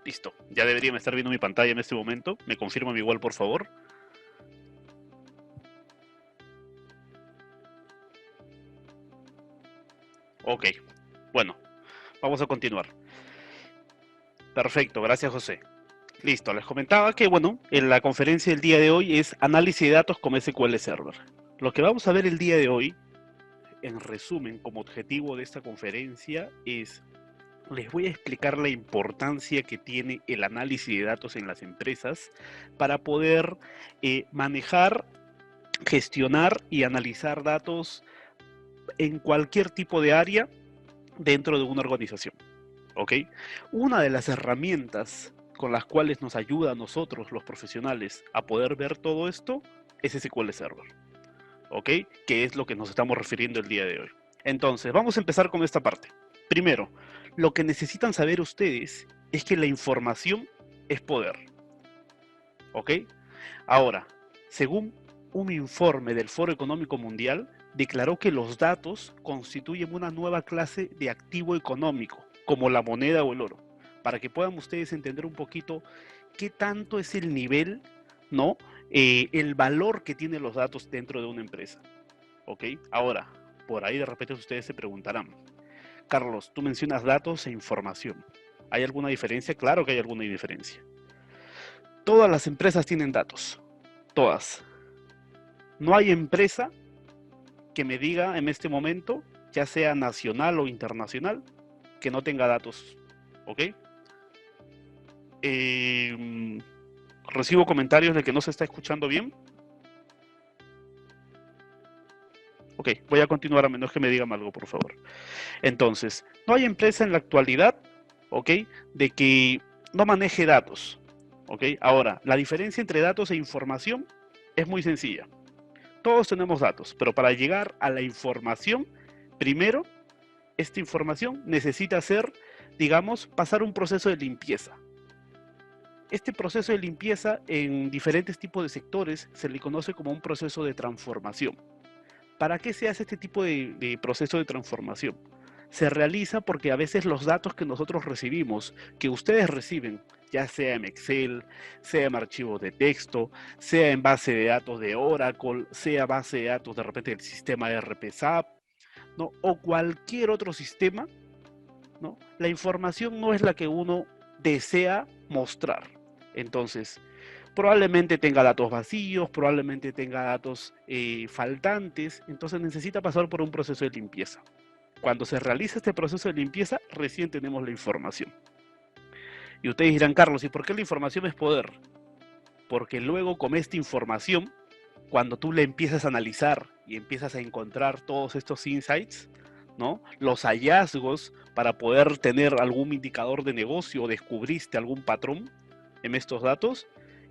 Listo. Ya deberían estar viendo mi pantalla en este momento. ¿Me confirman igual, por favor? Ok. Bueno, vamos a continuar. Perfecto, gracias José. Listo, les comentaba que, bueno, en la conferencia del día de hoy es análisis de datos con SQL Server. Lo que vamos a ver el día de hoy, en resumen, como objetivo de esta conferencia, es les voy a explicar la importancia que tiene el análisis de datos en las empresas para poder manejar, gestionar y analizar datos en cualquier tipo de área dentro de una organización. ¿Ok? Una de las herramientas con las cuales nos ayuda a nosotros, los profesionales, a poder ver todo esto es SQL Server. ¿Ok? Que es lo que nos estamos refiriendo el día de hoy. Entonces, vamos a empezar con esta parte. Primero, lo que necesitan saber ustedes es que la información es poder. ¿Ok? Ahora, según un informe del Foro Económico Mundial, declaró que los datos constituyen una nueva clase de activo económico, como la moneda o el oro, para que puedan ustedes entender un poquito qué tanto es el nivel, ¿no? El valor que tienen los datos dentro de una empresa. ¿Ok? Ahora, por ahí de repente ustedes se preguntarán, Carlos, tú mencionas datos e información. ¿Hay alguna diferencia? Claro que hay alguna diferencia. Todas las empresas tienen datos, todas. No hay empresa que me diga en este momento, ya sea nacional o internacional, que no tenga datos. ¿Ok? Eh, Recibo comentarios de que no se está escuchando bien. Ok, voy a continuar a menos que me digan algo, por favor. Entonces, no hay empresa en la actualidad, ¿ok? De que no maneje datos, ¿ok? Ahora, la diferencia entre datos e información es muy sencilla. Todos tenemos datos, pero para llegar a la información, primero, esta información necesita ser, digamos, pasar un proceso de limpieza. Este proceso de limpieza en diferentes tipos de sectores se le conoce como un proceso de transformación. ¿Para qué se hace este tipo de proceso de transformación? Se realiza porque a veces los datos que nosotros recibimos, que ustedes reciben, ya sea en Excel, sea en archivos de texto, sea en base de datos de Oracle, sea base de datos de repente del sistema ERP SAP, ¿no? O cualquier otro sistema, ¿no? La información no es la que uno desea mostrar. Entonces, probablemente tenga datos vacíos, probablemente tenga datos faltantes, entonces necesita pasar por un proceso de limpieza. Cuando se realiza este proceso de limpieza, recién tenemos la información. Y ustedes dirán, Carlos, ¿y por qué la información es poder? Porque luego con esta información, cuando tú le empiezas a analizar y empiezas a encontrar todos estos insights, ¿no? Los hallazgos para poder tener algún indicador de negocio o descubriste algún patrón en estos datos,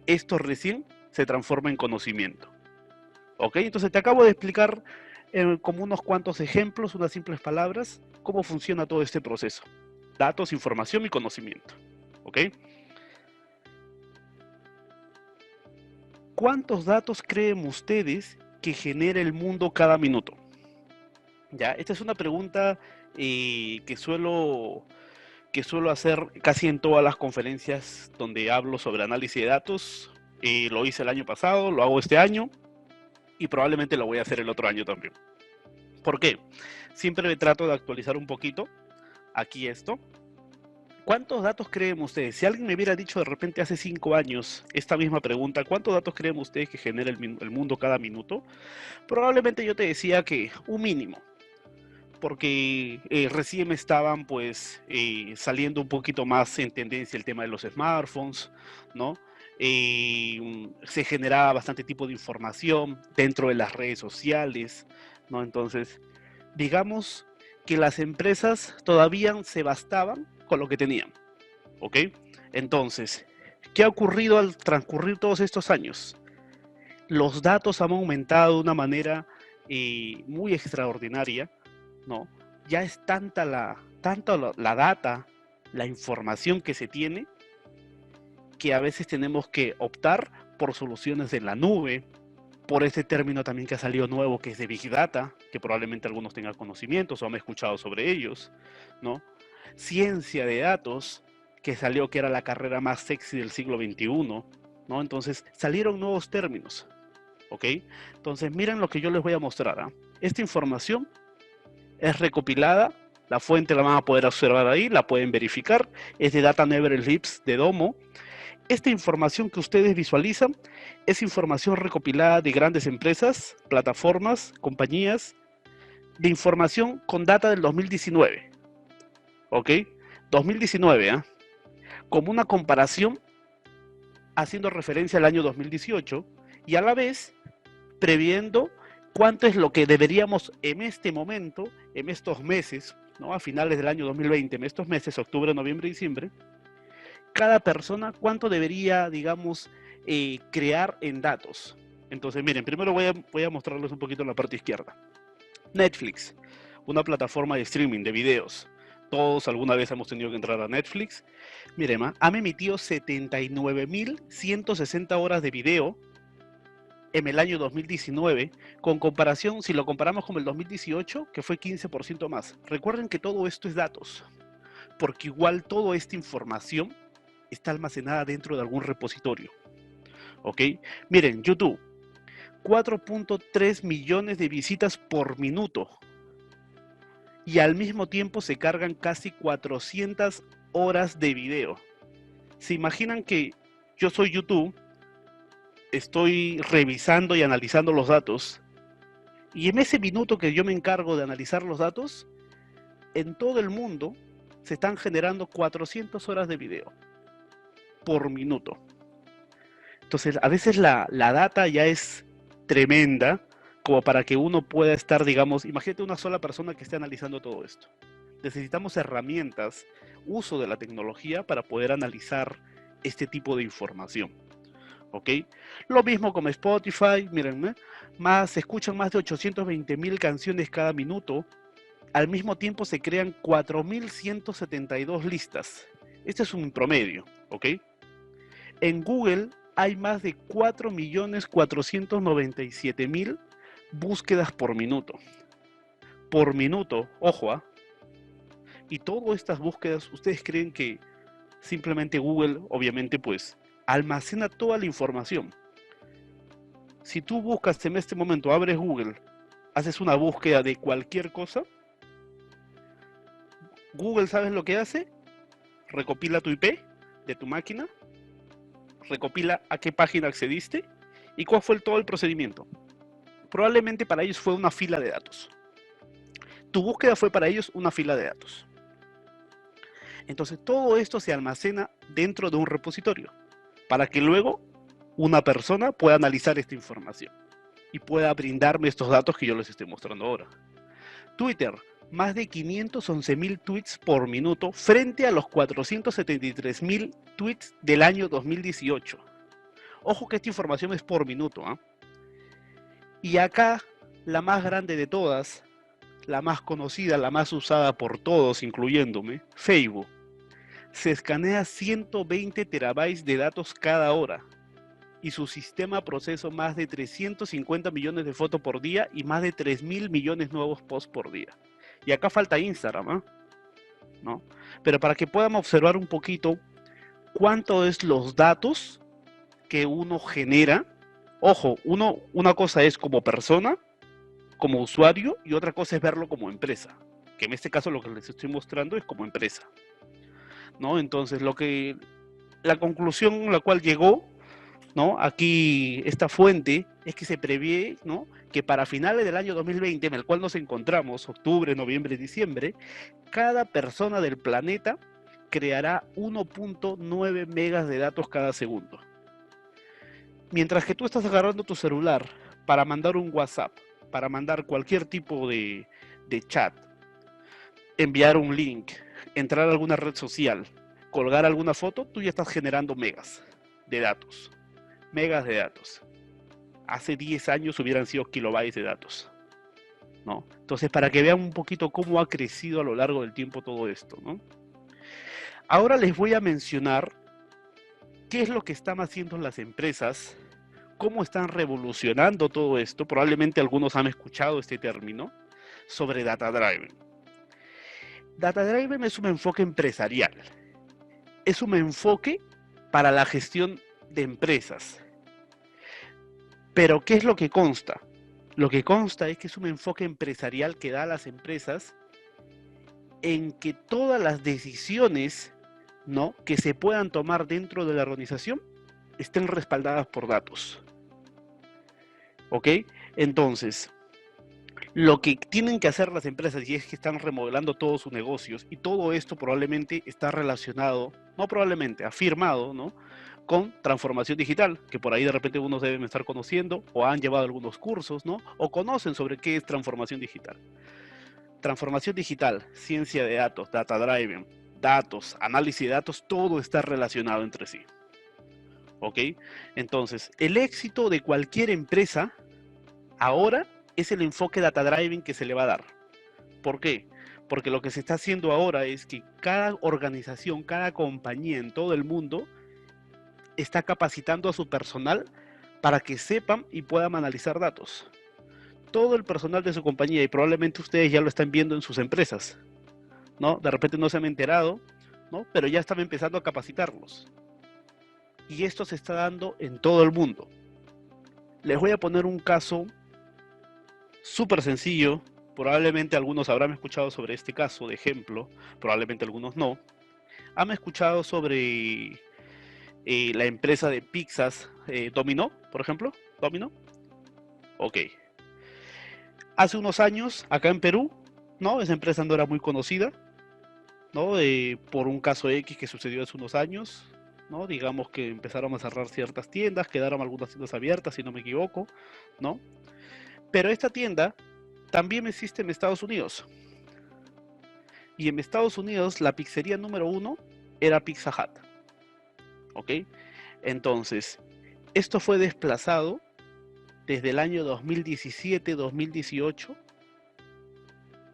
esto recién se transforma en conocimiento. ¿Ok? Entonces te acabo de explicar como unos cuantos ejemplos, unas simples palabras, cómo funciona todo este proceso. Datos, información y conocimiento. ¿Ok? ¿Cuántos datos creen ustedes que genera el mundo cada minuto? Ya, esta es una pregunta que suelo hacer casi en todas las conferencias donde hablo sobre análisis de datos. Lo hice el año pasado, lo hago este año y probablemente lo voy a hacer el otro año también. ¿Por qué? Siempre me trato de actualizar un poquito aquí esto. ¿Cuántos datos creen ustedes? Si alguien me hubiera dicho de repente hace 5 años esta misma pregunta, ¿cuántos datos creen ustedes que genera el mundo cada minuto? Probablemente yo te decía que un mínimo, porque recién estaban pues saliendo un poquito más en tendencia el tema de los smartphones, ¿no? Se generaba bastante tipo de información dentro de las redes sociales, ¿no? Entonces, digamos que las empresas todavía se bastaban con lo que tenían, ¿ok? Entonces, ¿qué ha ocurrido al transcurrir todos estos años? Los datos han aumentado de una manera muy extraordinaria, ¿no? Ya es tanta la data, la información que se tiene, que a veces tenemos que optar por soluciones en la nube, por este término también que ha salido nuevo, que es de Big Data, que probablemente algunos tengan conocimientos o han escuchado sobre ellos, ¿no? Ciencia de datos, que salió que era la carrera más sexy del siglo XXI, ¿no? Entonces salieron nuevos términos, ¿ok? Entonces miren lo que yo les voy a mostrar, ¿eh? Esta información es recopilada, la fuente la van a poder observar ahí, la pueden verificar, es de Data Never Ellipse de Domo. Esta información que ustedes visualizan es información recopilada de grandes empresas, plataformas, compañías, de información con data del 2019, ¿ok? 2019, ¿eh? Como una comparación haciendo referencia al año 2018 y a la vez previendo cuánto es lo que deberíamos en este momento, en estos meses, ¿no? A finales del año 2020, en estos meses, octubre, noviembre y diciembre, cada persona cuánto debería, digamos, crear en datos. Entonces, miren, primero voy a mostrarles un poquito en la parte izquierda. Netflix, una plataforma de streaming de videos. Todos alguna vez hemos tenido que entrar a Netflix. Miren, han emitido 79.160 horas de video en el año 2019, con comparación, si lo comparamos con el 2018, que fue 15% más. Recuerden que todo esto es datos, porque igual toda esta información está almacenada dentro de algún repositorio. ¿Ok? Miren, YouTube, 4.3 millones de visitas por minuto. Y al mismo tiempo se cargan casi 400 horas de video. ¿Se imaginan que yo soy YouTube? Estoy revisando y analizando los datos. Y en ese minuto que yo me encargo de analizar los datos, en todo el mundo se están generando 400 horas de video por minuto. Entonces, a veces la data ya es tremenda como para que uno pueda estar, digamos, imagínate una sola persona que esté analizando todo esto. Necesitamos herramientas, uso de la tecnología para poder analizar este tipo de información. ¿Ok? Lo mismo como Spotify, miren, se escuchan más de 820.000 canciones cada minuto. Al mismo tiempo se crean 4.172 listas. Este es un promedio, ¿ok? En Google hay más de 4.497.000 búsquedas por minuto. Por minuto, ojo, ¿ah? Y todas estas búsquedas, ¿ustedes creen que simplemente Google, obviamente, pues, almacena toda la información? Si tú buscas en este momento, abres Google, haces una búsqueda de cualquier cosa, Google, ¿sabes lo que hace? Recopila tu IP de tu máquina, recopila a qué página accediste y cuál fue todo el procedimiento. Probablemente para ellos fue una fila de datos. Tu búsqueda fue para ellos una fila de datos. Entonces todo esto se almacena dentro de un repositorio para que luego una persona pueda analizar esta información y pueda brindarme estos datos que yo les estoy mostrando ahora. Twitter, más de 511.000 tweets por minuto frente a los 473.000 tweets del año 2018. Ojo que esta información es por minuto, ¿eh? Y acá, la más grande de todas, la más conocida, la más usada por todos, incluyéndome, Facebook. Se escanea 120 terabytes de datos cada hora y su sistema procesa más de 350 millones de fotos por día y más de 3.000 millones nuevos posts por día. Y acá falta Instagram, ¿eh? ¿No? Pero para que podamos observar un poquito cuánto es los datos que uno genera. Ojo, una cosa es como persona, como usuario, y otra cosa es verlo como empresa. Que en este caso lo que les estoy mostrando es como empresa, ¿no? Entonces, la conclusión a la cual llegó, ¿no? Aquí esta fuente es que se prevé, ¿no? Que para finales del año 2020, en el cual nos encontramos, octubre, noviembre, diciembre, cada persona del planeta creará 1.9 megas de datos cada segundo. Mientras que tú estás agarrando tu celular para mandar un WhatsApp, para mandar cualquier tipo de chat, enviar un link, entrar a alguna red social, colgar alguna foto, tú ya estás generando megas de datos. Megas de datos. Hace 10 años hubieran sido kilobytes de datos, ¿no? Entonces, para que vean un poquito cómo ha crecido a lo largo del tiempo todo esto, ¿no? Ahora les voy a mencionar qué es lo que están haciendo las empresas, cómo están revolucionando todo esto. Probablemente algunos han escuchado este término sobre Data Driven. Data Driven es un enfoque empresarial es un enfoque para la gestión de empresas. Pero ¿qué es lo que consta? Lo que consta es que es un enfoque empresarial que da a las empresas en que todas las decisiones, ¿no?, que se puedan tomar dentro de la organización estén respaldadas por datos. ¿Ok? Entonces, lo que tienen que hacer las empresas, y es que están remodelando todos sus negocios, y todo esto probablemente está relacionado, no probablemente, afirmado, ¿no?, con transformación digital, que por ahí de repente unos deben estar conociendo, o han llevado algunos cursos, ¿no?, o conocen sobre qué es transformación digital. Transformación digital, ciencia de datos, data driven, datos, análisis de datos, todo está relacionado entre sí. ¿Ok? Entonces, el éxito de cualquier empresa ahora es el enfoque data driving que se le va a dar. ¿Por qué? Porque lo que se está haciendo ahora es que cada organización, cada compañía en todo el mundo está capacitando a su personal para que sepan y puedan analizar datos. Todo el personal de su compañía, y probablemente ustedes ya lo están viendo en sus empresas, ¿no? De repente no se han enterado, ¿no?, pero ya están empezando a capacitarlos. Y esto se está dando en todo el mundo. Les voy a poner un caso súper sencillo. Probablemente algunos habrán escuchado sobre este caso de ejemplo, probablemente algunos no. ¿Han escuchado sobre la empresa de pizzas Domino, por ejemplo? ¿Domino? Ok. Hace unos años, acá en Perú, ¿no?, esa empresa no era muy conocida, ¿no?, por un caso X que sucedió hace unos años, ¿no? Digamos que empezaron a cerrar ciertas tiendas, quedaron algunas tiendas abiertas, si no me equivoco, ¿no? Pero esta tienda también existe en Estados Unidos. Y en Estados Unidos la pizzería número 1 era Pizza Hut. ¿Ok? Entonces, esto fue desplazado desde el año 2017-2018.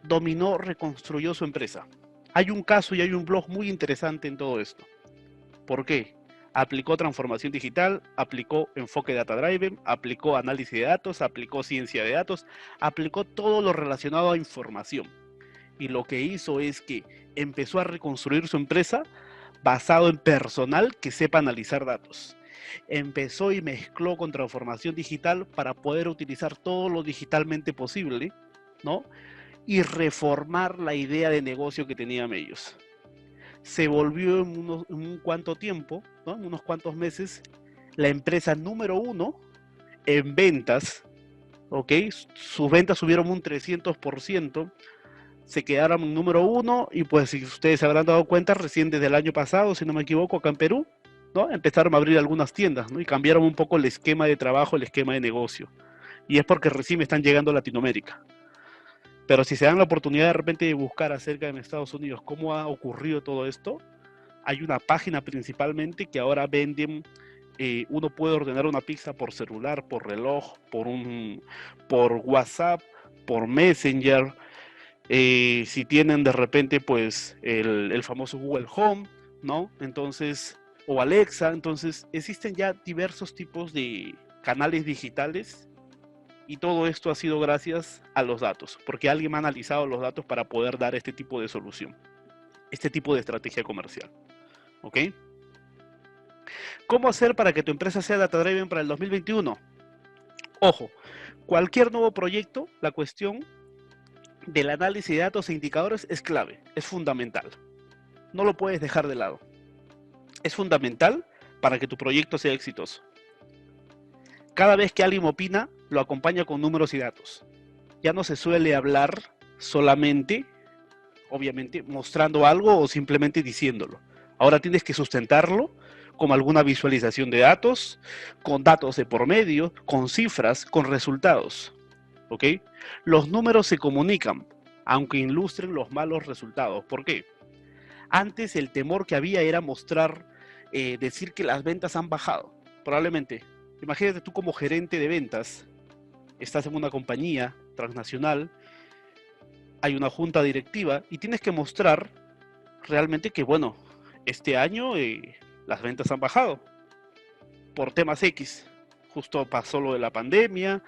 Dominó reconstruyó su empresa. Hay un caso y hay un blog muy interesante en todo esto. ¿Por qué? Aplicó transformación digital, aplicó enfoque data driven, aplicó análisis de datos, aplicó ciencia de datos, aplicó todo lo relacionado a información. Y lo que hizo es que empezó a reconstruir su empresa basado en personal que sepa analizar datos. Empezó y mezcló con transformación digital para poder utilizar todo lo digitalmente posible, ¿no?, y reformar la idea de negocio que tenían ellos. Se volvió en un cuanto tiempo, ¿no?, en unos cuantos meses, la empresa número 1 en ventas. ¿Ok? Sus ventas subieron un 300%, se quedaron en número 1, y pues si ustedes se habrán dado cuenta, recién desde el año pasado, si no me equivoco, acá en Perú, ¿no?, empezaron a abrir algunas tiendas, ¿no?, y cambiaron un poco el esquema de trabajo, el esquema de negocio. Y es porque recién están llegando a Latinoamérica. Pero si se dan la oportunidad de repente de buscar acerca de Estados Unidos cómo ha ocurrido todo esto, hay una página principalmente que ahora venden, uno puede ordenar una pizza por celular, por reloj, por WhatsApp, por Messenger, si tienen de repente pues el famoso Google Home, ¿no? Entonces, o Alexa. Entonces existen ya diversos tipos de canales digitales, y todo esto ha sido gracias a los datos, porque alguien ha analizado los datos para poder dar este tipo de solución, este tipo de estrategia comercial. ¿Ok? ¿Cómo hacer para que tu empresa sea data driven para el 2021? Ojo, cualquier nuevo proyecto, la cuestión del análisis de datos e indicadores es clave, es fundamental. No lo puedes dejar de lado. Es fundamental para que tu proyecto sea exitoso. Cada vez que alguien opina, lo acompaña con números y datos. Ya no se suele hablar solamente, obviamente, mostrando algo o simplemente diciéndolo. Ahora tienes que sustentarlo con alguna visualización de datos, con datos de por medio, con cifras, con resultados. ¿Ok? Los números se comunican, aunque ilustren los malos resultados. ¿Por qué? Antes el temor que había era mostrar, decir que las ventas han bajado. Probablemente, imagínate tú como gerente de ventas, estás en una compañía transnacional, hay una junta directiva y tienes que mostrar realmente que, bueno, este año las ventas han bajado por temas X. Justo pasó lo de la pandemia,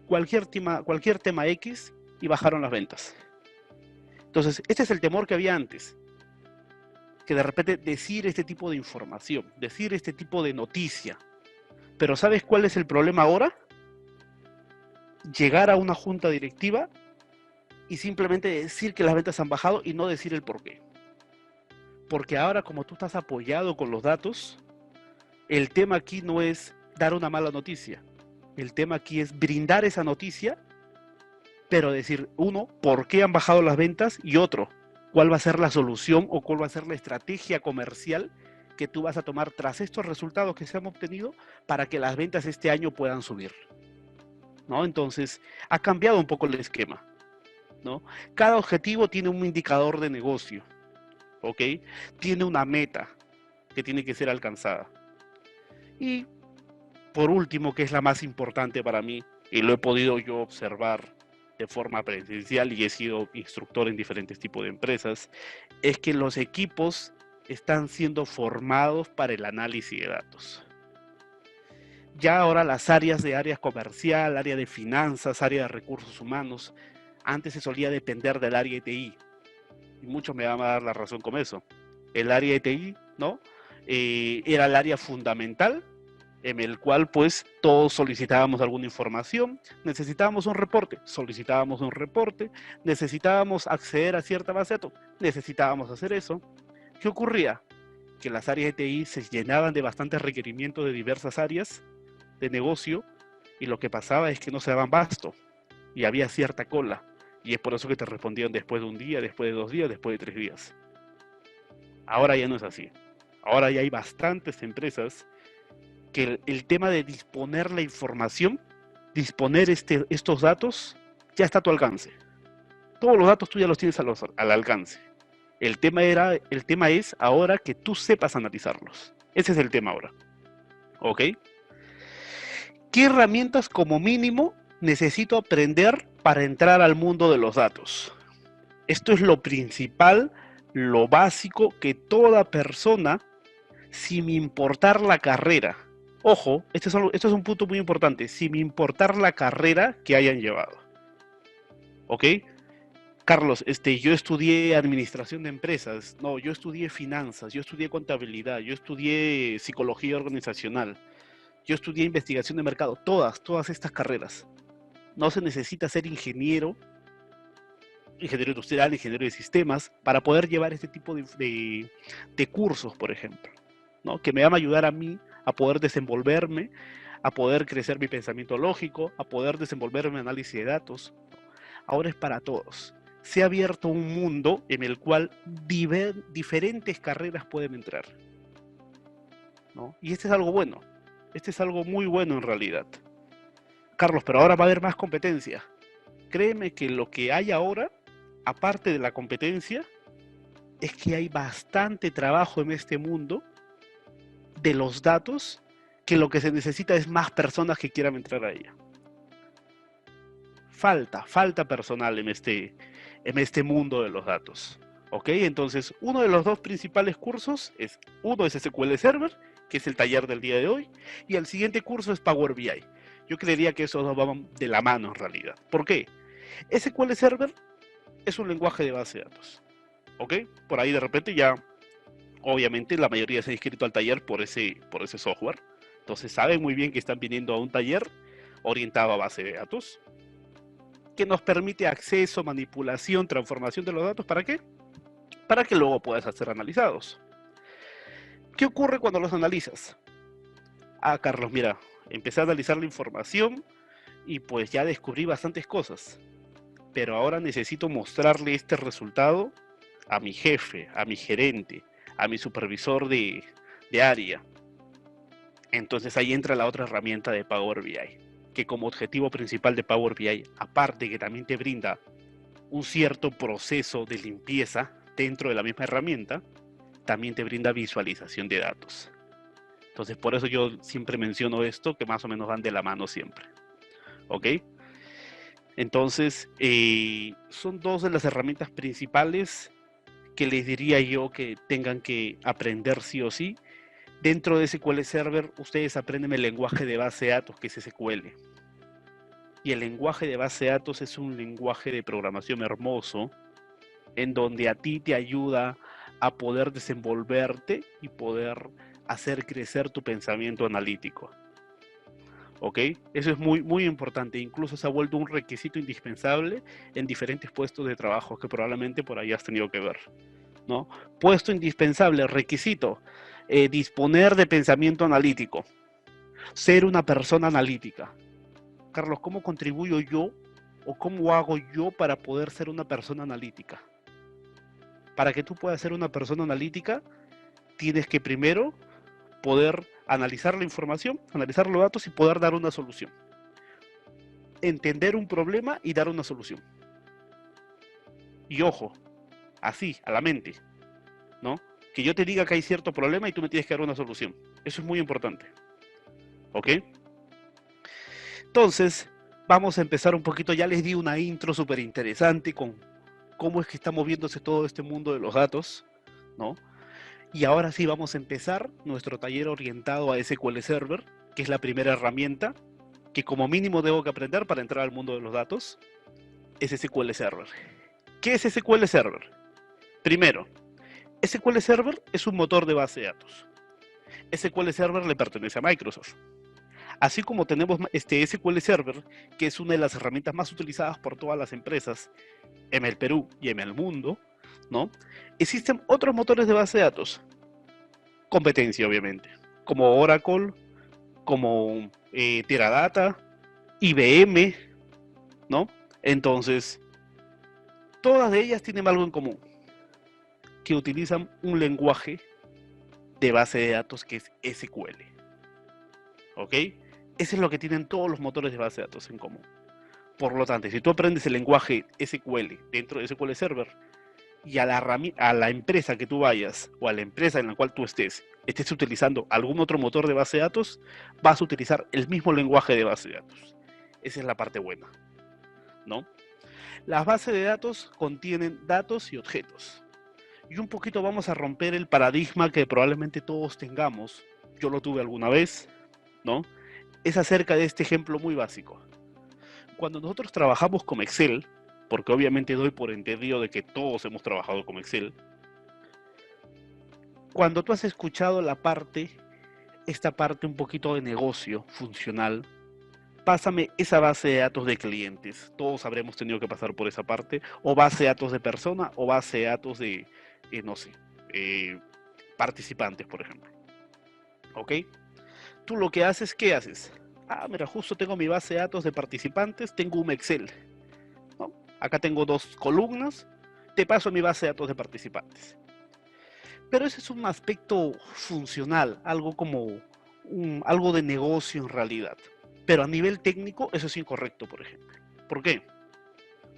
cualquier tema X, y bajaron las ventas. Entonces, este es el temor que había antes. que de repente decir este tipo de información, decir este tipo de noticia. Pero ¿sabes cuál es el problema ahora? Llegar a una junta directiva y simplemente decir que las ventas han bajado y no decir el por qué. Porque ahora, como tú estás apoyado con los datos, el tema aquí no es dar una mala noticia. El tema aquí es brindar esa noticia, pero decir, uno, por qué han bajado las ventas, y otro, cuál va a ser la solución o cuál va a ser la estrategia comercial que tú vas a tomar tras estos resultados que se han obtenido para que las ventas este año puedan subir, ¿no? Entonces, ha cambiado un poco el esquema, ¿no? Cada objetivo tiene un indicador de negocio, ¿ok? Tiene una meta que tiene que ser alcanzada. Y por último, que es la más importante para mí, y lo he podido yo observar de forma presencial y he sido instructor en diferentes tipos de empresas, es que los equipos están siendo formados para el análisis de datos. Ya ahora las áreas de área comercial, área de finanzas, área de recursos humanos, antes se solía depender del área de TI, y muchos me van a dar la razón con eso. El área de TI, ¿no? Era el área fundamental en el cual pues todos solicitábamos alguna información, necesitábamos un reporte, solicitábamos un reporte, necesitábamos acceder a cierta base de datos, necesitábamos hacer eso. ¿Qué ocurría? Que las áreas de TI se llenaban de bastantes requerimientos de diversas áreas de negocio y lo que pasaba es que no se daban basto y había cierta cola. Y es por eso que te respondían después de un día, después de 2 días, después de 3 días. Ahora ya no es así. Ahora ya hay bastantes empresas que el tema de disponer la información, disponer estos datos, ya está a tu alcance. Todos los datos tú ya los tienes al alcance. El tema es ahora que tú sepas analizarlos. Ese es el tema ahora. ¿Ok? ¿Qué herramientas como mínimo necesito aprender para entrar al mundo de los datos? Esto es lo principal, lo básico que toda persona, sin importar la carrera, ojo, esto es un punto muy importante, sin importar la carrera que hayan llevado. ¿Ok? Carlos, yo estudié administración de empresas, no, yo estudié finanzas, yo estudié contabilidad, yo estudié psicología organizacional, yo estudié investigación de mercado, todas estas carreras. No se necesita ser ingeniero industrial, ingeniero de sistemas, para poder llevar este tipo de cursos, por ejemplo, ¿no? Que me van a ayudar a mí a poder desenvolverme, a poder crecer mi pensamiento lógico, a poder desenvolverme en análisis de datos. Ahora es para todos. Se ha abierto un mundo en el cual diferentes carreras pueden entrar, ¿no? Y este es algo bueno, este es algo muy bueno en realidad. Carlos, pero ahora va a haber más competencia. Créeme que lo que hay ahora, aparte de la competencia, es que hay bastante trabajo en este mundo de los datos, que lo que se necesita es más personas que quieran entrar a ella. Falta personal en este mundo de los datos. ¿Ok? Entonces, uno de los dos principales cursos uno es SQL Server, que es el taller del día de hoy, y el siguiente curso es Power BI. Yo creería que esos dos van de la mano en realidad. ¿Por qué? SQL Server es un lenguaje de base de datos. ¿Ok? Por ahí de repente ya, obviamente, la mayoría se ha inscrito al taller por ese software. Entonces saben muy bien que están viniendo a un taller orientado a base de datos, que nos permite acceso, manipulación, transformación de los datos. ¿Para qué? Para que luego puedan ser analizados. ¿Qué ocurre cuando los analizas? Ah, Carlos, mira, empecé a analizar la información y pues ya descubrí bastantes cosas. Pero ahora necesito mostrarle este resultado a mi jefe, a mi gerente, a mi supervisor de área. Entonces ahí entra la otra herramienta de Power BI, que como objetivo principal de Power BI, aparte que también te brinda un cierto proceso de limpieza dentro de la misma herramienta, también te brinda visualización de datos. Entonces por eso yo siempre menciono esto, que más o menos van de la mano siempre. ¿Ok? Entonces, son dos de las herramientas principales que les diría yo que tengan que aprender sí o sí. Dentro de SQL Server, ustedes aprenden el lenguaje de base de datos, que es SQL. Y el lenguaje de base de datos es un lenguaje de programación hermoso, en donde a ti te ayuda a poder desenvolverte y poder hacer crecer tu pensamiento analítico. ¿Ok? Eso es muy, muy importante. Incluso se ha vuelto un requisito indispensable en diferentes puestos de trabajo que probablemente por ahí has tenido que ver, ¿no? Puesto indispensable, requisito, disponer de pensamiento analítico, ser una persona analítica. Carlos, ¿cómo contribuyo yo o cómo hago yo para poder ser una persona analítica? Para que tú puedas ser una persona analítica, tienes que primero poder analizar la información, analizar los datos y poder dar una solución. Entender un problema y dar una solución. Y ojo, así, a la mente, ¿no? Que yo te diga que hay cierto problema y tú me tienes que dar una solución. Eso es muy importante. ¿Ok? Entonces, vamos a empezar un poquito. Ya les di una intro súper interesante con cómo es que está moviéndose todo este mundo de los datos, ¿no? Y ahora sí vamos a empezar nuestro taller orientado a SQL Server, que es la primera herramienta que como mínimo debo que aprender para entrar al mundo de los datos, es SQL Server. ¿Qué es SQL Server? Primero, SQL Server es un motor de base de datos. SQL Server le pertenece a Microsoft. Así como tenemos este SQL Server, que es una de las herramientas más utilizadas por todas las empresas en el Perú y en el mundo, ¿no? Existen otros motores de base de datos, competencia obviamente, como Oracle, como Teradata, IBM, ¿no? Entonces, todas de ellas tienen algo en común, que utilizan un lenguaje de base de datos que es SQL, ¿ok? Eso es lo que tienen todos los motores de base de datos en común. Por lo tanto, si tú aprendes el lenguaje SQL dentro de SQL Server y a la empresa que tú vayas o a la empresa en la cual tú estés utilizando algún otro motor de base de datos, vas a utilizar el mismo lenguaje de base de datos. Esa es la parte buena, ¿no? Las bases de datos contienen datos y objetos. Y un poquito vamos a romper el paradigma que probablemente todos tengamos. Yo lo tuve alguna vez, ¿no? Es acerca de este ejemplo muy básico. Cuando nosotros trabajamos con Excel, porque obviamente doy por entendido de que todos hemos trabajado con Excel, cuando tú has escuchado esta parte un poquito de negocio funcional, pásame esa base de datos de clientes. Todos habremos tenido que pasar por esa parte, o base de datos de persona, o base de datos de, no sé, participantes, por ejemplo. ¿Ok? Tú lo que haces, ¿qué haces? Ah, mira, justo tengo mi base de datos de participantes, tengo un Excel, ¿no? Acá tengo 2 columnas, te paso mi base de datos de participantes. Pero ese es un aspecto funcional, algo como algo de negocio en realidad. Pero a nivel técnico eso es incorrecto, por ejemplo. ¿Por qué?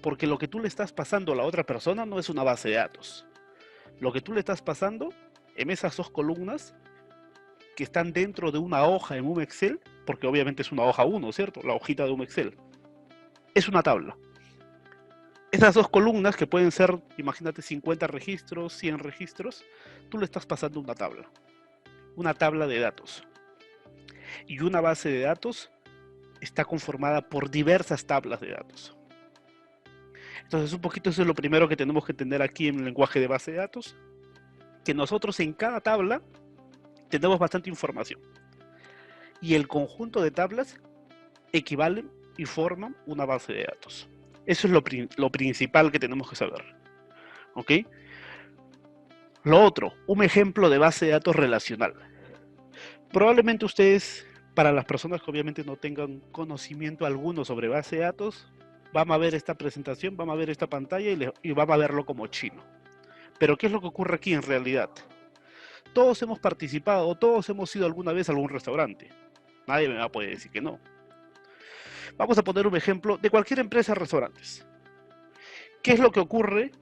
Porque lo que tú le estás pasando a la otra persona no es una base de datos. Lo que tú le estás pasando en esas 2 columnas que están dentro de una hoja en un Excel, porque obviamente es una hoja 1, ¿cierto? La hojita de un Excel. Es una tabla. Esas 2 columnas que pueden ser, imagínate, 50 registros, 100 registros, tú le estás pasando una tabla de datos. Y una base de datos está conformada por diversas tablas de datos. Entonces, un poquito eso es lo primero que tenemos que entender aquí en el lenguaje de base de datos, que nosotros en cada tabla tenemos bastante información. Y el conjunto de tablas equivalen y forman una base de datos. Eso es lo principal que tenemos que saber. ¿Ok? Lo otro, un ejemplo de base de datos relacional. Probablemente ustedes, para las personas que obviamente no tengan conocimiento alguno sobre base de datos, van a ver esta presentación, van a ver esta pantalla y van a verlo como chino. Pero ¿qué es lo que ocurre aquí en realidad? Todos hemos participado, todos hemos ido alguna vez a algún restaurante. Nadie me va a poder decir que no. Vamos a poner un ejemplo de cualquier empresa de restaurantes. ¿Qué es lo que ocurre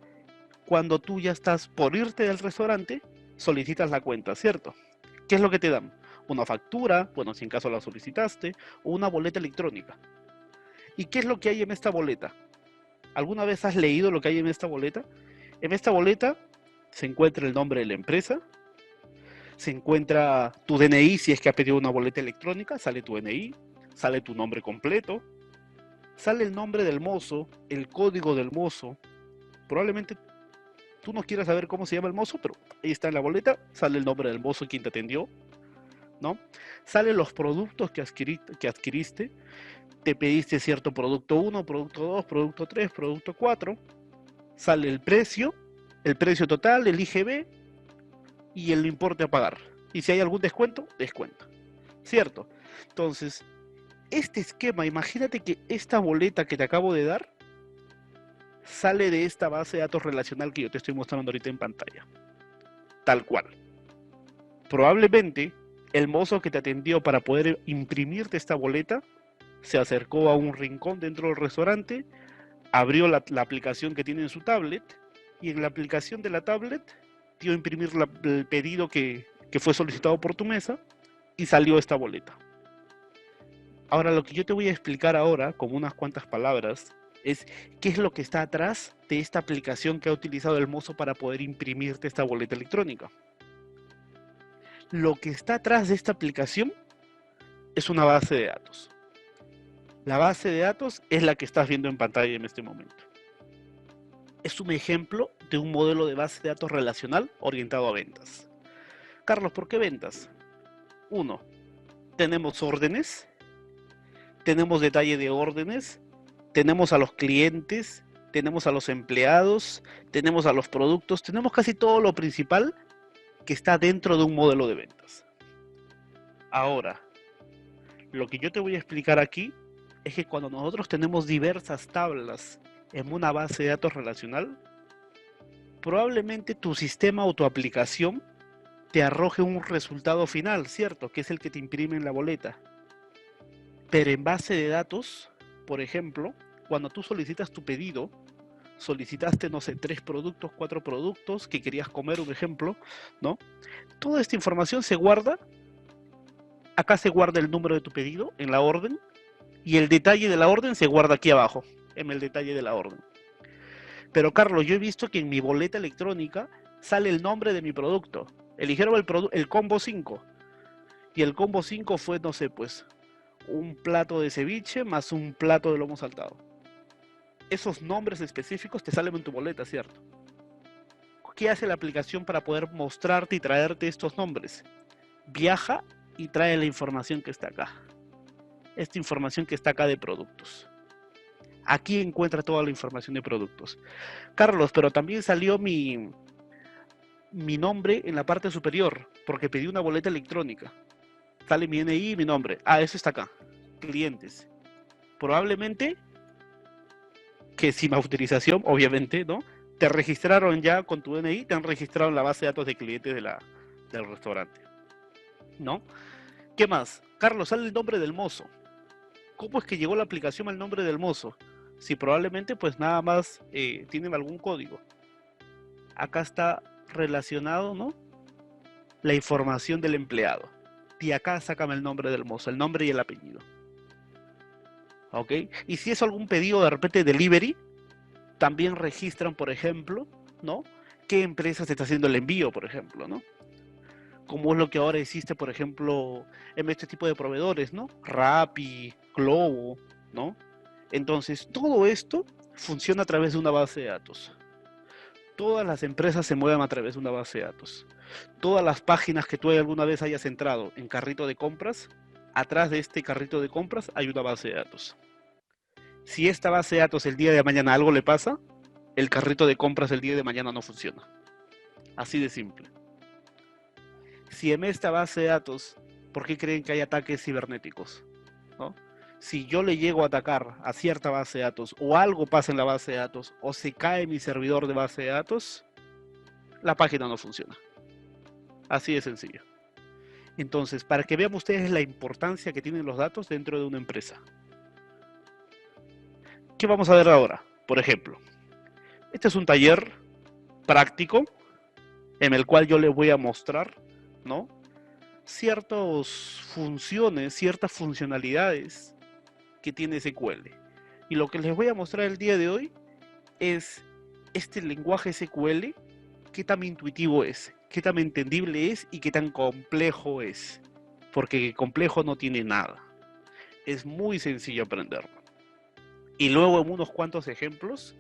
cuando tú ya estás por irte del restaurante? Solicitas la cuenta, ¿cierto? ¿Qué es lo que te dan? Una factura, bueno, si en caso la solicitaste, o una boleta electrónica. ¿Y qué es lo que hay en esta boleta? ¿Alguna vez has leído lo que hay en esta boleta? En esta boleta se encuentra el nombre de la empresa, se encuentra tu DNI si es que has pedido una boleta electrónica, sale tu DNI, sale tu nombre completo, sale el nombre del mozo, el código del mozo, probablemente tú no quieres saber cómo se llama el mozo, pero ahí está en la boleta, sale el nombre del mozo quien te atendió, ¿no? Salen los productos que adquiriste, te pediste cierto producto 1, producto 2, producto 3, producto 4, sale el precio total, el IGB y el importe a pagar. Y si hay algún descuento, descuento, ¿cierto? Entonces, este esquema, imagínate que esta boleta que te acabo de dar sale de esta base de datos relacional que yo te estoy mostrando ahorita en pantalla. Tal cual. Probablemente el mozo que te atendió para poder imprimirte esta boleta se acercó a un rincón dentro del restaurante, abrió la aplicación que tiene en su tablet y en la aplicación de la tablet dio a imprimir el pedido que fue solicitado por tu mesa y salió esta boleta. Ahora lo que yo te voy a explicar ahora con unas cuantas palabras es qué es lo que está atrás de esta aplicación que ha utilizado el mozo para poder imprimirte esta boleta electrónica. Lo que está atrás de esta aplicación es una base de datos. La base de datos es la que estás viendo en pantalla en este momento. Es un ejemplo de un modelo de base de datos relacional orientado a ventas. Carlos, ¿por qué ventas? 1. Tenemos órdenes, tenemos detalle de órdenes, tenemos a los clientes, tenemos a los empleados, tenemos a los productos, tenemos casi todo lo principal que está dentro de un modelo de ventas. Ahora, lo que yo te voy a explicar aquí es que cuando nosotros tenemos diversas tablas en una base de datos relacional, probablemente tu sistema o tu aplicación te arroje un resultado final, ¿cierto? Que es el que te imprime en la boleta. Pero en base de datos, por ejemplo, cuando tú solicitas tu pedido, solicitaste, no sé, 3 productos, 4 productos que querías comer, un ejemplo, ¿no? Toda esta información se guarda, acá se guarda el número de tu pedido en la orden y el detalle de la orden se guarda aquí abajo, en el detalle de la orden. Pero Carlos, yo he visto que en mi boleta electrónica sale el nombre de mi producto. Eligieron el combo 5 y el combo 5 fue, no sé, pues un plato de ceviche más un plato de lomo saltado. Esos nombres específicos te salen en tu boleta, ¿cierto? ¿Qué hace la aplicación para poder mostrarte y traerte estos nombres? Viaja y trae la información que está acá. Esta información que está acá de productos. Aquí encuentra toda la información de productos. Carlos, pero también salió mi nombre en la parte superior, porque pedí una boleta electrónica. Sale mi DNI y mi nombre. Ah, eso está acá. Clientes. Probablemente que sin autorización, obviamente, ¿no? Te registraron ya con tu DNI, te han registrado en la base de datos de clientes del restaurante, ¿no? ¿Qué más? Carlos, sale el nombre del mozo. ¿Cómo es que llegó la aplicación al nombre del mozo? Si probablemente pues nada más tienen algún código. Acá está relacionado, ¿no? La información del empleado. Y acá sácame el nombre del mozo, el nombre y el apellido. ¿Ok? Y si es algún pedido de repente delivery, también registran, por ejemplo, ¿no? ¿Qué empresa se está haciendo el envío, por ejemplo, ¿no? Como es lo que ahora existe, por ejemplo, en este tipo de proveedores, ¿no? Rappi, Globo, ¿no? Entonces, todo esto funciona a través de una base de datos. Todas las empresas se mueven a través de una base de datos. Todas las páginas que tú alguna vez hayas entrado en carrito de compras, atrás de este carrito de compras hay una base de datos. Si esta base de datos el día de mañana algo le pasa, el carrito de compras el día de mañana no funciona. Así de simple. Si en esta base de datos, ¿por qué creen que hay ataques cibernéticos? ¿No? Si yo le llego a atacar a cierta base de datos o algo pasa en la base de datos o se cae mi servidor de base de datos, la página no funciona. Así de sencillo. Entonces, para que vean ustedes la importancia que tienen los datos dentro de una empresa. ¿Qué vamos a ver ahora? Por ejemplo, este es un taller práctico en el cual yo les voy a mostrar, ¿no? Ciertas funciones, ciertas funcionalidades que tiene SQL. Y lo que les voy a mostrar el día de hoy es este lenguaje SQL, qué tan intuitivo es, qué tan entendible es y qué tan complejo es. Porque complejo no tiene nada. Es muy sencillo aprenderlo. Y luego en unos cuantos ejemplos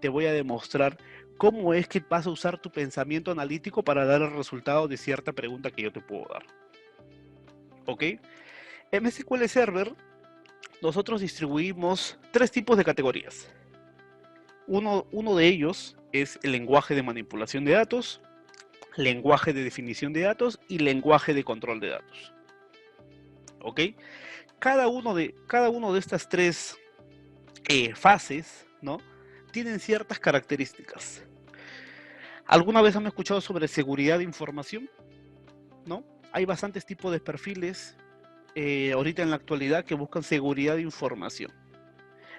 te voy a demostrar cómo es que vas a usar tu pensamiento analítico para dar el resultado de cierta pregunta que yo te puedo dar. ¿Ok? En MySQL Server, nosotros distribuimos tres tipos de categorías. Uno de ellos es el lenguaje de manipulación de datos, lenguaje de definición de datos y lenguaje de control de datos. ¿Ok? Cada uno de estas tres fases, ¿no?, tienen ciertas características. ¿Alguna vez han escuchado sobre seguridad de información? ¿No? Hay bastantes tipos de perfiles ahorita en la actualidad que buscan seguridad de información.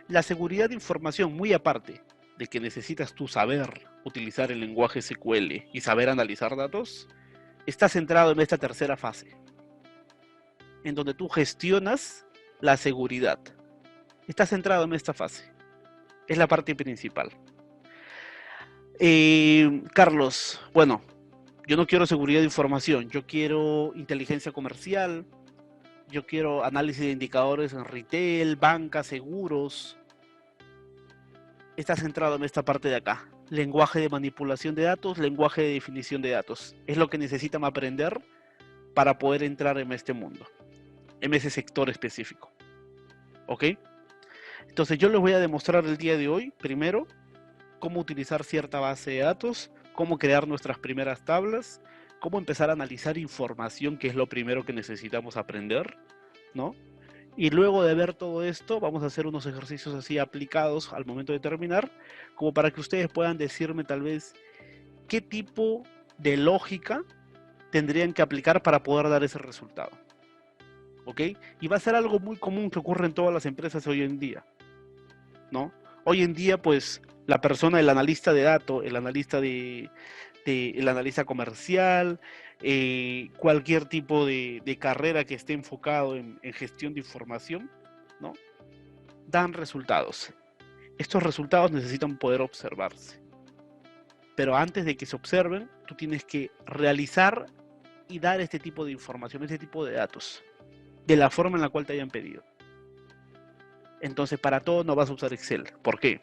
La seguridad de información, muy aparte de que necesitas tú saber utilizar el lenguaje SQL y saber analizar datos, está centrado en esta tercera fase, en donde tú gestionas la seguridad. Está centrado en esta fase. Es la parte principal. Carlos, bueno, yo no quiero seguridad de información, yo quiero inteligencia comercial, yo quiero análisis de indicadores en retail, banca, seguros. Está centrado en esta parte de acá. Lenguaje de manipulación de datos, lenguaje de definición de datos. Es lo que necesitan aprender para poder entrar en este mundo, en ese sector específico. ¿Ok? Entonces yo les voy a demostrar el día de hoy, primero, cómo utilizar cierta base de datos, cómo crear nuestras primeras tablas, cómo empezar a analizar información, que es lo primero que necesitamos aprender, ¿no? Y luego de ver todo esto, vamos a hacer unos ejercicios así aplicados al momento de terminar, como para que ustedes puedan decirme tal vez qué tipo de lógica tendrían que aplicar para poder dar ese resultado. ¿Ok? Y va a ser algo muy común que ocurre en todas las empresas hoy en día, ¿no? Hoy en día, pues, la persona, el analista de datos, el analista el analista comercial, cualquier tipo de carrera que esté enfocado en gestión de información, ¿no?, dan resultados. Estos resultados necesitan poder observarse. Pero antes de que se observen, tú tienes que realizar y dar este tipo de información, este tipo de datos, de la forma en la cual te hayan pedido. Entonces, para todo no vas a usar Excel. ¿Por qué?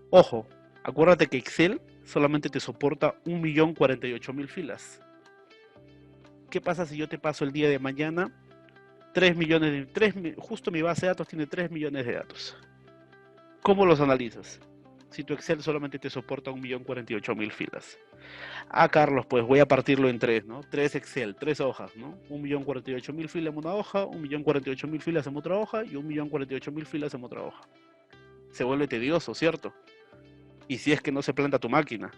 Ojo, acuérdate que Excel solamente te soporta 1.048.000 filas. ¿Qué pasa si yo te paso el día de mañana 3 millones justo mi base de datos tiene 3 millones de datos? ¿Cómo los analizas? Si tu Excel solamente te soporta 1.048.000 filas. Ah, Carlos, pues voy a partirlo en tres, ¿no? Tres Excel, tres hojas, ¿no? 1.048.000 filas en una hoja, 1.048.000 filas en otra hoja y 1.048.000 filas en otra hoja. Se vuelve tedioso, ¿cierto? Y si es que no se planta tu máquina,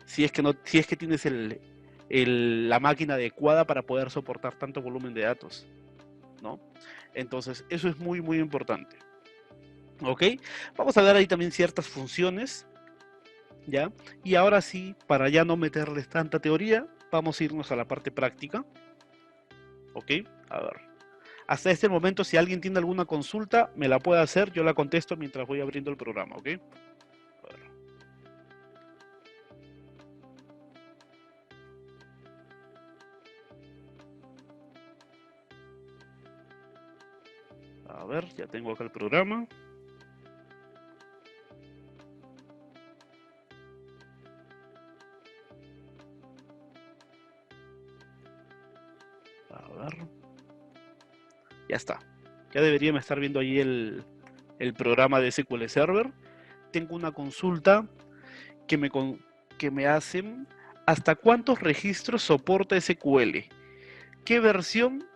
si es que tienes la máquina adecuada para poder soportar tanto volumen de datos, ¿no? Entonces, eso es muy, muy importante. ¿Ok? Vamos a dar ahí también ciertas funciones, ¿ya? Y ahora sí, para ya no meterles tanta teoría, vamos a irnos a la parte práctica. ¿Ok? A ver. Hasta este momento, si alguien tiene alguna consulta, me la puede hacer, yo la contesto mientras voy abriendo el programa, ¿ok? A ver, ya tengo acá el programa. A ver. Ya está. Ya deberían estar viendo ahí el programa de SQL Server. Tengo una consulta que me hacen. ¿Hasta cuántos registros soporta SQL? ¿Qué versión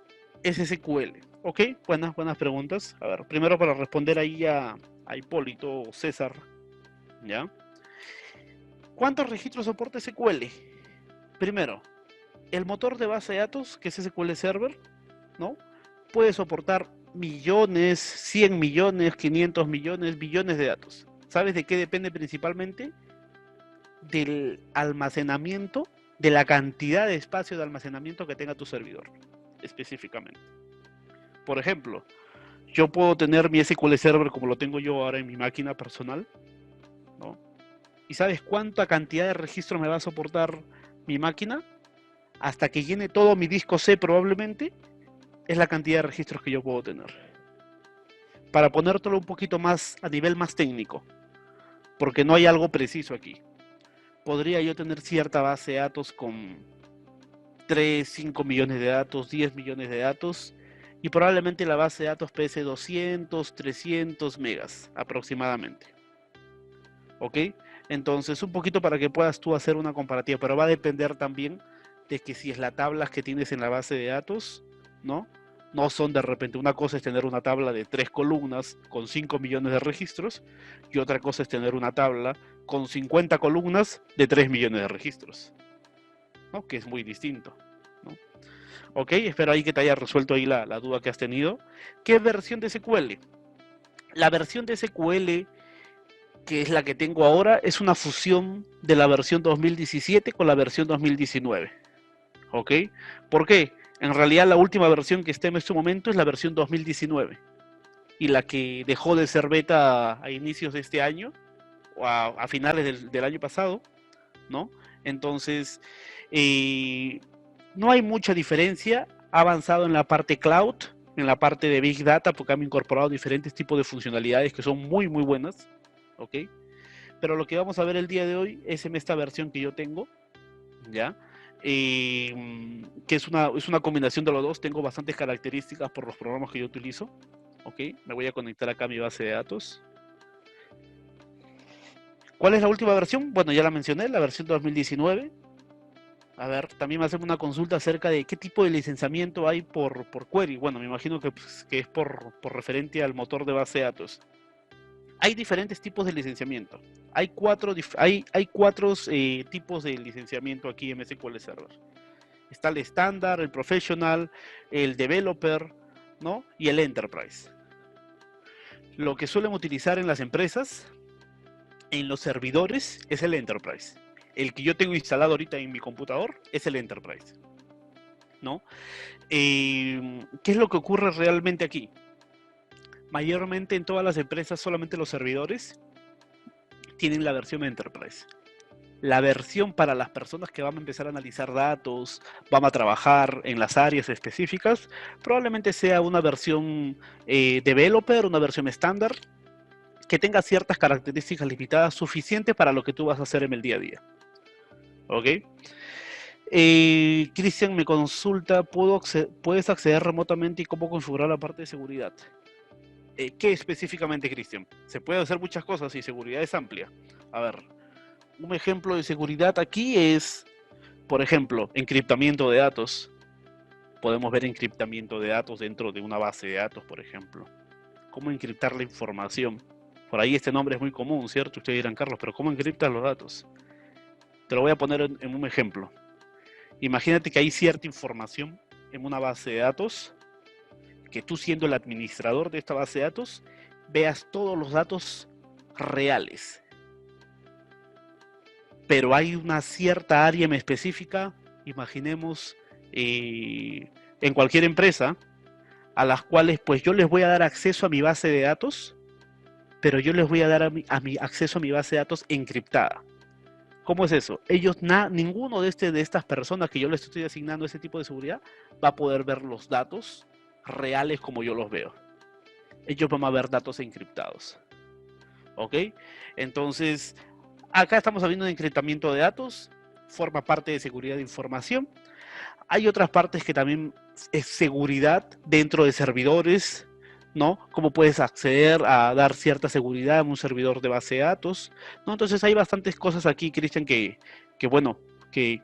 es SQL? Ok, buenas preguntas. A ver, primero para responder ahí a Hipólito o César, ¿ya? ¿Cuántos registros soporta SQL? Primero, el motor de base de datos, que es SQL Server, ¿no?, puede soportar millones, 100 millones, 500 millones, billones de datos. ¿Sabes de qué depende principalmente? Del almacenamiento, de la cantidad de espacio de almacenamiento que tenga tu servidor, específicamente. Por ejemplo, yo puedo tener mi SQL Server como lo tengo yo ahora en mi máquina personal, ¿no? ¿Y sabes cuánta cantidad de registros me va a soportar mi máquina? Hasta que llene todo mi disco C probablemente, es la cantidad de registros que yo puedo tener. Para ponértelo un poquito más a nivel más técnico, porque no hay algo preciso aquí. podría yo tener cierta base de datos con 3, 5 millones de datos, 10 millones de datos, y probablemente la base de datos pese 200, 300 megas aproximadamente. ¿Ok? Entonces, un poquito para que puedas tú hacer una comparativa, pero va a depender también de que si es las tablas que tienes en la base de datos, ¿no? No son de repente, una cosa es tener una tabla de 3 columnas con 5 millones de registros y otra cosa es tener una tabla con 50 columnas de 3 millones de registros, ¿no? Que es muy distinto, ¿no? Ok, espero ahí que te haya resuelto ahí la duda que has tenido. ¿Qué versión de SQL? La versión de SQL que es la que tengo ahora, es una fusión de la versión 2017 con la versión 2019. ¿Ok? ¿Por qué? En realidad la última versión que está en este momento es la versión 2019. Y la que dejó de ser beta a inicios de este año, o a finales del año pasado, ¿no? Entonces, no hay mucha diferencia. Ha avanzado en la parte cloud, en la parte de Big Data, porque han incorporado diferentes tipos de funcionalidades que son muy, muy buenas. ¿Ok? Pero lo que vamos a ver el día de hoy es en esta versión que yo tengo, ¿ya? Que es una combinación de los dos. Tengo bastantes características por los programas que yo utilizo. ¿Ok? Me voy a conectar acá a mi base de datos. ¿Cuál es la última versión? Bueno, ya la mencioné, la versión 2019. A ver, también me hacen una consulta acerca de qué tipo de licenciamiento hay por query. Bueno, me imagino que, pues, que es por referente al motor de base de datos. Hay diferentes tipos de licenciamiento. Hay cuatro tipos de licenciamiento aquí en MySQL Server. Está el estándar, el professional, el developer, ¿no? Y el enterprise. Lo que suelen utilizar en las empresas, en los servidores, es el enterprise. El que yo tengo instalado ahorita en mi computador es el enterprise, ¿no? ¿Qué es lo que ocurre realmente aquí? Mayormente en todas las empresas solamente los servidores tienen la versión Enterprise. La versión para las personas que van a empezar a analizar datos, van a trabajar en las áreas específicas, probablemente sea una versión developer, una versión estándar, que tenga ciertas características limitadas suficientes para lo que tú vas a hacer en el día a día. ¿Ok? Cristian me consulta, ¿puedes acceder remotamente y cómo configurar la parte de seguridad? ¿Qué específicamente, Cristian? Se puede hacer muchas cosas y seguridad es amplia. A ver, un ejemplo de seguridad aquí es, por ejemplo, encriptamiento de datos. Podemos ver encriptamiento de datos dentro de una base de datos, por ejemplo. ¿Cómo encriptar la información? Por ahí este nombre es muy común, ¿cierto? Ustedes dirán, Carlos, pero ¿cómo encriptas los datos? Te lo voy a poner en un ejemplo. Imagínate que hay cierta información en una base de datos, que tú siendo el administrador de esta base de datos, veas todos los datos reales. Pero hay una cierta área en específica, imaginemos, en cualquier empresa, a las cuales pues yo les voy a dar acceso a mi base de datos, pero yo les voy a dar a mi acceso a mi base de datos encriptada. ¿Cómo es eso? Ninguno de estas personas que yo les estoy asignando ese tipo de seguridad va a poder ver los datos reales como yo los veo. Ellos van a ver datos encriptados. ¿Ok? Entonces, acá estamos hablando de encriptamiento de datos, forma parte de seguridad de información. Hay otras partes que también es seguridad dentro de servidores, ¿no? Cómo puedes acceder a dar cierta seguridad en un servidor de base de datos, ¿no? Entonces hay bastantes cosas aquí, Cristian, que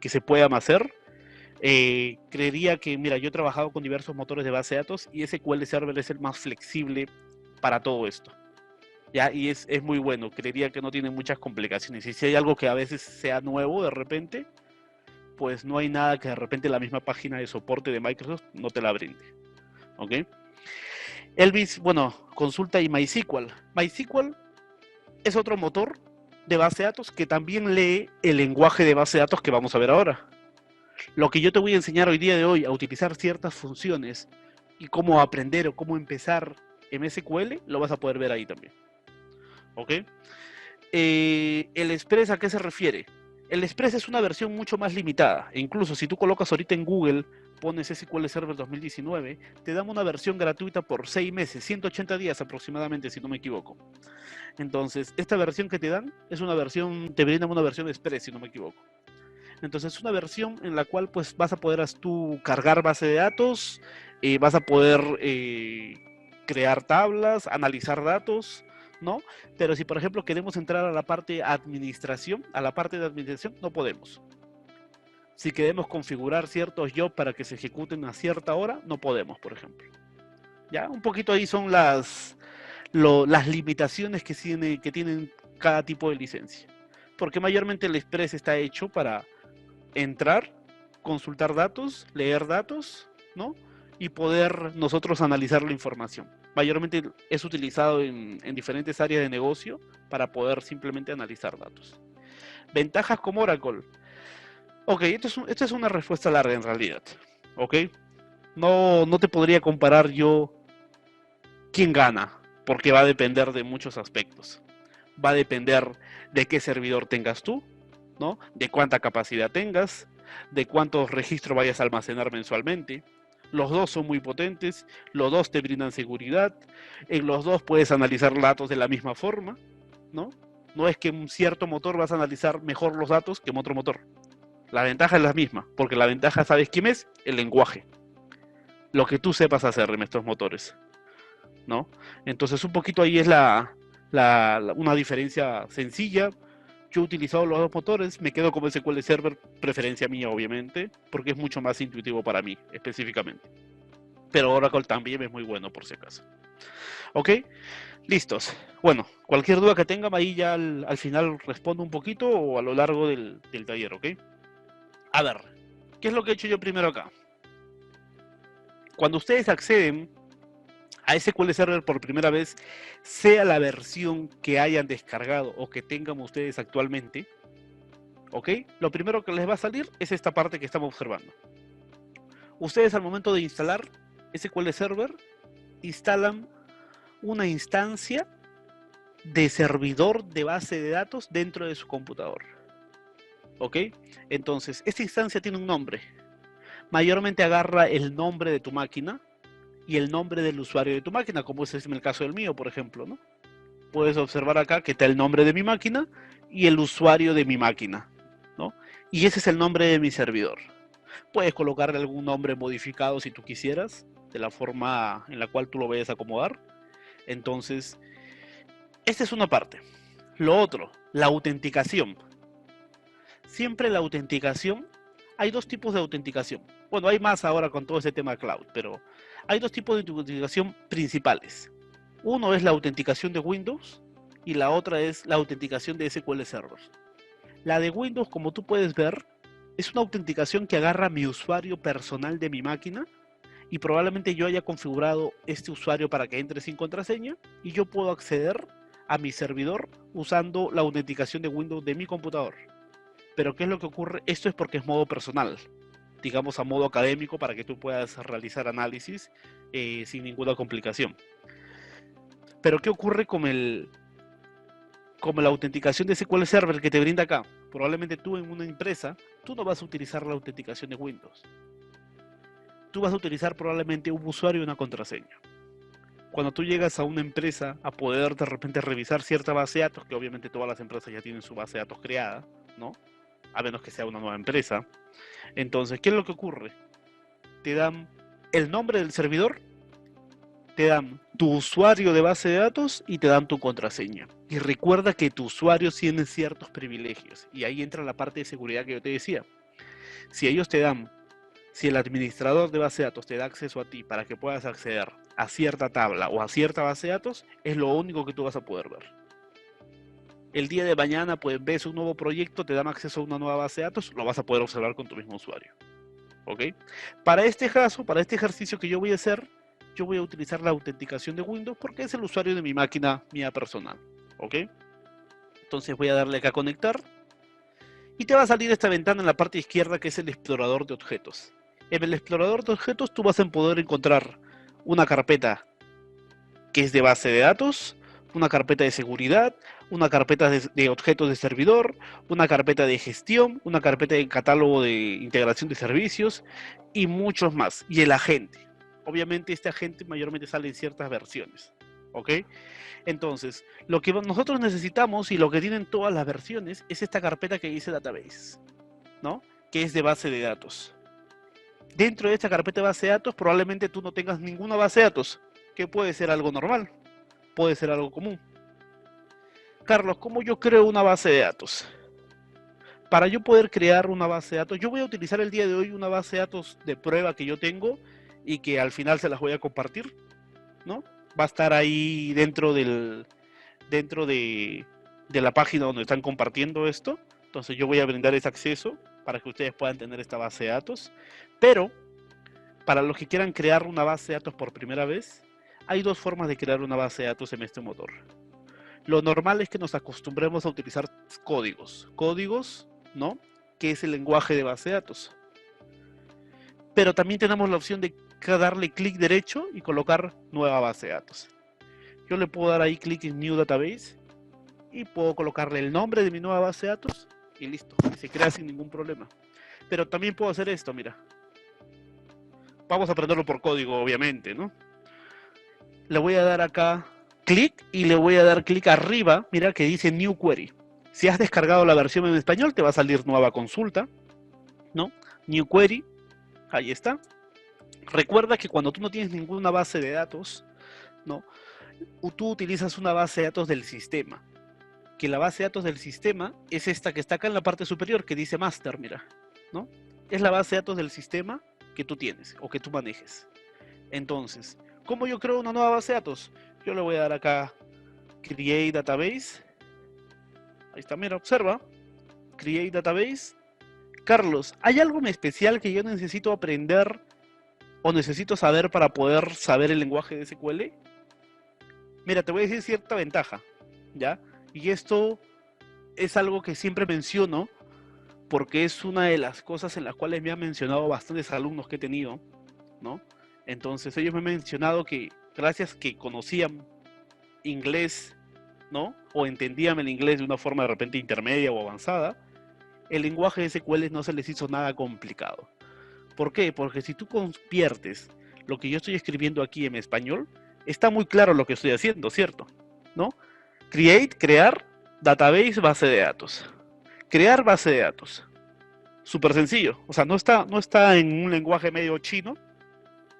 se puedan hacer. Creería que, mira, yo he trabajado con diversos motores de base de datos y SQL Server es el más flexible para todo esto. ¿Ya? Y es muy bueno, creería que no tiene muchas complicaciones. Y si hay algo que a veces sea nuevo de repente, pues no hay nada que de repente la misma página de soporte de Microsoft no te la brinde. ¿Ok? Elvis, bueno, consulta y MySQL. MySQL es otro motor de base de datos que también lee el lenguaje de base de datos que vamos a ver ahora. Lo que yo te voy a enseñar hoy día de hoy a utilizar ciertas funciones y cómo aprender o cómo empezar en SQL, lo vas a poder ver ahí también. ¿Ok? El Express, ¿a qué se refiere? El Express es una versión mucho más limitada. E incluso si tú colocas ahorita en Google, pones SQL Server 2019, te dan una versión gratuita por 6 meses, 180 días aproximadamente, si no me equivoco. Entonces, esta versión que te dan es una versión, te brindan una versión express, si no me equivoco. Entonces, es una versión en la cual pues vas a poder tú cargar base de datos, vas a poder crear tablas, analizar datos, ¿no? Pero si, por ejemplo, queremos entrar a la parte administración, no podemos. Si queremos configurar ciertos jobs para que se ejecuten a cierta hora, no podemos, por ejemplo. Ya, un poquito ahí son las limitaciones que tienen cada tipo de licencia. Porque mayormente el Express está hecho para entrar, consultar datos, leer datos, ¿no? Y poder nosotros analizar la información. Mayormente es utilizado en diferentes áreas de negocio para poder simplemente analizar datos. Ventajas como Oracle. Ok, esto es una respuesta larga en realidad. Ok, no te podría comparar yo quién gana, porque va a depender de muchos aspectos. Va a depender de qué servidor tengas tú, ¿no? De cuánta capacidad tengas, de cuántos registros vayas a almacenar mensualmente. Los dos son muy potentes, los dos te brindan seguridad, en los dos puedes analizar datos de la misma forma, ¿no? No es que un cierto motor vas a analizar mejor los datos que en otro motor. La ventaja es la misma, porque la ventaja, ¿sabes quién es? El lenguaje. Lo que tú sepas hacer en estos motores, ¿no? Entonces un poquito ahí es una diferencia sencilla. Yo he utilizado los dos motores, me quedo con SQL Server, preferencia mía obviamente, porque es mucho más intuitivo para mí específicamente. Pero Oracle también es muy bueno por si acaso. ¿Ok? Listos. Bueno, cualquier duda que tengan ahí ya al final respondo un poquito o a lo largo del taller, ¿ok? A ver, ¿qué es lo que he hecho yo primero acá? Cuando ustedes acceden a SQL Server por primera vez, sea la versión que hayan descargado o que tengan ustedes actualmente, ¿ok? Lo primero que les va a salir es esta parte que estamos observando. Ustedes al momento de instalar SQL Server, instalan una instancia de servidor de base de datos dentro de su computador, ¿ok? Entonces, esta instancia tiene un nombre. Mayormente agarra el nombre de tu máquina y el nombre del usuario de tu máquina, como es en el caso del mío, por ejemplo, ¿no? Puedes observar acá que está el nombre de mi máquina y el usuario de mi máquina, ¿no? Y ese es el nombre de mi servidor. Puedes colocarle algún nombre modificado si tú quisieras, de la forma en la cual tú lo vayas a acomodar. Entonces, esta es una parte. Lo otro, la autenticación. Siempre la autenticación, hay dos tipos de autenticación. Bueno, hay más ahora con todo ese tema cloud, pero hay dos tipos de autenticación principales. Uno es la autenticación de Windows y la otra es la autenticación de SQL Server. La de Windows, como tú puedes ver, es una autenticación que agarra mi usuario personal de mi máquina y probablemente yo haya configurado este usuario para que entre sin contraseña y yo puedo acceder a mi servidor usando la autenticación de Windows de mi computador. Pero ¿qué es lo que ocurre? Esto es porque es modo personal, digamos a modo académico para que tú puedas realizar análisis sin ninguna complicación. Pero ¿qué ocurre con la autenticación de SQL Server que te brinda acá? Probablemente tú en una empresa, tú no vas a utilizar la autenticación de Windows. Tú vas a utilizar probablemente un usuario y una contraseña. Cuando tú llegas a una empresa a poder de repente revisar cierta base de datos, que obviamente todas las empresas ya tienen su base de datos creada, ¿no? A menos que sea una nueva empresa. Entonces, ¿qué es lo que ocurre? Te dan el nombre del servidor, te dan tu usuario de base de datos y te dan tu contraseña. Y recuerda que tu usuario tiene ciertos privilegios. Y ahí entra la parte de seguridad que yo te decía. Si ellos te dan, si el administrador de base de datos te da acceso a ti para que puedas acceder a cierta tabla o a cierta base de datos, es lo único que tú vas a poder ver. El día de mañana, pues ves un nuevo proyecto, te dan acceso a una nueva base de datos, lo vas a poder observar con tu mismo usuario. ¿Ok? Para este caso, para este ejercicio que yo voy a hacer, yo voy a utilizar la autenticación de Windows porque es el usuario de mi máquina mía personal. ¿Ok? Entonces voy a darle acá a conectar y te va a salir esta ventana en la parte izquierda que es el explorador de objetos. En el explorador de objetos tú vas a poder encontrar una carpeta que es de base de datos, una carpeta de seguridad, una carpeta de objetos de servidor, una carpeta de gestión, una carpeta de catálogo de integración de servicios y muchos más. Y el agente. Obviamente este agente mayormente sale en ciertas versiones. ¿ok? Entonces, lo que nosotros necesitamos y lo que tienen todas las versiones es esta carpeta que dice Database, ¿no? Que es de base de datos. Dentro de esta carpeta de base de datos probablemente tú no tengas ninguna base de datos, que puede ser algo normal, puede ser algo común. Carlos, ¿cómo yo creo una base de datos? Para yo poder crear una base de datos, yo voy a utilizar el día de hoy una base de datos de prueba que yo tengo y que al final se las voy a compartir, ¿no? Va a estar ahí dentro de la página donde están compartiendo esto. Entonces yo voy a brindar ese acceso para que ustedes puedan tener esta base de datos. Pero para los que quieran crear una base de datos por primera vez, hay dos formas de crear una base de datos en este motor. Lo normal es que nos acostumbremos a utilizar códigos, ¿no? Que es el lenguaje de base de datos. Pero también tenemos la opción de darle clic derecho y colocar nueva base de datos. Yo le puedo dar ahí clic en New Database y puedo colocarle el nombre de mi nueva base de datos y listo, y se crea sin ningún problema. Pero también puedo hacer esto, mira. Vamos a aprenderlo por código, obviamente, ¿no? Le voy a dar acá clic y le voy a dar clic arriba, mira que dice New Query. Si has descargado la versión en español, te va a salir nueva consulta, ¿no? New Query, ahí está. Recuerda que cuando tú no tienes ninguna base de datos, ¿no? Tú utilizas una base de datos del sistema. Que la base de datos del sistema es esta que está acá en la parte superior, que dice Master, mira, ¿no? Es la base de datos del sistema que tú tienes o que tú manejes. Entonces, ¿cómo yo creo una nueva base de datos? Yo le voy a dar acá Create Database. Ahí está, mira, observa. Create Database. Carlos, ¿hay algo en especial que yo necesito aprender o necesito saber para poder saber el lenguaje de SQL? Mira, te voy a decir cierta ventaja, ¿ya? Y esto es algo que siempre menciono porque es una de las cosas en las cuales me han mencionado bastantes alumnos que he tenido, ¿no? Entonces ellos me han mencionado que gracias que conocían inglés, ¿no? O entendían el inglés de una forma de repente intermedia o avanzada, el lenguaje de SQL no se les hizo nada complicado. ¿Por qué? Porque si tú conviertes lo que yo estoy escribiendo aquí en español, está muy claro lo que estoy haciendo, ¿cierto? ¿No? Crear, database, base de datos. Crear base de datos. Súper sencillo. O sea, no está en un lenguaje medio chino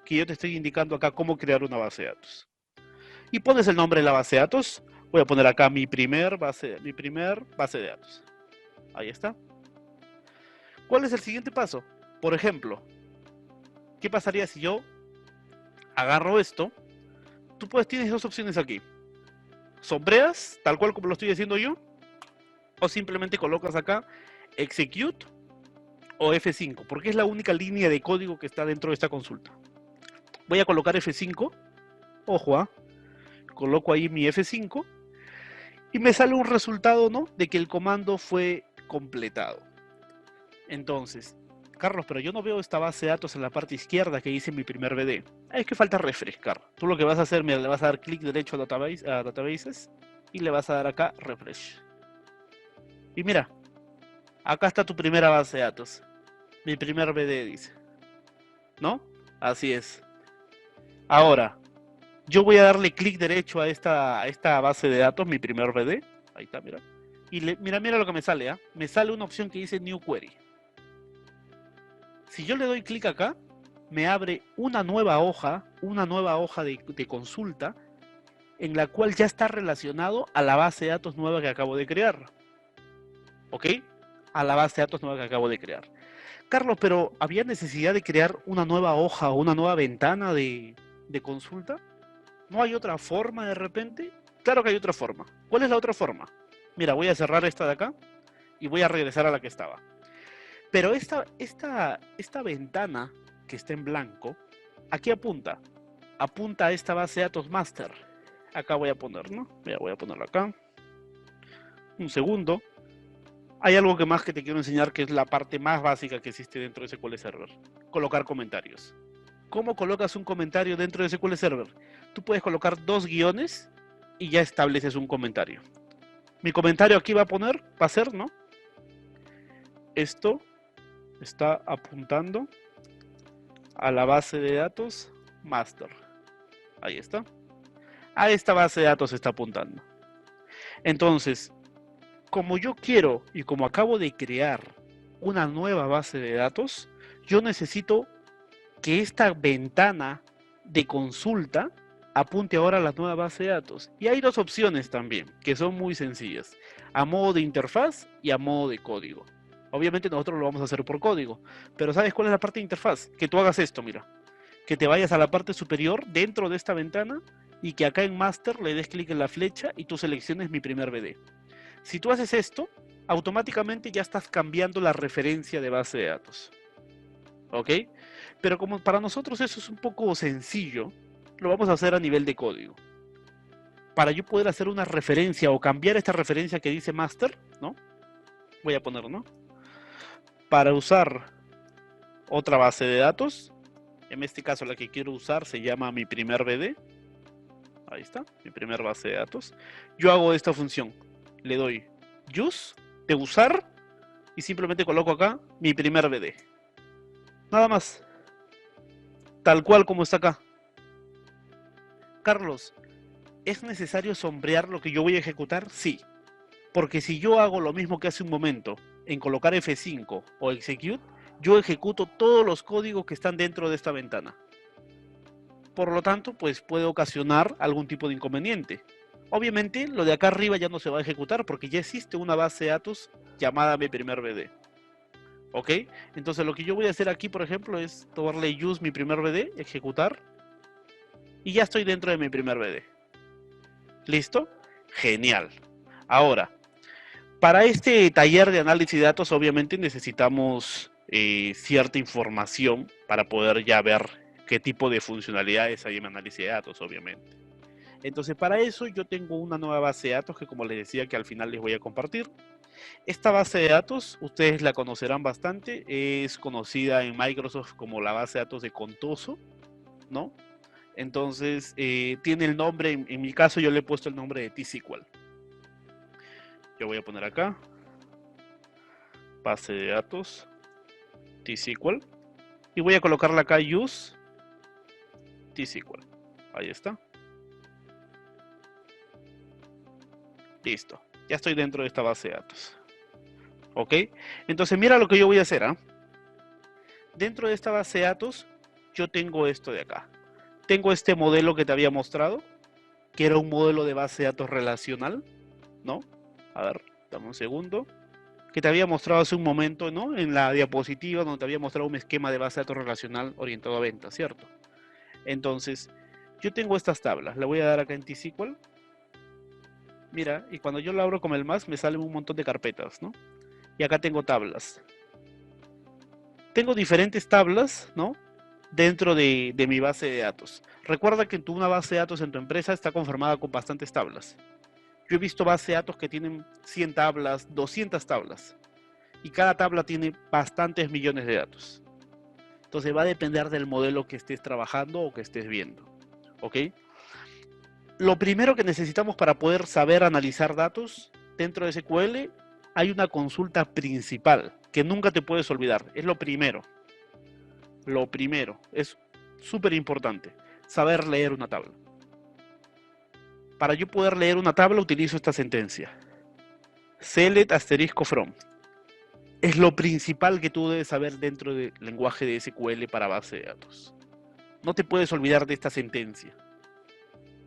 que yo te estoy indicando acá cómo crear una base de datos. Y pones el nombre de la base de datos. Voy a poner acá mi primer base de datos. Ahí está. ¿Cuál es el siguiente paso? Por ejemplo, ¿qué pasaría si yo agarro esto? Tú tienes dos opciones aquí. Sombreas, tal cual como lo estoy haciendo yo, o simplemente colocas acá execute o F5, porque es la única línea de código que está dentro de esta consulta. Voy a colocar F5, ojo, coloco ahí mi F5 y me sale un resultado, ¿no? De que el comando fue completado. Entonces, Carlos, pero yo no veo esta base de datos en la parte izquierda que dice mi primer BD. Es que falta refrescar. Tú lo que vas a hacer, mira, le vas a dar clic derecho a Databases y le vas a dar acá Refresh. Y mira, acá está tu primera base de datos. Mi primer BD dice. ¿No? Así es. Ahora, yo voy a darle clic derecho a esta base de datos, mi primer BD. Ahí está, mira. Y mira lo que me sale, ¿ah? Me sale una opción que dice New Query. Si yo le doy clic acá, me abre una nueva hoja de consulta en la cual ya está relacionado a la base de datos nueva que acabo de crear. ¿Ok? A la base de datos nueva que acabo de crear. Carlos, pero ¿había necesidad de crear una nueva hoja o una nueva ventana de consulta? ¿No hay otra forma de repente? Claro que hay otra forma. ¿Cuál es la otra forma? Mira, voy a cerrar esta de acá y voy a regresar a la que estaba. Pero esta ventana que está en blanco, ¿a qué apunta? Apunta a esta base de datos master. Acá voy a poner, ¿no? Mira, voy a ponerlo acá. Un segundo. Hay algo que más que te quiero enseñar que es la parte más básica que existe dentro de SQL Server. Colocar comentarios. ¿Cómo colocas un comentario dentro de SQL Server? Tú puedes colocar dos guiones y ya estableces un comentario. Mi comentario aquí va a ser, ¿no? Esto está apuntando a la base de datos master. Ahí está. A esta base de datos está apuntando. Entonces, como yo quiero y como acabo de crear una nueva base de datos, yo necesito que esta ventana de consulta apunte ahora a la nueva base de datos. Y hay dos opciones también, que son muy sencillas, a modo de interfaz y a modo de código. Obviamente nosotros lo vamos a hacer por código, pero ¿sabes cuál es la parte de interfaz? Que tú hagas esto, mira, que te vayas a la parte superior dentro de esta ventana y que acá en Master le des clic en la flecha y tú selecciones mi primer BD. Si tú haces esto, automáticamente ya estás cambiando la referencia de base de datos. ¿Ok? Pero como para nosotros eso es un poco sencillo, lo vamos a hacer a nivel de código. Para yo poder hacer una referencia o cambiar esta referencia que dice master, ¿no? Voy a poner, ¿no? Para usar otra base de datos, en este caso la que quiero usar se llama mi primer BD. Ahí está, mi primer base de datos. Yo hago esta función, le doy use de usar y simplemente coloco acá mi primer BD. Nada más, tal cual como está acá. Carlos, ¿es necesario sombrear lo que yo voy a ejecutar? Sí, porque si yo hago lo mismo que hace un momento en colocar F5 o execute, yo ejecuto todos los códigos que están dentro de esta ventana. Por lo tanto, pues puede ocasionar algún tipo de inconveniente. Obviamente, lo de acá arriba ya no se va a ejecutar porque ya existe una base de datos llamada mi primer BD. ¿Ok? Entonces lo que yo voy a hacer aquí, por ejemplo, es tomarle use mi primer BD, ejecutar, y ya estoy dentro de mi primer BD. ¿Listo? Genial. Ahora, para este taller de análisis de datos, obviamente necesitamos cierta información para poder ya ver qué tipo de funcionalidades hay en análisis de datos, obviamente. Entonces, para eso yo tengo una nueva base de datos que, como les decía, que al final les voy a compartir. Esta base de datos, ustedes la conocerán bastante, es conocida en Microsoft como la base de datos de Contoso, ¿no? Entonces, tiene el nombre, en mi caso yo le he puesto el nombre de T-SQL. Yo voy a poner acá, base de datos, T-SQL, y voy a colocarla acá, use T-SQL. Ahí está. Listo. Ya estoy dentro de esta base de datos. ¿Ok? Entonces, mira lo que yo voy a hacer, ¿ah? Dentro de esta base de datos, yo tengo esto de acá. Tengo este modelo que te había mostrado, que era un modelo de base de datos relacional, ¿no? A ver, dame un segundo. Que te había mostrado hace un momento, ¿no? En la diapositiva donde te había mostrado un esquema de base de datos relacional orientado a ventas, ¿cierto? Entonces, yo tengo estas tablas. Le voy a dar acá en T-SQL. Mira, y cuando yo lo abro con el más, me salen un montón de carpetas, ¿no? Y acá tengo tablas. Tengo diferentes tablas, ¿no? Dentro de mi base de datos. Recuerda que una base de datos en tu empresa está conformada con bastantes tablas. Yo he visto bases de datos que tienen 100 tablas, 200 tablas. Y cada tabla tiene bastantes millones de datos. Entonces va a depender del modelo que estés trabajando o que estés viendo. ¿Ok? Lo primero que necesitamos para poder saber analizar datos dentro de SQL, hay una consulta principal que nunca te puedes olvidar. Es lo primero. Lo primero. Es súper importante. Saber leer una tabla. Para yo poder leer una tabla utilizo esta sentencia. Select asterisco from. Es lo principal que tú debes saber dentro del lenguaje de SQL para base de datos. No te puedes olvidar de esta sentencia.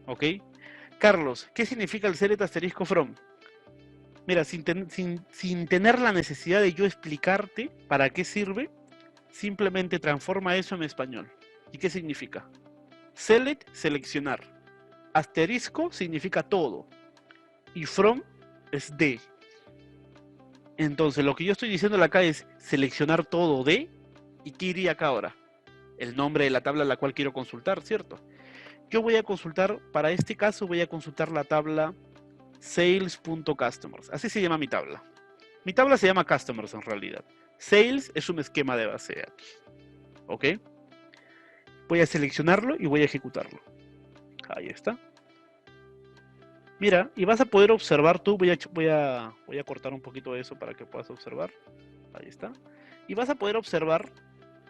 ¿Ok? Carlos, ¿qué significa el select asterisco from? Mira, sin tener la necesidad de yo explicarte para qué sirve, simplemente transforma eso en español. ¿Y qué significa? Select, seleccionar. Asterisco significa todo. Y from es de. Entonces, lo que yo estoy diciéndole acá es seleccionar todo de. ¿Y qué iría acá ahora? El nombre de la tabla a la cual quiero consultar, ¿cierto? Yo voy a consultar, para este caso voy a consultar la tabla sales.customers. Así se llama mi tabla. Mi tabla se llama customers en realidad. Sales es un esquema de base de datos. ¿Ok? Voy a seleccionarlo y voy a ejecutarlo. Ahí está. Mira, y vas a poder observar tú, voy a cortar un poquito de eso para que puedas observar. Ahí está. Y vas a poder observar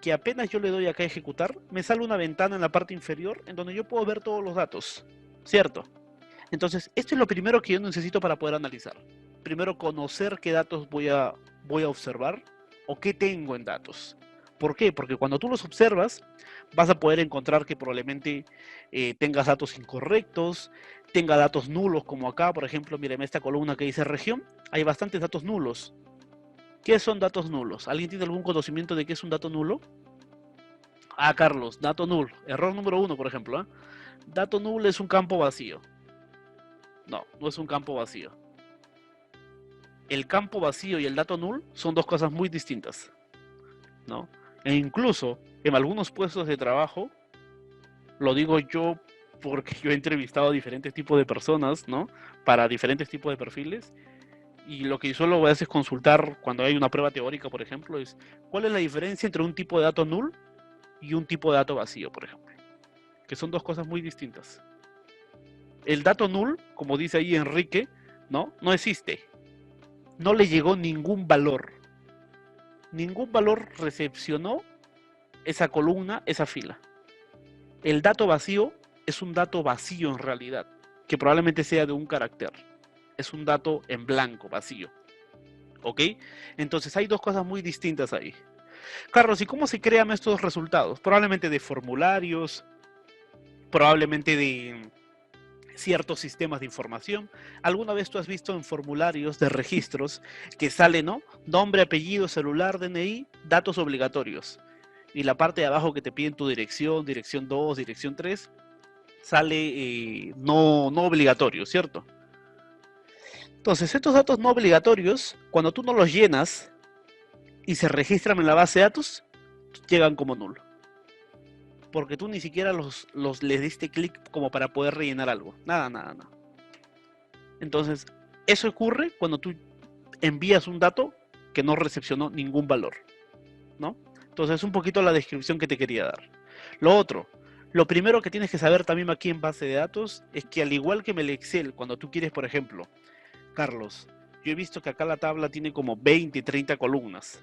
que apenas yo le doy acá a ejecutar, me sale una ventana en la parte inferior en donde yo puedo ver todos los datos. ¿cierto? Entonces, esto es lo primero que yo necesito para poder analizar. Primero, conocer qué datos voy a observar o qué tengo en datos. ¿Por qué? Porque cuando tú los observas, vas a poder encontrar que probablemente tengas datos incorrectos, tenga datos nulos, como acá, por ejemplo, miren esta columna que dice región, hay bastantes datos nulos. ¿Qué son datos nulos? ¿Alguien tiene algún conocimiento de qué es un dato nulo? Ah, Carlos, dato nulo. Error número 1, por ejemplo. ¿Eh? Dato nulo es un campo vacío. No, no es un campo vacío. El campo vacío y el dato null son dos cosas muy distintas, ¿no? E incluso en algunos puestos de trabajo, lo digo yo porque yo he entrevistado a diferentes tipos de personas, ¿no? Para diferentes tipos de perfiles, y lo que yo solo voy a hacer es consultar cuando hay una prueba teórica, por ejemplo, es cuál es la diferencia entre un tipo de dato null y un tipo de dato vacío, por ejemplo, que son dos cosas muy distintas. El dato null, como dice ahí Enrique, ¿no? No existe. No le llegó ningún valor. Ningún valor recepcionó esa columna, esa fila. El dato vacío es un dato vacío en realidad, que probablemente sea de un carácter. Es un dato en blanco, vacío. ¿Ok? Entonces hay dos cosas muy distintas ahí. Carlos, ¿y cómo se crean estos resultados? Probablemente de formularios, probablemente de ciertos sistemas de información. ¿Alguna vez tú has visto en formularios de registros que sale, ¿no? Nombre, apellido, celular, DNI, datos obligatorios. Y la parte de abajo que te piden tu dirección, dirección 2, dirección 3, sale no obligatorio, ¿cierto? Entonces, estos datos no obligatorios, cuando tú no los llenas y se registran en la base de datos, llegan como nulo. Porque tú ni siquiera les diste clic como para poder rellenar algo. Nada, nada, nada. Entonces, eso ocurre cuando tú envías un dato que no recepcionó ningún valor, ¿no? Entonces, es un poquito la descripción que te quería dar. Lo otro, lo primero que tienes que saber también aquí en base de datos es que al igual que en el Excel, cuando tú quieres, por ejemplo, Carlos, yo he visto que acá la tabla tiene como 20, 30 columnas,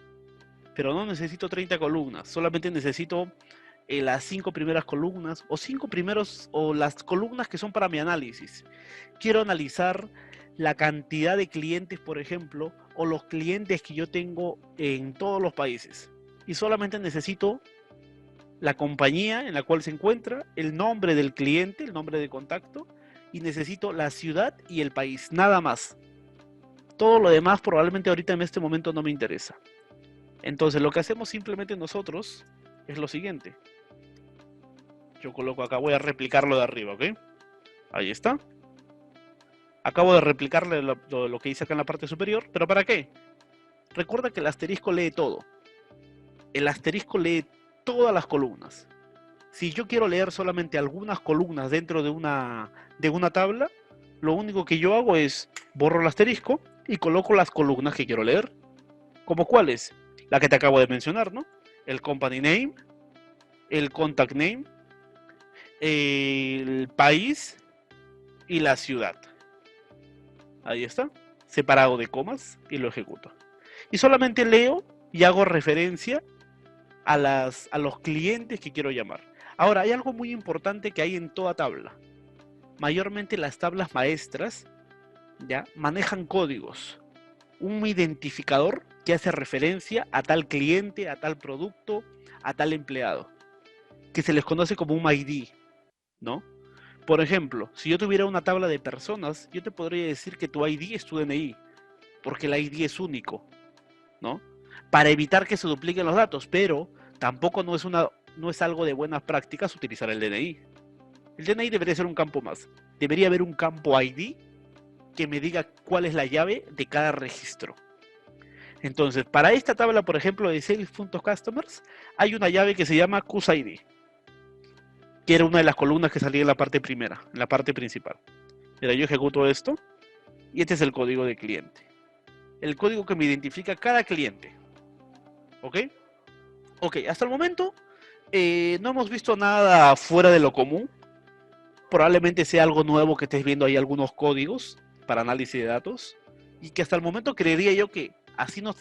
pero no necesito 30 columnas, solamente necesito las 5 primeras columnas o 5 primeros o las columnas que son para mi análisis. Quiero analizar la cantidad de clientes, por ejemplo, o los clientes que yo tengo en todos los países. Y solamente necesito la compañía en la cual se encuentra, el nombre del cliente, el nombre de contacto, y necesito la ciudad y el país, nada más. Todo lo demás probablemente ahorita en este momento no me interesa. Entonces lo que hacemos simplemente nosotros es lo siguiente. Yo coloco acá, voy a replicarlo de arriba, ¿ok? Ahí está. Acabo de replicarle lo que hice acá en la parte superior, pero ¿para qué? Recuerda que el asterisco lee todo. El asterisco lee todas las columnas. Si yo quiero leer solamente algunas columnas dentro de una tabla, lo único que yo hago es borro el asterisco y coloco las columnas que quiero leer. ¿Como cuáles? La que te acabo de mencionar, ¿no? El company name, el contact name, el país y la ciudad. Ahí está, separado de comas y lo ejecuto. Y solamente leo y hago referencia a los clientes que quiero llamar. Ahora, hay algo muy importante que hay en toda tabla. Mayormente las tablas maestras ya manejan códigos. Un identificador que hace referencia a tal cliente, a tal producto, a tal empleado, que se les conoce como un ID, ¿no? Por ejemplo, si yo tuviera una tabla de personas, yo te podría decir que tu ID es tu DNI, porque el ID es único, ¿no? Para evitar que se dupliquen los datos, pero tampoco no es algo de buenas prácticas utilizar el DNI. El DNI debería ser un campo más. Debería haber un campo ID que me diga cuál es la llave de cada registro. Entonces, para esta tabla, por ejemplo, de sales.customers, hay una llave que se llama CusID, que era una de las columnas que salía en la parte primera, en la parte principal. Mira, yo ejecuto esto y este es el código de cliente. El código que me identifica cada cliente. ¿Ok? Ok, hasta el momento no hemos visto nada fuera de lo común. Probablemente sea algo nuevo que estés viendo ahí algunos códigos para análisis de datos. Y que hasta el momento creería yo que así no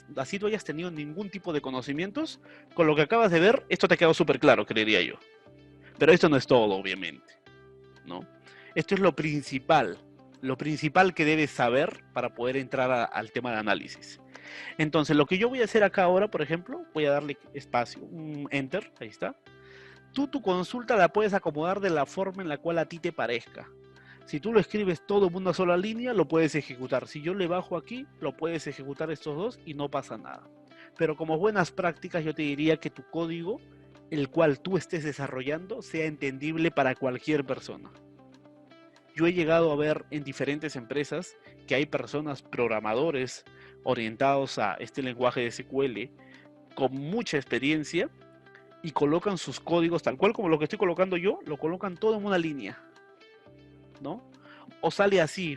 hayas tenido ningún tipo de conocimientos, con lo que acabas de ver, esto te ha quedado súper claro, creería yo. Pero esto no es todo, obviamente, ¿no? Esto es lo principal que debes saber para poder entrar al tema de análisis. Entonces, lo que yo voy a hacer acá ahora, por ejemplo, voy a darle espacio, un enter, ahí está. Tú tu consulta la puedes acomodar de la forma en la cual a ti te parezca. Si tú lo escribes todo en una sola línea, lo puedes ejecutar. Si yo le bajo aquí, lo puedes ejecutar estos dos y no pasa nada. Pero como buenas prácticas, yo te diría que tu código, el cual tú estés desarrollando, sea entendible para cualquier persona. Yo he llegado a ver en diferentes empresas que hay personas, programadores, orientados a este lenguaje de SQL, con mucha experiencia, y colocan sus códigos tal cual como lo que estoy colocando yo, lo colocan todo en una línea, ¿no? O sale así,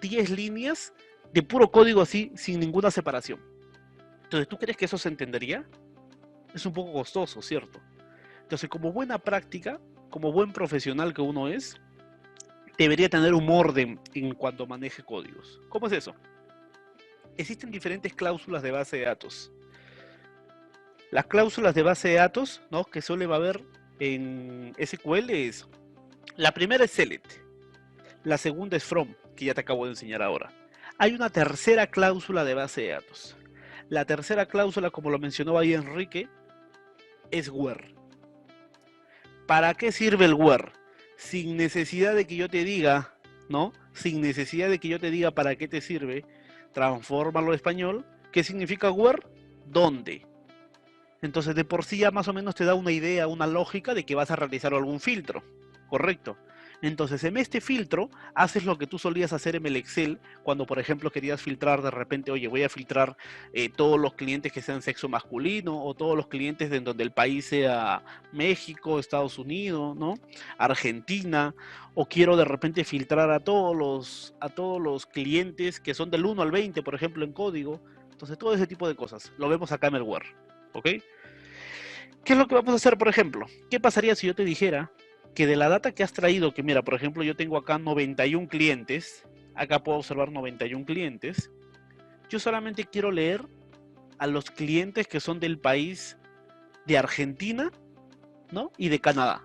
10 líneas de puro código así, sin ninguna separación. Entonces, ¿tú crees que eso se entendería? Es un poco costoso, ¿cierto? Entonces, como buena práctica, como buen profesional que uno es, debería tener un orden en cuanto maneje códigos. ¿Cómo es eso? Existen diferentes cláusulas de base de datos. Las cláusulas de base de datos, ¿no?, que suele haber en SQL es, la primera es select, la segunda es from, que ya te acabo de enseñar ahora. Hay una tercera cláusula de base de datos. La tercera cláusula, como lo mencionó ahí Enrique, es where. ¿Para qué sirve el where? Sin necesidad de que yo te diga, ¿no? Sin necesidad de que yo te diga para qué te sirve, transfórmalo a español. ¿Qué significa where? ¿Dónde? Entonces, de por sí ya más o menos te da una idea, una lógica de que vas a realizar algún filtro, ¿correcto? Entonces, en este filtro, haces lo que tú solías hacer en el Excel, cuando, por ejemplo, querías filtrar de repente, oye, voy a filtrar todos los clientes que sean sexo masculino, o todos los clientes de donde el país sea México, Estados Unidos, ¿no? Argentina, o quiero de repente filtrar a todos los clientes que son del 1 al 20, por ejemplo, en código. Entonces, todo ese tipo de cosas, lo vemos acá en el Word. ¿Ok? ¿Qué es lo que vamos a hacer, por ejemplo? ¿Qué pasaría si yo te dijera que de la data que has traído, que mira, por ejemplo, yo tengo acá 91 clientes, acá puedo observar 91 clientes, yo solamente quiero leer a los clientes que son del país de Argentina, ¿no? Y de Canadá.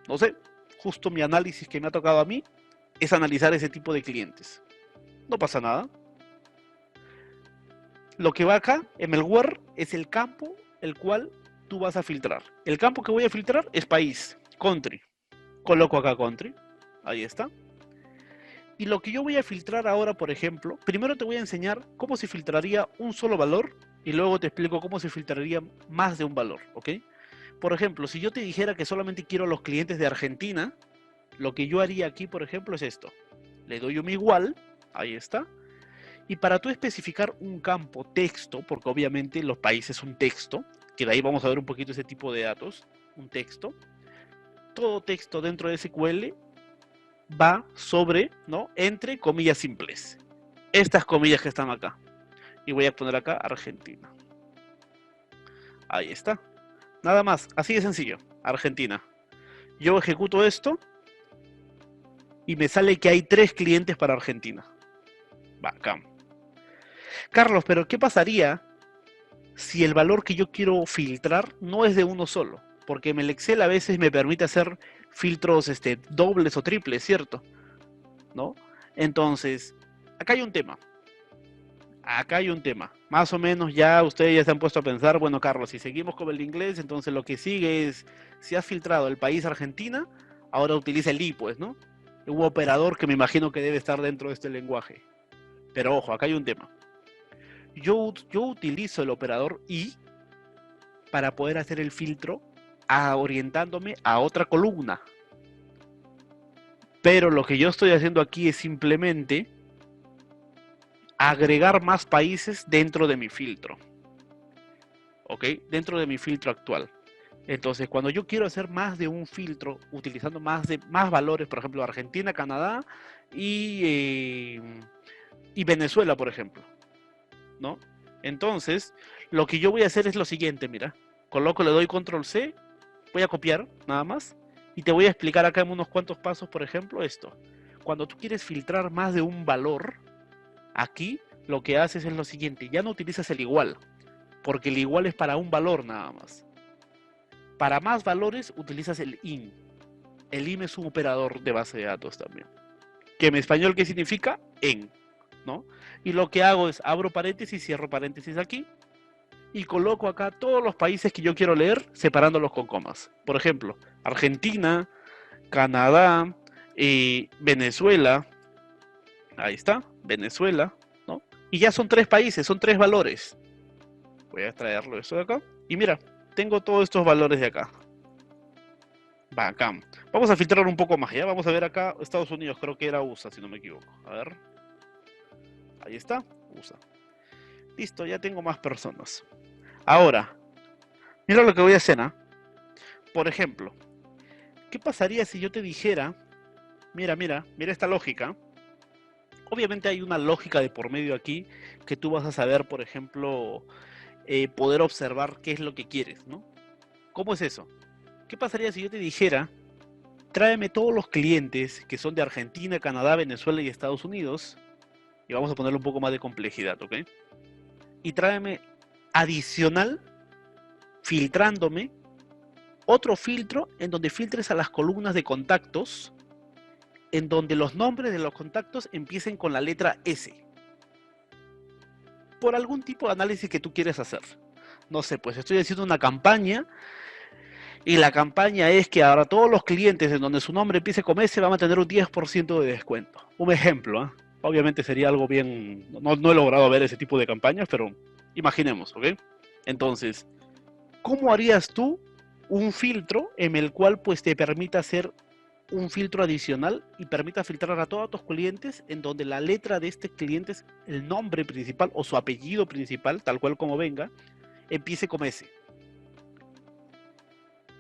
No sé, justo mi análisis que me ha tocado a mí es analizar ese tipo de clientes. No pasa nada. Lo que va acá en el Word es el campo el cual tú vas a filtrar. El campo que voy a filtrar es país, country. Coloco acá country, ahí está. Y lo que yo voy a filtrar ahora, por ejemplo, primero te voy a enseñar cómo se filtraría un solo valor y luego te explico cómo se filtraría más de un valor, ¿ok? Por ejemplo, si yo te dijera que solamente quiero los clientes de Argentina, lo que yo haría aquí, por ejemplo, es esto. Le doy un igual, ahí está. Y para tú especificar un campo texto, porque obviamente los países son texto, que de ahí vamos a ver un poquito ese tipo de datos, un texto, todo texto dentro de SQL va sobre, ¿no?, entre comillas simples. Estas comillas que están acá. Y voy a poner acá Argentina. Ahí está. Nada más, así de sencillo, Argentina. Yo ejecuto esto y me sale que hay 3 clientes para Argentina. Bacán. Carlos, pero ¿qué pasaría si el valor que yo quiero filtrar no es de uno solo? Porque en el Excel a veces me permite hacer filtros dobles o triples, ¿cierto? ¿No? Entonces, acá hay un tema. Acá hay un tema. Más o menos ya ustedes ya se han puesto a pensar, bueno, Carlos, si seguimos con el inglés, entonces lo que sigue es, si has filtrado el país Argentina, ahora utiliza el i, pues, ¿no? Un operador que me imagino que debe estar dentro de este lenguaje. Pero ojo, acá hay un tema. Yo utilizo el operador i para poder hacer el filtro orientándome a otra columna. Pero lo que yo estoy haciendo aquí es simplemente agregar más países dentro de mi filtro. ¿Ok? Dentro de mi filtro actual. Entonces, cuando yo quiero hacer más de un filtro, utilizando más valores, por ejemplo, Argentina, Canadá y Venezuela, por ejemplo, ¿no? Entonces, lo que yo voy a hacer es lo siguiente, mira. Coloco, le doy control C, voy a copiar, nada más, y te voy a explicar acá en unos cuantos pasos, por ejemplo, esto. Cuando tú quieres filtrar más de un valor, aquí lo que haces es lo siguiente, ya no utilizas el igual, porque el igual es para un valor nada más. Para más valores utilizas el in. El IM es un operador de base de datos también. Que en español, ¿qué significa? En, ¿no? Y lo que hago es abro paréntesis, cierro paréntesis aquí y coloco acá todos los países que yo quiero leer separándolos con comas. Por ejemplo, Argentina, Canadá, Venezuela, ahí está, Venezuela, ¿no? Y ya son 3 países, son 3 valores. Voy a extraerlo esto de acá. Y mira, tengo todos estos valores de acá. Bacán. Vamos a filtrar un poco más, ¿ya? Vamos a ver acá, Estados Unidos, creo que era USA, si no me equivoco. A ver. Ahí está, USA. Listo, ya tengo más personas. Ahora, mira lo que voy a hacer, ¿ah? Por ejemplo, ¿qué pasaría si yo te dijera, mira esta lógica? Obviamente hay una lógica de por medio aquí que tú vas a saber, por ejemplo, poder observar qué es lo que quieres, ¿no? ¿Cómo es eso? ¿Qué pasaría si yo te dijera, tráeme todos los clientes que son de Argentina, Canadá, Venezuela y Estados Unidos, y vamos a ponerle un poco más de complejidad, ¿ok? Y tráeme adicional, filtrándome, otro filtro en donde filtres a las columnas de contactos, en donde los nombres de los contactos empiecen con la letra S. Por algún tipo de análisis que tú quieres hacer. No sé, pues estoy haciendo una campaña y la campaña es que ahora todos los clientes en donde su nombre empiece con S van a tener un 10% de descuento. Un ejemplo, ¿eh? Obviamente sería algo bien... No he logrado ver ese tipo de campañas, pero imaginemos, ¿ok? Entonces, ¿cómo harías tú un filtro en el cual pues te permita hacer un filtro adicional y permita filtrar a todos tus clientes en donde la letra de este cliente, el nombre principal o su apellido principal, tal cual como venga, empiece con S?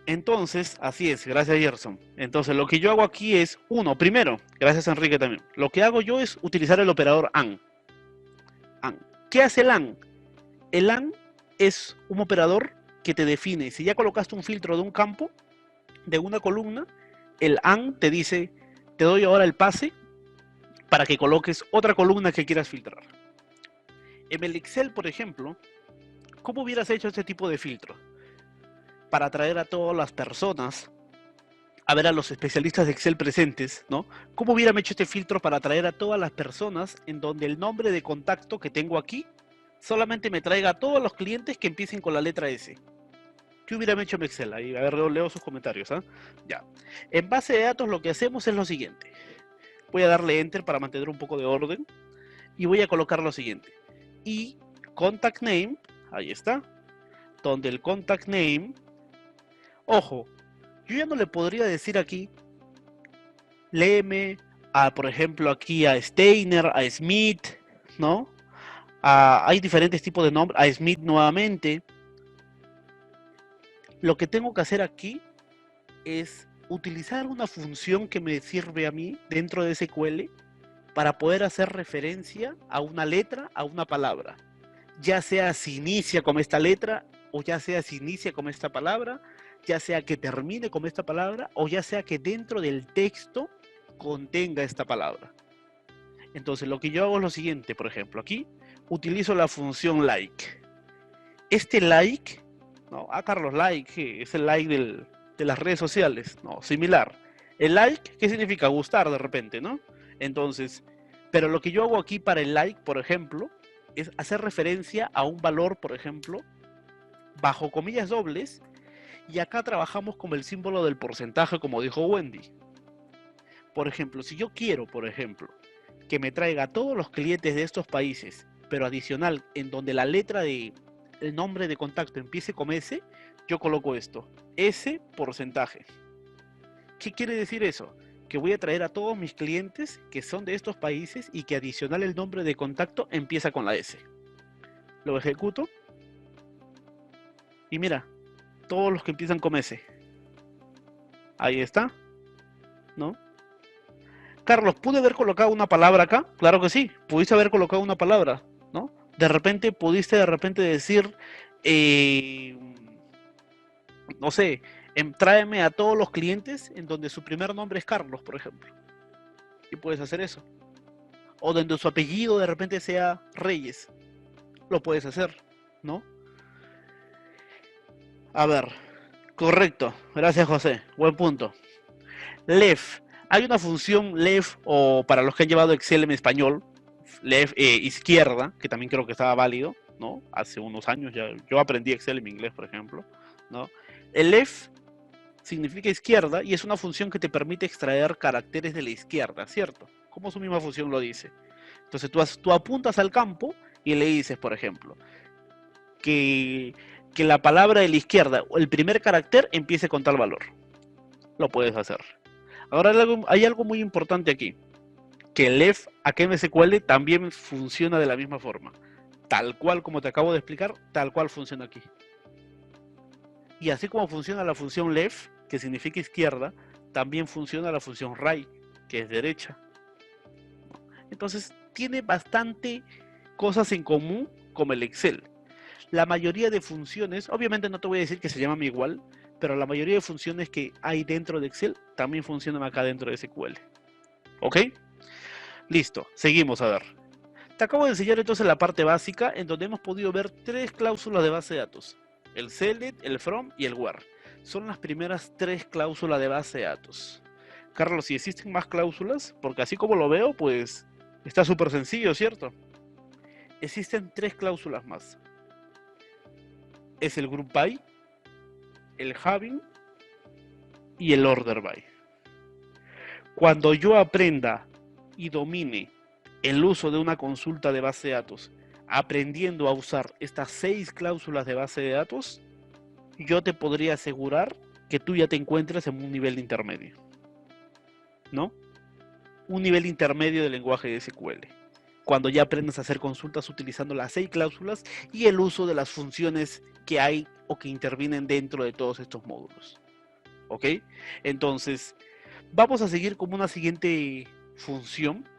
Entonces, así es, gracias Gerson. Entonces, lo que yo hago aquí es, primero, gracias Enrique también, lo que hago yo es utilizar el operador AND. ¿Qué hace el AND? El AND es un operador que te define, si ya colocaste un filtro de un campo, de una columna, el AND te dice, te doy ahora el pase para que coloques otra columna que quieras filtrar. En el Excel, por ejemplo, ¿cómo hubieras hecho este tipo de filtro? Para atraer a todas las personas, a ver a los especialistas de Excel presentes, ¿no? ¿Cómo hubiera hecho este filtro para atraer a todas las personas en donde el nombre de contacto que tengo aquí solamente me traiga a todos los clientes que empiecen con la letra S? ¿Qué hubiera hecho en Excel? Ahí, a ver, leo sus comentarios, ¿ah? Ya. En base de datos lo que hacemos es lo siguiente. Voy a darle Enter para mantener un poco de orden y voy a colocar lo siguiente. Y contact name, ahí está, donde el contact name, ojo, yo ya no le podría decir aquí, léeme a, por ejemplo, aquí a Steiner, a Smith, ¿no? Hay diferentes tipos de nombres, a Smith nuevamente. Lo que tengo que hacer aquí es utilizar una función que me sirve a mí dentro de SQL para poder hacer referencia a una letra, a una palabra. Ya sea si inicia con esta letra, o ya sea si inicia con esta palabra, ya sea que termine con esta palabra, o ya sea que dentro del texto contenga esta palabra. Entonces lo que yo hago es lo siguiente, por ejemplo, aquí utilizo la función like. Este like, no, Carlos, like, ¿qué? Es el like de las redes sociales, no, similar. El like, ¿qué significa? Gustar de repente, ¿no? Entonces, pero lo que yo hago aquí para el like, por ejemplo, es hacer referencia a un valor, por ejemplo, bajo comillas dobles, y acá trabajamos con el símbolo del porcentaje, como dijo Wendy. Por ejemplo, si yo quiero, por ejemplo, que me traiga a todos los clientes de estos países, pero adicional, en donde la letra de el nombre de contacto empiece con S, yo coloco esto, S porcentaje. ¿Qué quiere decir eso? Que voy a traer a todos mis clientes que son de estos países y que adicional el nombre de contacto empieza con la S. Lo ejecuto y mira, todos los que empiezan con S. Ahí está, ¿no? Carlos, ¿pude haber colocado una palabra acá? Claro que sí, pudiste haber colocado una palabra, ¿no? De repente pudiste decir, no sé, tráeme a todos los clientes en donde su primer nombre es Carlos, por ejemplo. Y puedes hacer eso. O donde su apellido de repente sea Reyes. Lo puedes hacer, ¿no? A ver, correcto. Gracias, José. Buen punto. Left. Hay una función left, o para los que han llevado Excel en español, left, izquierda, que también creo que estaba válido, ¿no? Hace unos años ya. Yo aprendí Excel en inglés, por ejemplo, ¿no? El left significa izquierda y es una función que te permite extraer caracteres de la izquierda, ¿cierto? Como su misma función lo dice. Entonces tú apuntas al campo y le dices, por ejemplo, que, que la palabra de la izquierda o el primer carácter empiece con tal valor. Lo puedes hacer. Ahora hay algo muy importante aquí, que el left aquí en SQL también funciona de la misma forma. Tal cual como te acabo de explicar, tal cual funciona aquí. Y así como funciona la función left, que significa izquierda, también funciona la función right, que es derecha. Entonces tiene bastante cosas en común con el Excel. La mayoría de funciones, obviamente no te voy a decir que se llaman igual, pero la mayoría de funciones que hay dentro de Excel también funcionan acá dentro de SQL. ¿Ok? Listo, seguimos a ver. Te acabo de enseñar entonces la parte básica en donde hemos podido ver tres cláusulas de base de datos. El select, el from y el where. Son las primeras tres cláusulas de base de datos. Carlos, si existen más cláusulas, porque así como lo veo, pues está súper sencillo, ¿cierto? Existen tres cláusulas más. Es el group by, el having y el order by. Cuando yo aprenda y domine el uso de una consulta de base de datos, aprendiendo a usar estas 6 cláusulas de base de datos, yo te podría asegurar que tú ya te encuentres en un nivel intermedio, ¿no? Un nivel intermedio del lenguaje de SQL. Cuando ya aprendes a hacer consultas utilizando las 6 cláusulas y el uso de las funciones que hay o que intervienen dentro de todos estos módulos. ¿Ok? Entonces, vamos a seguir con una siguiente función,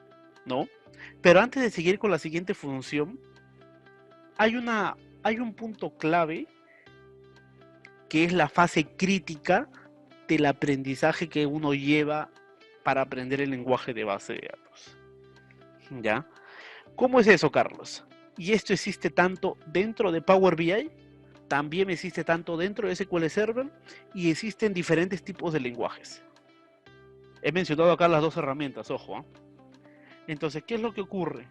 ¿no? Pero antes de seguir con la siguiente función, hay un punto clave que es la fase crítica del aprendizaje que uno lleva para aprender el lenguaje de base de datos. ¿Ya? ¿Cómo es eso, Carlos? Y esto existe tanto dentro de Power BI, también existe tanto dentro de SQL Server y existen diferentes tipos de lenguajes. He mencionado acá las dos herramientas, ojo. ¿Eh? Entonces, ¿qué es lo que ocurre?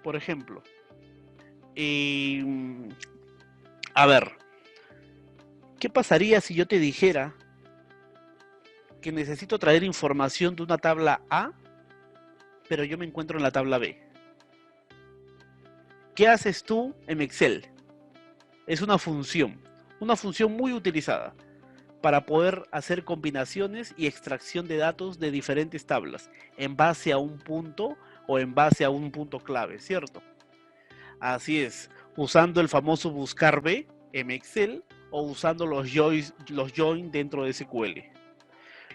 Por ejemplo, a ver, ¿qué pasaría si yo te dijera que necesito traer información de una tabla A, pero yo me encuentro en la tabla B? ¿Qué haces tú en Excel? Es una función muy utilizada para poder hacer combinaciones y extracción de datos de diferentes tablas en base a un punto o en base a un punto clave, ¿cierto? Así es, usando el famoso buscar B en Excel o usando los join dentro de SQL.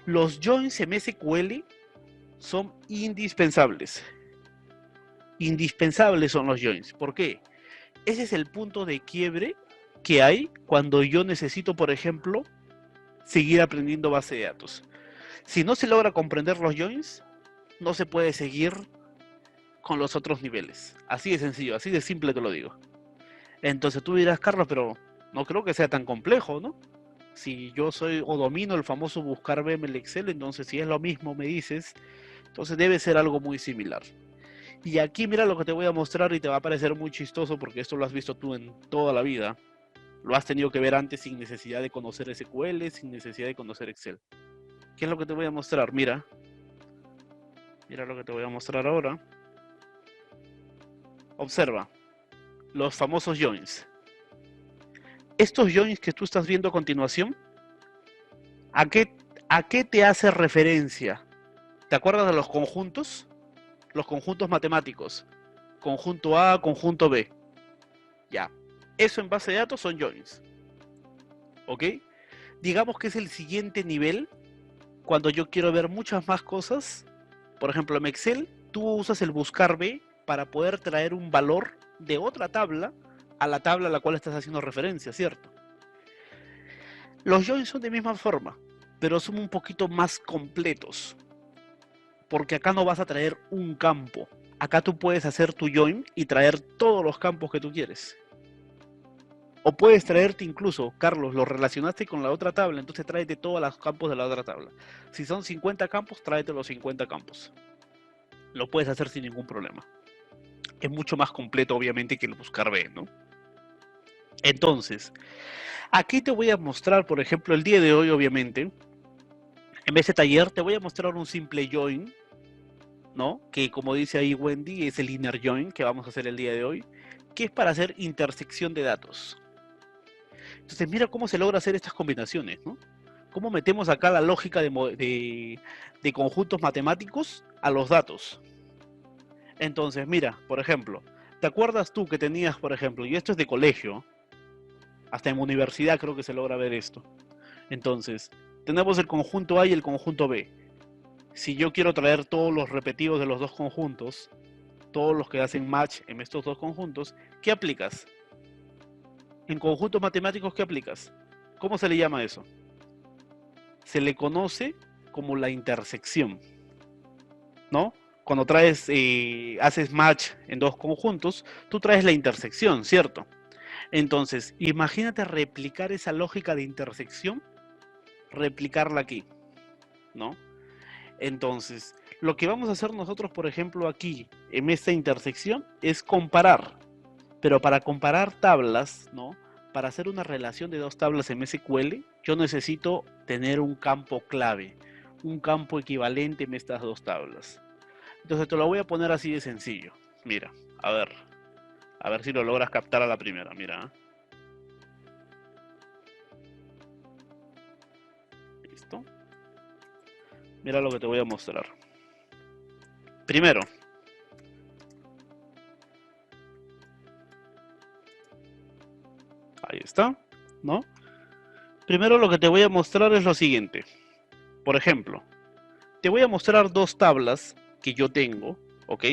Los joins en SQL son indispensables. Indispensables son los joins. ¿Por qué? Ese es el punto de quiebre que hay cuando yo necesito, por ejemplo, seguir aprendiendo base de datos. Si no se logra comprender los joins, no se puede seguir con los otros niveles. Así de sencillo, así de simple te lo digo. Entonces tú dirás, Carlos, pero no creo que sea tan complejo, ¿no? Si yo soy o domino el famoso buscar BM en el Excel, entonces si es lo mismo me dices, entonces debe ser algo muy similar. Y aquí mira lo que te voy a mostrar y te va a parecer muy chistoso porque esto lo has visto tú en toda la vida. Lo has tenido que ver antes sin necesidad de conocer SQL, sin necesidad de conocer Excel. ¿Qué es lo que te voy a mostrar? Mira. Mira lo que te voy a mostrar ahora. Observa. Los famosos joins. Estos joins que tú estás viendo a continuación, ¿a qué te hace referencia? ¿Te acuerdas de los conjuntos? Los conjuntos matemáticos. Conjunto A, conjunto B. Ya. Eso en base de datos son joins. ¿Ok? Digamos que es el siguiente nivel cuando yo quiero ver muchas más cosas. Por ejemplo, en Excel, tú usas el buscar B para poder traer un valor de otra tabla a la tabla a la cual estás haciendo referencia, ¿cierto? Los joins son de misma forma, pero son un poquito más completos, porque acá no vas a traer un campo. Acá tú puedes hacer tu join y traer todos los campos que tú quieres. O puedes traerte incluso, Carlos, lo relacionaste con la otra tabla, entonces tráete todos los campos de la otra tabla. Si son 50 campos, tráete los 50 campos. Lo puedes hacer sin ningún problema. Es mucho más completo, obviamente, que el buscar B, ¿no? Entonces, aquí te voy a mostrar, por ejemplo, el día de hoy, obviamente, en vez de taller, te voy a mostrar un simple join, ¿no? Que como dice ahí Wendy, es el inner join que vamos a hacer el día de hoy, que es para hacer intersección de datos. Entonces, mira cómo se logra hacer estas combinaciones, ¿no? Cómo metemos acá la lógica de conjuntos matemáticos a los datos. Entonces, mira, por ejemplo, ¿te acuerdas tú que tenías, por ejemplo, y esto es de colegio, hasta en universidad creo que se logra ver esto? Entonces, tenemos el conjunto A y el conjunto B. Si yo quiero traer todos los repetidos de los dos conjuntos, todos los que hacen match en estos dos conjuntos, ¿qué aplicas? En conjuntos matemáticos, ¿qué aplicas? ¿Cómo se le llama eso? Se le conoce como la intersección, ¿no? Cuando traes, haces match en dos conjuntos, tú traes la intersección, ¿cierto? Entonces, imagínate replicar esa lógica de intersección, replicarla aquí, ¿no? Entonces, lo que vamos a hacer nosotros, por ejemplo, aquí, en esta intersección, es comparar. Pero para comparar tablas, ¿no? Para hacer una relación de dos tablas en SQL, yo necesito tener un campo clave, un campo equivalente en estas dos tablas. Entonces te lo voy a poner así de sencillo. Mira, a ver si lo logras captar a la primera, mira. ¿Listo? Mira lo que te voy a mostrar. Primero, ahí está, ¿no? Primero lo que te voy a mostrar es lo siguiente. Por ejemplo, te voy a mostrar dos tablas que yo tengo, ¿ok?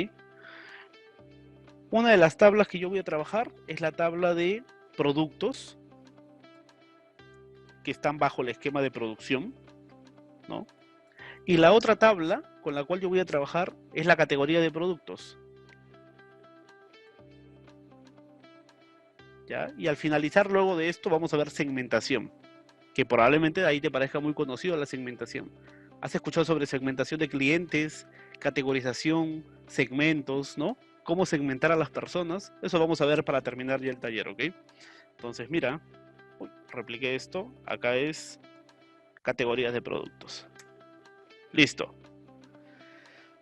Una de las tablas que yo voy a trabajar es la tabla de productos que están bajo el esquema de producción, ¿no? Y la otra tabla con la cual yo voy a trabajar es la categoría de productos. ¿Ya? Y al finalizar luego de esto vamos a ver segmentación, que probablemente ahí te parezca muy conocido la segmentación. ¿Has escuchado sobre segmentación de clientes, categorización, segmentos, ¿no? Cómo segmentar a las personas. Eso vamos a ver para terminar ya el taller, ¿ok? Entonces, mira, repliqué esto. Acá es categorías de productos. Listo.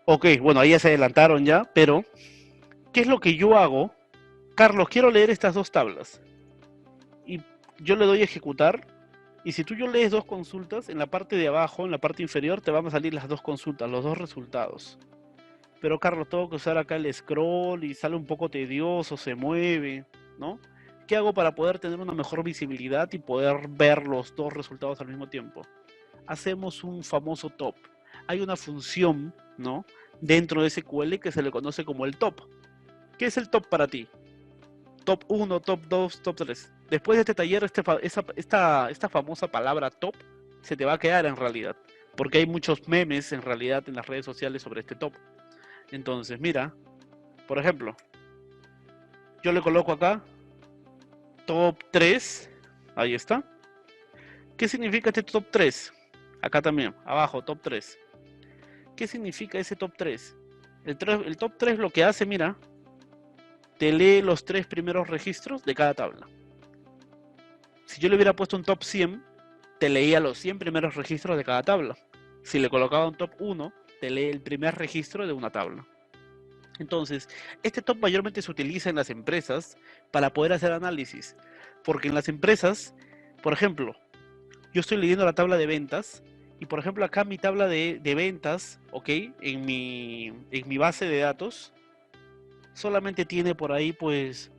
Ok, bueno, ahí ya se adelantaron ya, pero ¿qué es lo que yo hago? Carlos, quiero leer estas dos tablas. Y yo le doy a ejecutar. Y si tú yo lees dos consultas, en la parte de abajo, en la parte inferior, te van a salir las dos consultas, los dos resultados. Pero Carlos, tengo que usar acá el scroll y sale un poco tedioso, se mueve, ¿no? ¿Qué hago para poder tener una mejor visibilidad y poder ver los dos resultados al mismo tiempo? Hacemos un famoso top. Hay una función, ¿no? Dentro de SQL que se le conoce como el top. ¿Qué es el top para ti? Top 1, top 2, top 3. Después de este taller, esta famosa palabra top se te va a quedar en realidad. Porque hay muchos memes en realidad en las redes sociales sobre este top. Entonces, mira, por ejemplo, yo le coloco acá top 3. Ahí está. ¿Qué significa este top 3? Acá también, abajo, top 3. ¿Qué significa ese top 3? El top 3 lo que hace, mira, te lee los 3 primeros registros de cada tabla. Si yo le hubiera puesto un top 100, te leía los 100 primeros registros de cada tabla. Si le colocaba un top 1, te lee el primer registro de una tabla. Entonces, este top mayormente se utiliza en las empresas para poder hacer análisis. Porque en las empresas, por ejemplo, yo estoy leyendo la tabla de ventas y por ejemplo acá mi tabla de ventas, ¿ok? En mi base de datos solamente tiene por ahí pues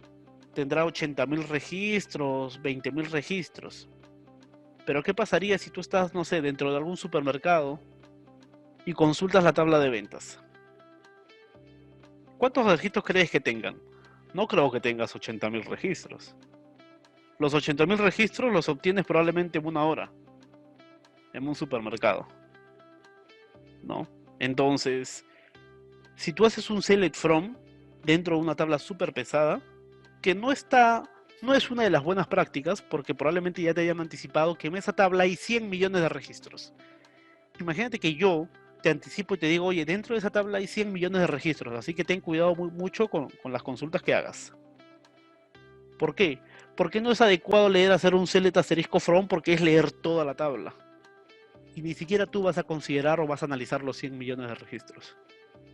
tendrá 80.000 registros, 20.000 registros. Pero ¿qué pasaría si tú estás, no sé, dentro de algún supermercado y consultas la tabla de ventas? ¿Cuántos registros crees que tengan? No creo que tengas 80.000 registros. Los 80.000 registros los obtienes probablemente en una hora en un supermercado, ¿no? Entonces, si tú haces un select from dentro de una tabla súper pesada, que no está No es una de las buenas prácticas porque probablemente ya te hayan anticipado que en esa tabla hay 100 millones de registros. Imagínate que yo te anticipo y te digo, oye, dentro de esa tabla hay 100 millones de registros, así que ten cuidado mucho con las consultas que hagas. ¿Por qué? Porque no es adecuado leer hacer un select asterisco from porque es leer toda la tabla. Y ni siquiera tú vas a considerar o vas a analizar los 100 millones de registros.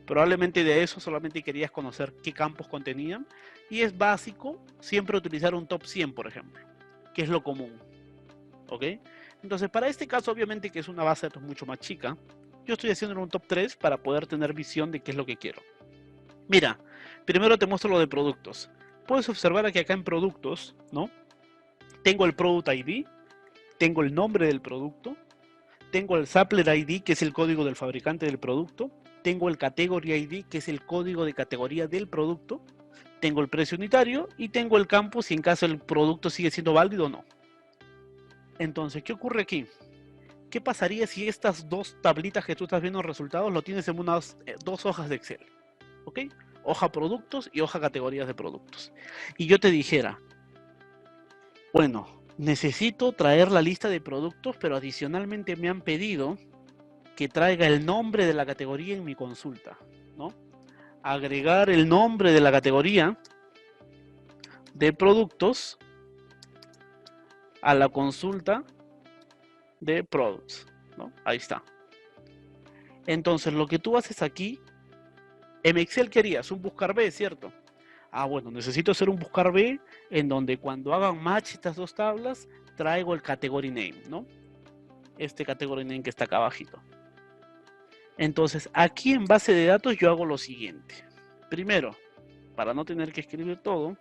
Probablemente de eso solamente querías conocer qué campos contenían y es básico siempre utilizar un top 100, por ejemplo, que es lo común. ¿Ok? Entonces, para este caso, obviamente que es una base de datos mucho más chica, yo estoy haciendo un top 3 para poder tener visión de qué es lo que quiero. Mira, primero te muestro lo de productos. Puedes observar que acá en productos, ¿no? Tengo el Product ID, tengo el nombre del producto, tengo el Supplier ID, que es el código del fabricante del producto, tengo el Category ID, que es el código de categoría del producto, tengo el precio unitario y tengo el campo si en caso el producto sigue siendo válido o no. Entonces, ¿qué ocurre aquí? ¿Qué pasaría si estas dos tablitas que tú estás viendo en resultados lo tienes en unas dos hojas de Excel? ¿Ok? Hoja productos y hoja categorías de productos. Y yo te dijera, bueno, necesito traer la lista de productos, pero adicionalmente me han pedido que traiga el nombre de la categoría en mi consulta, ¿no? Agregar el nombre de la categoría de productos a la consulta de products, ¿no? Ahí está. Entonces, lo que tú haces aquí, en Excel querías un buscar B, ¿cierto? Ah, bueno, necesito hacer un buscar B en donde cuando hagan match estas dos tablas, traigo el category name, ¿no? Este category name que está acá abajito. Entonces, aquí en base de datos yo hago lo siguiente. Primero, para no tener que escribir todo,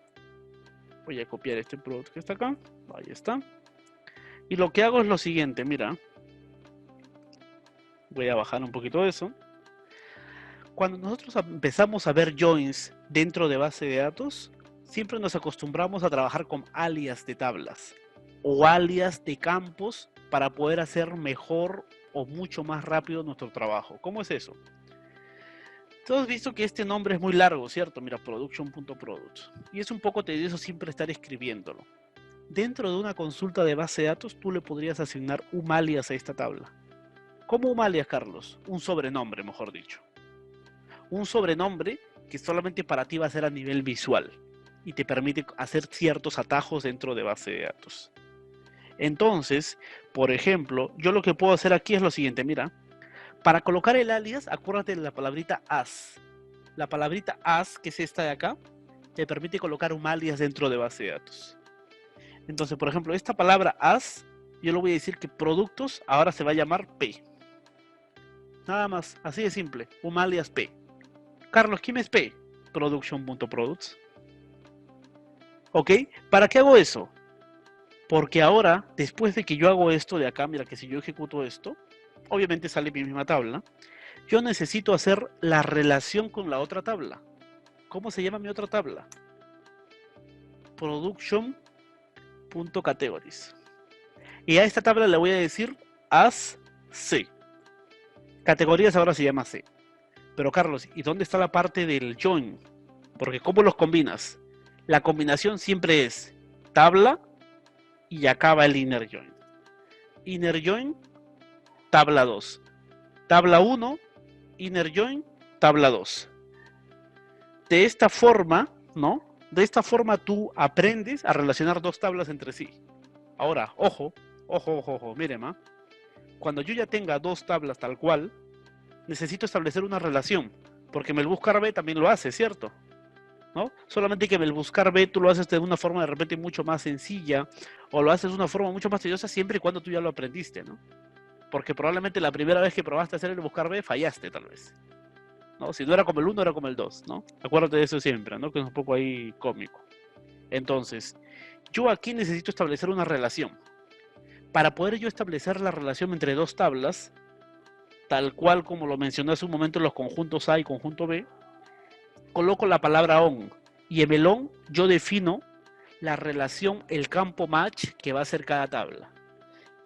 voy a copiar este producto que está acá. Ahí está. Y lo que hago es lo siguiente, mira. Voy a bajar un poquito eso. Cuando nosotros empezamos a ver joins dentro de base de datos, siempre nos acostumbramos a trabajar con alias de tablas o alias de campos para poder hacer mejor o mucho más rápido nuestro trabajo. ¿Cómo es eso? Tú has visto que este nombre es muy largo, ¿cierto? Mira, production.products. Y es un poco tedioso siempre estar escribiéndolo. Dentro de una consulta de base de datos, tú le podrías asignar un alias a esta tabla. ¿Cómo un alias, Carlos? Un sobrenombre, mejor dicho. Un sobrenombre que solamente para ti va a ser a nivel visual y te permite hacer ciertos atajos dentro de base de datos. Entonces, por ejemplo, yo lo que puedo hacer aquí es lo siguiente, mira, para colocar el alias, acuérdate de la palabrita as. La palabrita as, que es esta de acá, te permite colocar un alias dentro de base de datos. Entonces, por ejemplo, esta palabra as, yo le voy a decir que productos ahora se va a llamar P. Nada más, así de simple, un alias P. Carlos, ¿quién es P? Production.products. ¿Ok? ¿Para qué hago eso? Porque ahora, después de que yo hago esto de acá, mira que si yo ejecuto esto, obviamente sale mi misma tabla. Yo necesito hacer la relación con la otra tabla. ¿Cómo se llama mi otra tabla? Production.categories. Y a esta tabla le voy a decir as C. Categorías ahora se llama C. Pero Carlos, ¿y dónde está la parte del join? Porque ¿cómo los combinas? La combinación siempre es tabla y acaba el inner join. Inner join, tabla 2. Tabla 1, inner join, tabla 2. De esta forma, ¿no? De esta forma tú aprendes a relacionar dos tablas entre sí. Ahora, ojo, miren, ¿ah? Cuando yo ya tenga dos tablas tal cual, necesito establecer una relación, porque el buscar B también lo hace, ¿cierto? ¿No? Solamente que el buscar B tú lo haces de una forma de repente mucho más sencilla, o lo haces de una forma mucho más tediosa siempre y cuando tú ya lo aprendiste, ¿no? Porque probablemente la primera vez que probaste hacer el buscar B fallaste tal vez, ¿no? Si no era como el 1, era como el 2, ¿no? Acuérdate de eso siempre, ¿no? Que es un poco ahí cómico. Entonces, yo aquí necesito establecer una relación. Para poder yo establecer la relación entre dos tablas, tal cual como lo mencioné hace un momento en los conjuntos A y conjunto B, coloco la palabra on y en el on yo defino la relación, el campo match que va a ser cada tabla.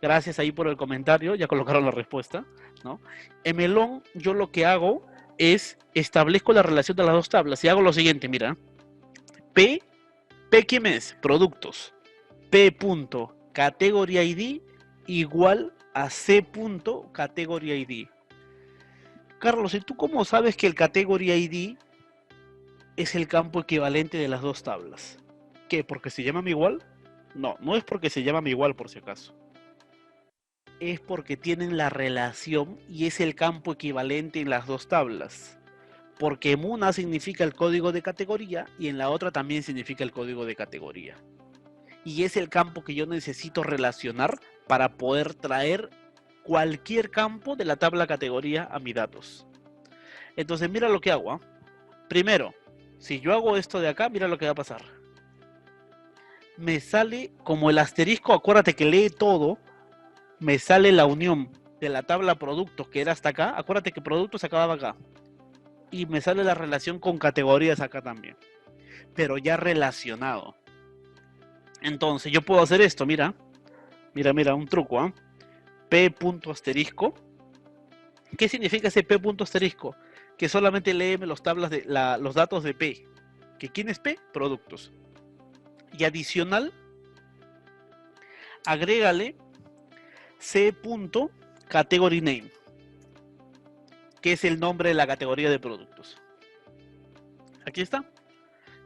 Gracias ahí por el comentario, ya colocaron la respuesta, ¿no? En el on yo lo que hago es establezco la relación de las dos tablas y hago lo siguiente, mira, P P, ¿quién es? Productos. P punto category ID igual a C punto category ID. Carlos, ¿y tú cómo sabes que el category ID es el campo equivalente de las dos tablas? ¿Qué? ¿Porque se llaman igual? No, no es porque se llaman igual por si acaso. Es porque tienen la relación y es el campo equivalente en las dos tablas. Porque en una significa el código de categoría y en la otra también significa el código de categoría. Y es el campo que yo necesito relacionar para poder traer cualquier campo de la tabla categoría a mis datos. Entonces mira lo que hago. ¿Eh? Primero, si yo hago esto de acá, mira lo que va a pasar. Me sale como el asterisco, acuérdate que lee todo, me sale la unión de la tabla productos que era hasta acá, acuérdate que productos acababa acá. Y me sale la relación con categorías acá también, pero ya relacionado. Entonces yo puedo hacer esto, mira, un truco, ¿eh? P punto asterisco. ¿Qué significa ese P punto asterisco? Que solamente léeme los datos de P. ¿Que quién es P? Productos. Y adicional, agrégale C punto category name, que es el nombre de la categoría de productos. Aquí está.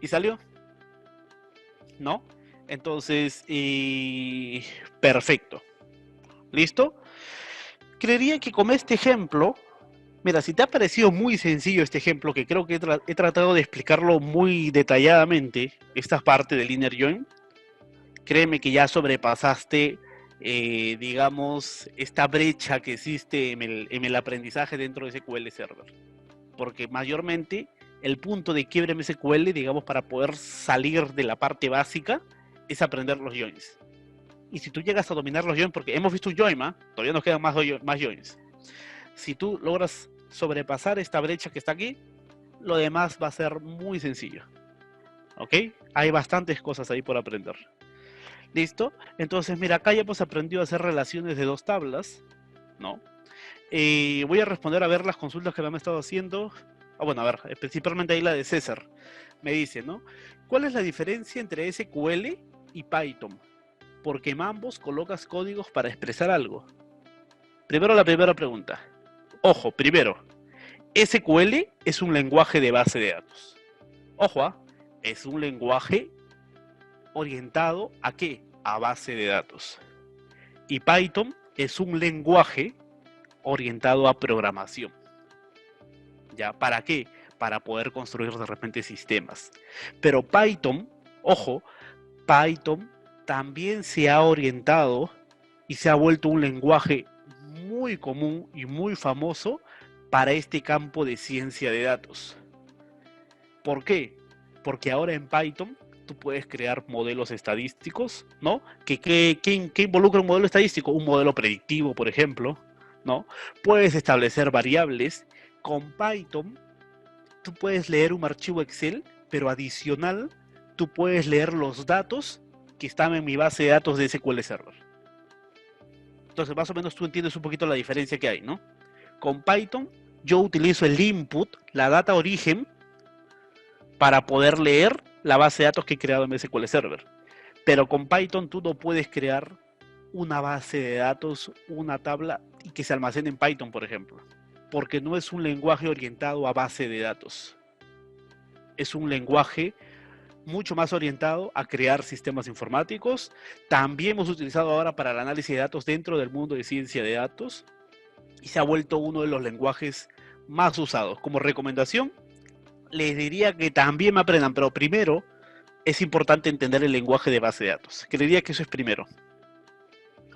¿Y salió? ¿No? Entonces, perfecto. ¿Listo? Creería que con este ejemplo, mira, si te ha parecido muy sencillo este ejemplo, que creo que he tratado de explicarlo muy detalladamente, esta parte del inner join, créeme que ya sobrepasaste, digamos, esta brecha que existe en el aprendizaje dentro de SQL Server. Porque mayormente el punto de quiebre en SQL, digamos, para poder salir de la parte básica, es aprender los joins. Y si tú llegas a dominar los joins, porque hemos visto un join, ¿eh? Todavía nos quedan más joins. Si tú logras sobrepasar esta brecha que está aquí, lo demás va a ser muy sencillo. ¿Ok? Hay bastantes cosas ahí por aprender. ¿Listo? Entonces, mira, acá ya hemos aprendido a hacer relaciones de dos tablas, ¿no? Voy a responder a ver las consultas que me han estado haciendo. Bueno, a ver, principalmente ahí la de César. Me dice, ¿no? ¿Cuál es la diferencia entre SQL y Python? Porque en ambos colocas códigos para expresar algo. Primero la primera pregunta. Ojo, primero, SQL es un lenguaje de base de datos. Ojo, es un lenguaje orientado ¿a qué? A base de datos. Y Python es un lenguaje orientado a programación. ¿Ya? ¿Para qué? Para poder construir de repente sistemas. Pero Python, ojo, Python también se ha orientado y se ha vuelto un lenguaje muy común y muy famoso para este campo de ciencia de datos. ¿Por qué? Porque ahora en Python tú puedes crear modelos estadísticos, ¿no? ¿Qué involucra un modelo estadístico? Un modelo predictivo, por ejemplo, ¿no? Puedes establecer variables. Con Python tú puedes leer un archivo Excel, pero adicional tú puedes leer los datos que están en mi base de datos de SQL Server. Entonces, más o menos tú entiendes un poquito la diferencia que hay, ¿no? Con Python yo utilizo el input, la data origen, para poder leer la base de datos que he creado en SQL Server. Pero con Python tú no puedes crear una base de datos, una tabla y que se almacene en Python, por ejemplo. Porque no es un lenguaje orientado a base de datos. Es un lenguaje mucho más orientado a crear sistemas informáticos. También hemos utilizado ahora para el análisis de datos dentro del mundo de ciencia de datos. Y se ha vuelto uno de los lenguajes más usados. Como recomendación, les diría que también me aprendan, pero primero es importante entender el lenguaje de base de datos. Creería que eso es primero.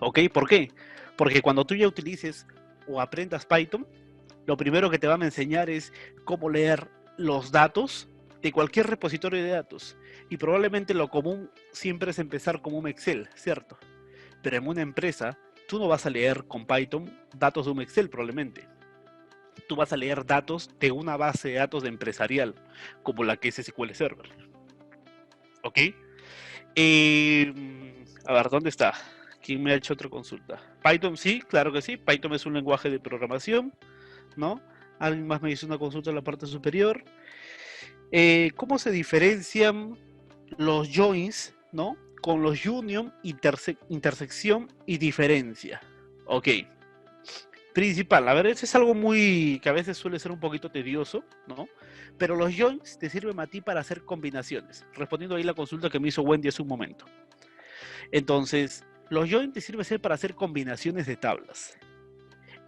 ¿Ok? ¿Por qué? Porque cuando tú ya utilices o aprendas Python, lo primero que te van a enseñar es cómo leer los datos de cualquier repositorio de datos. Y probablemente lo común siempre es empezar como un Excel, ¿cierto? Pero en una empresa, tú no vas a leer con Python datos de un Excel probablemente. Tú vas a leer datos de una base de datos de empresarial, como la que es SQL Server. ¿Ok? A ver, ¿dónde está? ¿Quién me ha hecho otra consulta? Python, sí, claro que sí. Python es un lenguaje de programación, ¿no? Alguien más me hizo una consulta en la parte superior. ¿Cómo se diferencian los joins, ¿no? Con los union, intersección y diferencia. Ok. Principal, a ver, eso es algo muy que a veces suele ser un poquito tedioso, ¿no? Pero los joins te sirven a ti para hacer combinaciones, respondiendo ahí la consulta que me hizo Wendy hace un momento. Entonces, los joins te sirven para hacer combinaciones de tablas.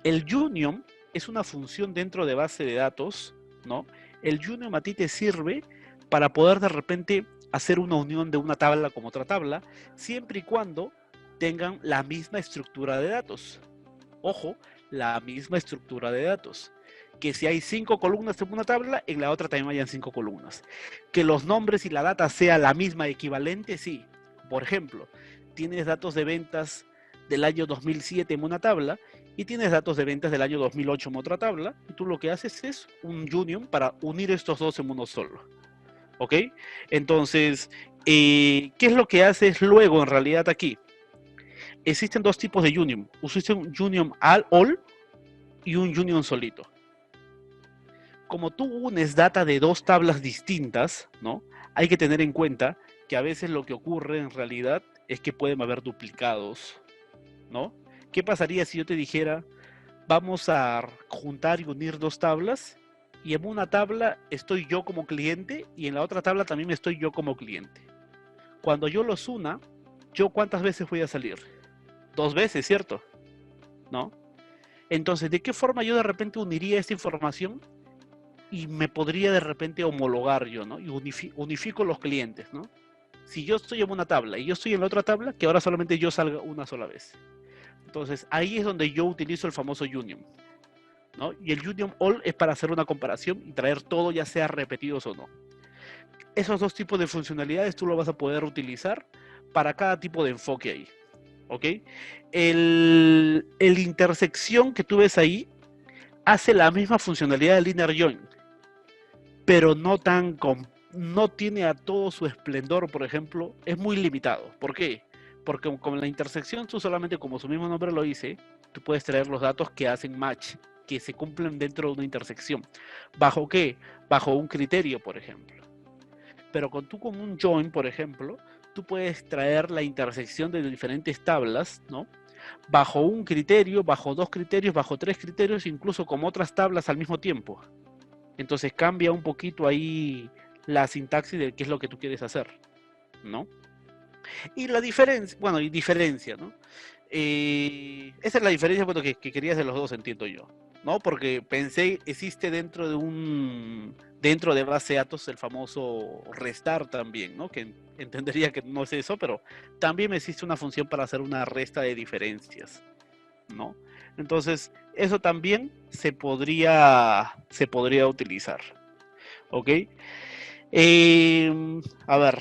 El union es una función dentro de base de datos, ¿no? El union a ti te sirve para poder de repente hacer una unión de una tabla con otra tabla, siempre y cuando tengan la misma estructura de datos. Ojo, la misma estructura de datos. Que si hay 5 columnas en una tabla, en la otra también hayan 5 columnas. Que los nombres y la data sea la misma, equivalente, sí. Por ejemplo, tienes datos de ventas del año 2007 en una tabla y tienes datos de ventas del año 2008 en otra tabla, y tú lo que haces es un union para unir estos dos en uno solo. ¿Ok? Entonces, ¿qué es lo que haces luego en realidad aquí? Existen dos tipos de union. Existe un union all y un union solito. Como tú unes data de dos tablas distintas, ¿no? Hay que tener en cuenta que a veces lo que ocurre en realidad es que pueden haber duplicados, ¿no? ¿Qué pasaría si yo te dijera, vamos a juntar y unir dos tablas y en una tabla estoy yo como cliente y en la otra tabla también estoy yo como cliente? Cuando yo los una, ¿yo cuántas veces voy a salir? 2 veces, ¿cierto? ¿No? Entonces, ¿de qué forma yo de repente uniría esta información y me podría de repente homologar yo, ¿no? Y unifico los clientes, ¿no? Si yo estoy en una tabla y yo estoy en la otra tabla, que ahora solamente yo salga una sola vez. Entonces, ahí es donde yo utilizo el famoso union, ¿no? Y el union all es para hacer una comparación y traer todo, ya sea repetidos o no. Esos dos tipos de funcionalidades tú lo vas a poder utilizar para cada tipo de enfoque ahí, ¿ok? El intersección que tú ves ahí hace la misma funcionalidad del inner join, pero no tiene a todo su esplendor, por ejemplo, es muy limitado. ¿Por qué? Porque con la intersección tú solamente, como su mismo nombre lo dice, tú puedes traer los datos que hacen match, que se cumplen dentro de una intersección. ¿Bajo qué? Bajo un criterio, por ejemplo. Pero con un join, por ejemplo, tú puedes traer la intersección de diferentes tablas, ¿no? Bajo un criterio, bajo dos criterios, bajo tres criterios, incluso con otras tablas al mismo tiempo. Entonces cambia un poquito ahí la sintaxis de qué es lo que tú quieres hacer, ¿no? Y la diferencia, bueno, y diferencia, ¿no? Esa es la diferencia bueno, que querías de los dos, entiendo yo, ¿no? Porque pensé, existe dentro de base de datos el famoso restar también, ¿no? Que entendería que no es eso, pero también existe una función para hacer una resta de diferencias, ¿no? Entonces, eso también se podría utilizar, ¿ok? A ver,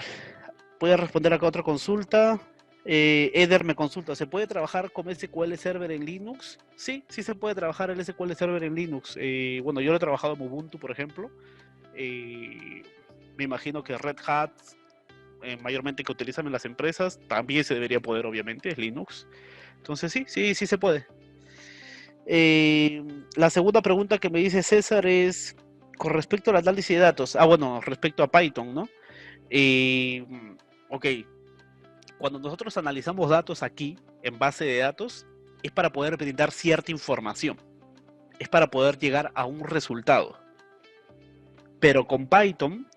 voy a responder acá otra consulta. Eder me consulta, ¿se puede trabajar con SQL Server en Linux? Sí, sí se puede trabajar el SQL Server en Linux. Bueno, yo lo he trabajado en Ubuntu, por ejemplo. Me imagino que Red Hat, mayormente que utilizan en las empresas, también se debería poder, obviamente, es Linux. Entonces sí, sí, sí se puede. La segunda pregunta que me dice César es con respecto al análisis de datos. Ah, bueno, respecto a Python, ¿no? Ok, cuando nosotros analizamos datos aquí en base de datos, es para poder brindar cierta información, es para poder llegar a un resultado. Pero con Python,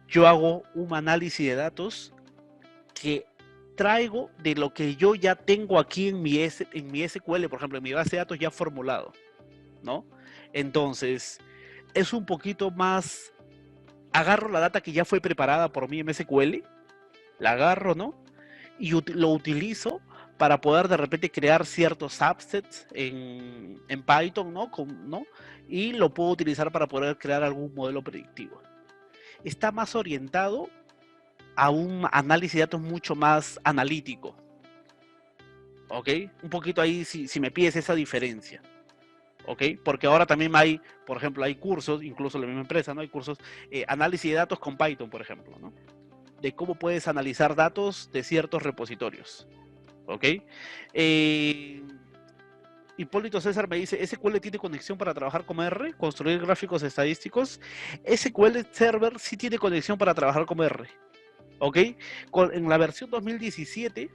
yo hago un análisis de datos que traigo de lo que yo ya tengo aquí en mi SQL, por ejemplo, en mi base de datos ya formulado, ¿no? Entonces, es un poquito más, agarro la data que ya fue preparada por mí en SQL, la agarro, ¿no? Y lo utilizo para poder de repente crear ciertos subsets en Python, ¿no? Y lo puedo utilizar para poder crear algún modelo predictivo. Está más orientado a un análisis de datos mucho más analítico, ¿ok? Un poquito ahí si me pides esa diferencia, ¿ok? Porque ahora también hay, por ejemplo, hay cursos, incluso en la misma empresa, ¿no? Hay cursos, análisis de datos con Python, por ejemplo, ¿no? De cómo puedes analizar datos de ciertos repositorios, ¿ok? Hipólito César me dice, ¿SQL tiene conexión para trabajar como R, construir gráficos estadísticos? SQL Server sí tiene conexión para trabajar como R, ¿ok? En la versión 2017,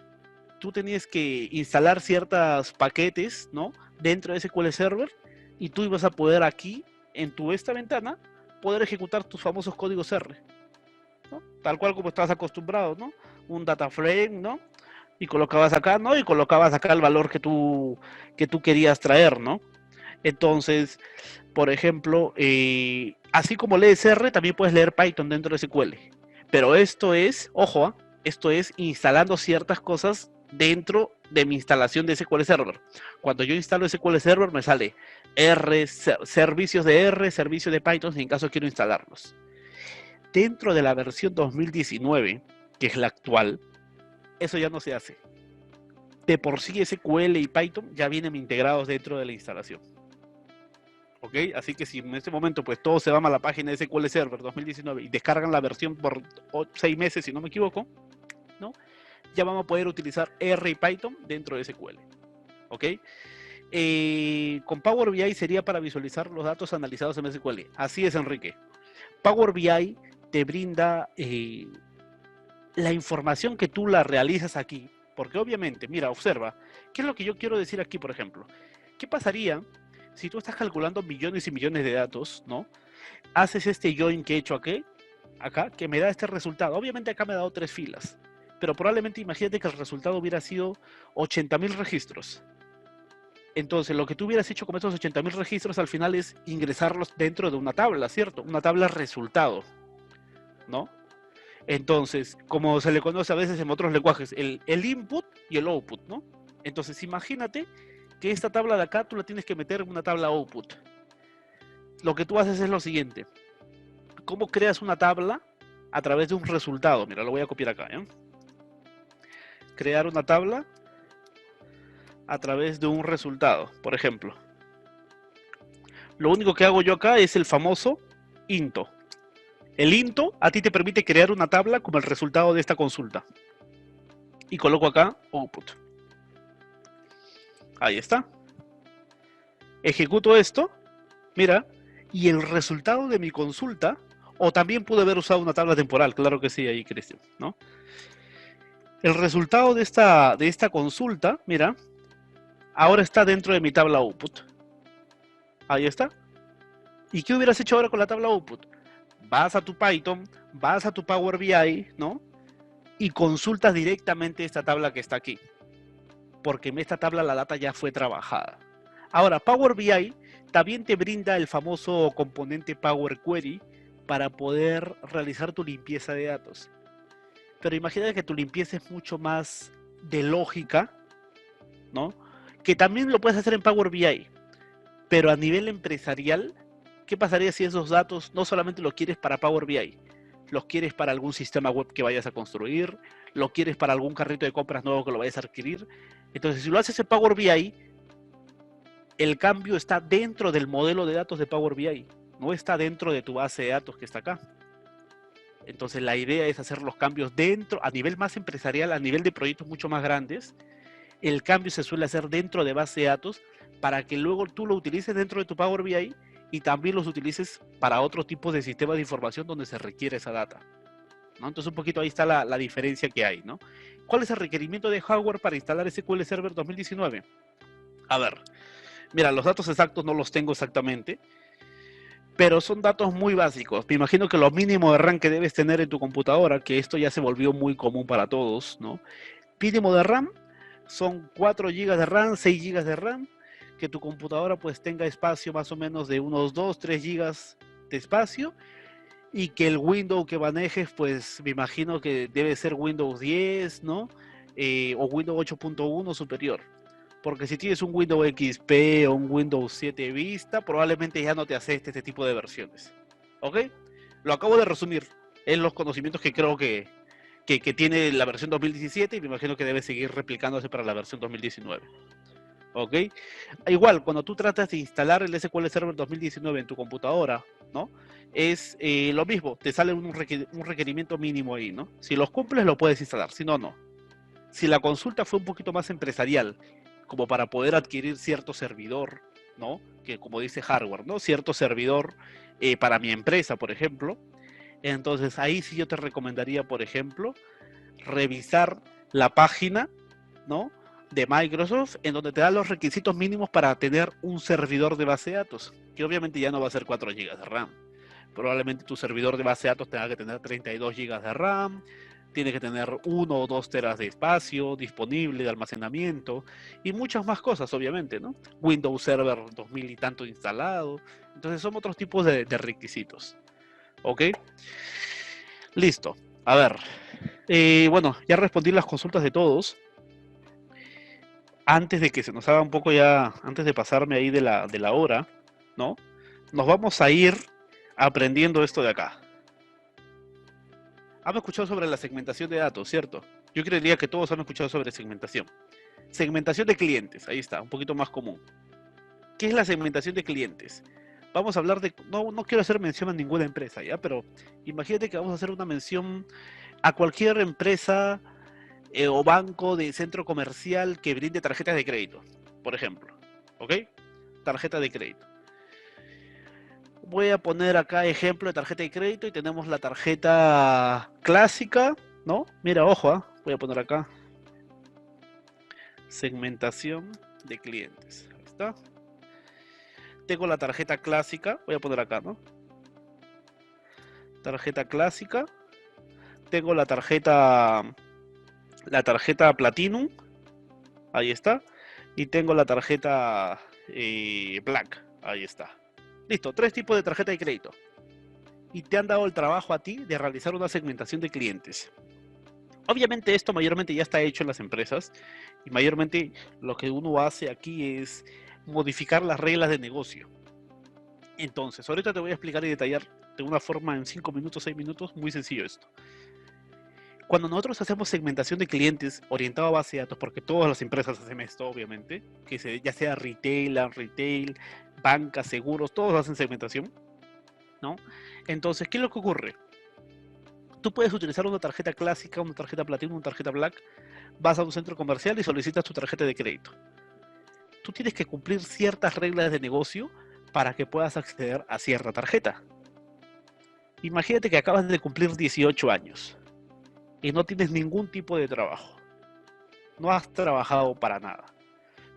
tú tenías que instalar ciertos paquetes, ¿no? Dentro de SQL Server y tú ibas a poder aquí, en esta ventana, poder ejecutar tus famosos códigos R, ¿no? Tal cual como estabas acostumbrado, ¿no? Un data frame, ¿no? Y colocabas acá, ¿no? Y colocabas acá el valor que tú querías traer, ¿no? Entonces, por ejemplo, así como lees R, también puedes leer Python dentro de SQL. Pero esto es, ojo, esto es instalando ciertas cosas dentro de mi instalación de SQL Server. Cuando yo instalo SQL Server me sale R, servicios de R, servicios de Python, si en caso quiero instalarlos. Dentro de la versión 2019, que es la actual, eso ya no se hace. De por sí SQL y Python ya vienen integrados dentro de la instalación. ¿Ok? Así que si en este momento pues todo se va a la página de SQL Server 2019 y descargan la versión por 6 meses, si no me equivoco, ¿no? Ya vamos a poder utilizar R y Python dentro de SQL. ¿Ok? Con Power BI sería para visualizar los datos analizados en SQL. Así es, Enrique. Power BI te brinda la información que tú la realizas aquí. Porque obviamente, mira, observa, ¿qué es lo que yo quiero decir aquí, por ejemplo? ¿Qué pasaría si tú estás calculando millones y millones de datos, ¿no? Haces este join que he hecho aquí, acá, que me da este resultado. Obviamente acá me ha dado 3 filas, pero probablemente imagínate que el resultado hubiera sido 80.000 registros. Entonces, lo que tú hubieras hecho con estos 80.000 registros al final es ingresarlos dentro de una tabla, ¿cierto? Una tabla resultado, ¿no? Entonces, como se le conoce a veces en otros lenguajes, el input y el output, ¿no? Entonces, imagínate que esta tabla de acá tú la tienes que meter en una tabla output. Lo que tú haces es lo siguiente. ¿Cómo creas una tabla? A través de un resultado. Mira, lo voy a copiar acá, ¿eh? Crear una tabla a través de un resultado, por ejemplo. Lo único que hago yo acá es el famoso into. El into a ti te permite crear una tabla como el resultado de esta consulta. Y coloco acá output. Ahí está. Ejecuto esto, mira, y el resultado de mi consulta, o también pude haber usado una tabla temporal, claro que sí, ahí, Cristian, ¿no? El resultado de esta consulta, mira, ahora está dentro de mi tabla output. Ahí está. ¿Y qué hubieras hecho ahora con la tabla output? Vas a tu Python, vas a tu Power BI, ¿no? Y consultas directamente esta tabla que está aquí. Porque en esta tabla la data ya fue trabajada. Ahora, Power BI también te brinda el famoso componente Power Query para poder realizar tu limpieza de datos. Pero imagina que tu limpieza es mucho más de lógica, ¿no? Que también lo puedes hacer en Power BI, pero a nivel empresarial, ¿qué pasaría si esos datos no solamente los quieres para Power BI? Los quieres para algún sistema web que vayas a construir, lo quieres para algún carrito de compras nuevo que lo vayas a adquirir. Entonces, si lo haces en Power BI, el cambio está dentro del modelo de datos de Power BI, no está dentro de tu base de datos que está acá. Entonces, la idea es hacer los cambios dentro, a nivel más empresarial, a nivel de proyectos mucho más grandes. El cambio se suele hacer dentro de base de datos para que luego tú lo utilices dentro de tu Power BI y también los utilices para otros tipos de sistemas de información donde se requiere esa data, ¿no? Entonces un poquito ahí está la diferencia que hay, ¿no? ¿Cuál es el requerimiento de hardware para instalar SQL Server 2019? A ver, mira, los datos exactos no los tengo exactamente, pero son datos muy básicos. Me imagino que lo mínimo de RAM que debes tener en tu computadora, que esto ya se volvió muy común para todos, ¿no? Mínimo de RAM son 4 GB de RAM, 6 GB de RAM, que tu computadora pues tenga espacio más o menos de unos 2, 3 GB de espacio y que el Windows que manejes pues me imagino que debe ser Windows 10, ¿no? O Windows 8.1 superior. Porque si tienes un Windows XP o un Windows 7 Vista, probablemente ya no te acepte este tipo de versiones. ¿Ok? Lo acabo de resumir en los conocimientos que creo que tiene la versión 2017 y me imagino que debe seguir replicándose para la versión 2019. ¿Ok? Igual, cuando tú tratas de instalar el SQL Server 2019 en tu computadora, ¿no? Es lo mismo, te sale un requerimiento mínimo ahí, ¿no? Si los cumples, lo puedes instalar, si no, no. Si la consulta fue un poquito más empresarial, como para poder adquirir cierto servidor, ¿no? Que como dice hardware, ¿no? Cierto servidor para mi empresa, por ejemplo, Entonces ahí sí yo te recomendaría, por ejemplo, revisar la página, ¿no?, de Microsoft, en donde te da los requisitos mínimos para tener un servidor de base de datos, que obviamente ya no va a ser 4 GB de RAM. Probablemente tu servidor de base de datos tenga que tener 32 GB de RAM, tiene que tener 1 o 2 teras de espacio disponible, de almacenamiento, y muchas más cosas, obviamente, ¿no? Windows Server 2000 y tanto instalado. Entonces son otros tipos de requisitos. ¿Ok? Listo. A ver. Bueno, ya respondí las consultas de todos. Antes de que se nos haga un poco ya, antes de pasarme ahí de la hora, ¿no? Nos vamos a ir aprendiendo esto de acá. Han escuchado sobre la segmentación de datos, ¿cierto? Yo creería que todos han escuchado sobre segmentación. Segmentación de clientes, ahí está, un poquito más común. ¿Qué es la segmentación de clientes? Vamos a hablar de, no quiero hacer mención a ninguna empresa, ¿ya? Pero imagínate que vamos a hacer una mención a cualquier empresa o banco de centro comercial que brinde tarjetas de crédito, por ejemplo. ¿Ok? Tarjeta de crédito. Voy a poner acá ejemplo de tarjeta de crédito y tenemos la tarjeta clásica, ¿no? Mira, ojo, voy a poner acá segmentación de clientes. Ahí está. Tengo la tarjeta clásica, voy a poner acá, ¿no? Tarjeta clásica. Tengo la tarjeta Platinum, ahí está. Y tengo la tarjeta Black, ahí está. Listo, 3 tipos de tarjeta de crédito. Y te han dado el trabajo a ti de realizar una segmentación de clientes. Obviamente esto mayormente ya está hecho en las empresas y mayormente lo que uno hace aquí es modificar las reglas de negocio. Entonces, ahorita te voy a explicar y detallar de una forma en 5 minutos, 6 minutos, muy sencillo esto. Cuando nosotros hacemos segmentación de clientes orientado a base de datos, porque todas las empresas hacen esto, obviamente, ya sea retail, banca, seguros, todos hacen segmentación, ¿no? Entonces, ¿qué es lo que ocurre? Tú puedes utilizar una tarjeta clásica, una tarjeta Platinum, una tarjeta Black, vas a un centro comercial y solicitas tu tarjeta de crédito. Tú tienes que cumplir ciertas reglas de negocio para que puedas acceder a cierta tarjeta. Imagínate que acabas de cumplir 18 años y no tienes ningún tipo de trabajo. No has trabajado para nada.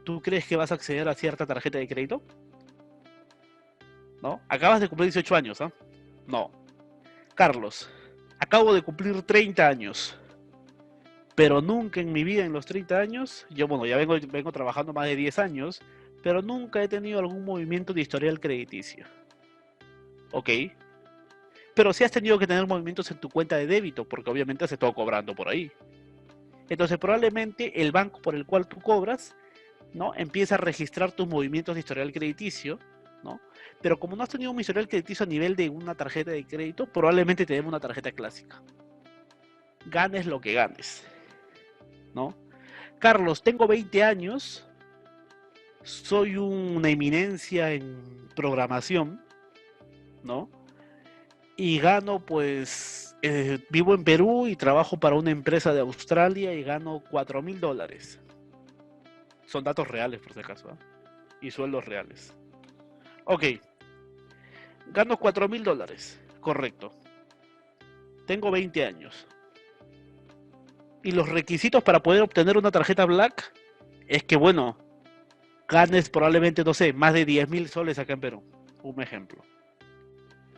¿Tú crees que vas a acceder a cierta tarjeta de crédito? ¿No? Acabas de cumplir 18 años, ¿ah? No. Carlos, acabo de cumplir 30 años. Pero nunca en mi vida, en los 30 años, yo bueno, ya vengo trabajando más de 10 años, pero nunca he tenido algún movimiento de historial crediticio. ¿Ok? Pero sí has tenido que tener movimientos en tu cuenta de débito, porque obviamente has estado cobrando por ahí. Entonces probablemente el banco por el cual tú cobras, ¿no?, empieza a registrar tus movimientos de historial crediticio, ¿no? Pero como no has tenido un historial crediticio a nivel de una tarjeta de crédito, probablemente te den una tarjeta clásica. Ganes lo que ganes, ¿no? Carlos, tengo 20 años, soy una eminencia en programación, ¿no? Y gano, pues, vivo en Perú y trabajo para una empresa de Australia y gano $4,000. Son datos reales, por si acaso, ¿eh? Y sueldos reales. Ok, gano $4,000, correcto. Tengo 20 años. Y los requisitos para poder obtener una tarjeta Black es que, bueno, ganes probablemente, no sé, más de 10,000 soles acá en Perú. Un ejemplo.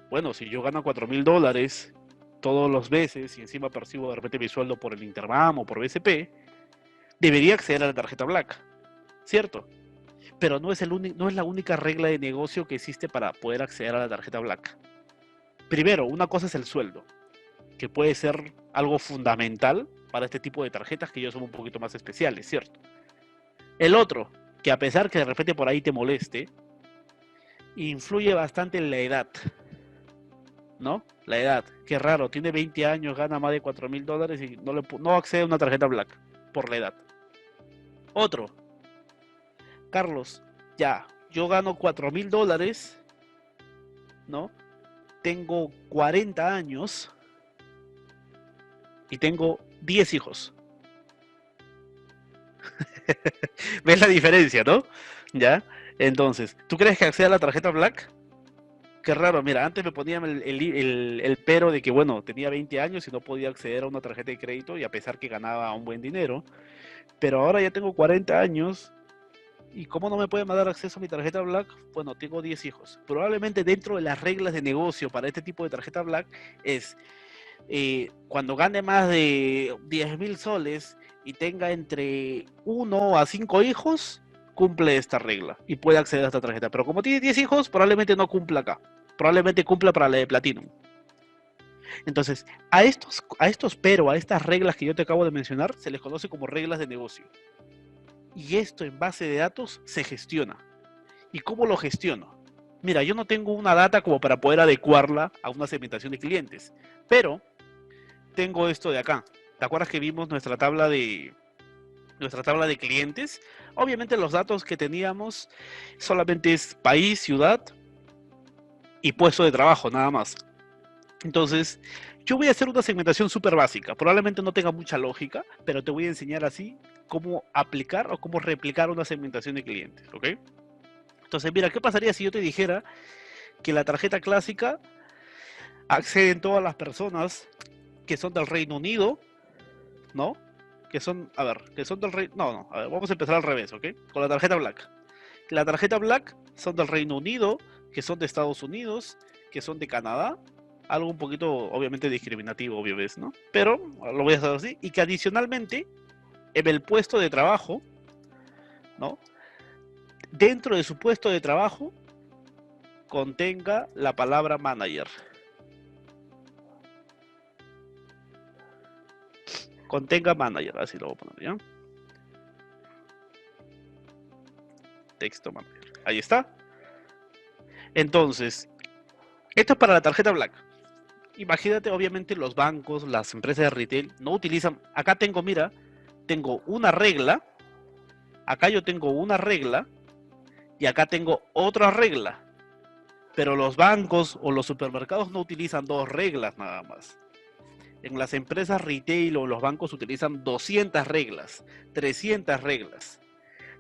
Bueno, si yo gano $4,000 todos los meses y encima percibo de repente mi sueldo por el Interbam o por BCP, debería acceder a la tarjeta Black, ¿cierto? Pero no es la única regla de negocio que existe para poder acceder a la tarjeta Black. Primero, una cosa es el sueldo, que puede ser algo fundamental para este tipo de tarjetas que ya son un poquito más especiales, ¿cierto? El otro, que a pesar que de repente por ahí te moleste, influye bastante en la edad, ¿no? La edad, qué raro, tiene 20 años, gana más de $4,000 y no accede a una tarjeta Black por la edad. Otro, Carlos, ya, yo gano $4,000, ¿no? Tengo 40 años y tengo 10 hijos. ¿Ves la diferencia, no? ¿Ya? Entonces, ¿tú crees que acceda a la tarjeta Black? Qué raro, mira, antes me ponían el pero de que, bueno, tenía 20 años y no podía acceder a una tarjeta de crédito y a pesar que ganaba un buen dinero, pero ahora ya tengo 40 años y ¿cómo no me pueden dar acceso a mi tarjeta Black? Bueno, tengo 10 hijos. Probablemente dentro de las reglas de negocio para este tipo de tarjeta Black es cuando gane más de 10.000 soles y tenga entre 1 a 5 hijos, cumple esta regla y puede acceder a esta tarjeta. Pero como tiene 10 hijos, probablemente no cumpla acá. Probablemente cumpla para la de Platinum. Entonces, a estas reglas que yo te acabo de mencionar, se les conoce como reglas de negocio. Y esto en base de datos se gestiona. ¿Y cómo lo gestiono? Mira, yo no tengo una data como para poder adecuarla a una segmentación de clientes, pero tengo esto de acá. ¿Te acuerdas que vimos nuestra tabla de clientes? Obviamente los datos que teníamos solamente es país, ciudad y puesto de trabajo, nada más. Entonces, yo voy a hacer una segmentación súper básica. Probablemente no tenga mucha lógica, pero te voy a enseñar así cómo aplicar o cómo replicar una segmentación de clientes, ¿ok? Entonces, mira, ¿qué pasaría si yo te dijera que la tarjeta clásica acceden todas las personas que son del Reino Unido, ¿no? Que son, a ver, que son del Reino... No, a ver, vamos a empezar al revés, ¿ok? Con la tarjeta Black. La tarjeta Black son del Reino Unido, que son de Estados Unidos, que son de Canadá, algo un poquito, obviamente, discriminativo, obvio ves, ¿no? Pero lo voy a hacer así, y que adicionalmente, en el puesto de trabajo, ¿no? Dentro de su puesto de trabajo, contenga la palabra manager. Contenga manager, así lo voy a poner, ¿ya? Texto manager. Ahí está. Entonces, esto es para la tarjeta Black. Imagínate, obviamente, los bancos, las empresas de retail no utilizan. Acá tengo, mira, tengo una regla. Acá yo tengo una regla. Y acá tengo otra regla. Pero los bancos o los supermercados no utilizan dos reglas nada más. En las empresas retail o los bancos utilizan 200 reglas, 300 reglas.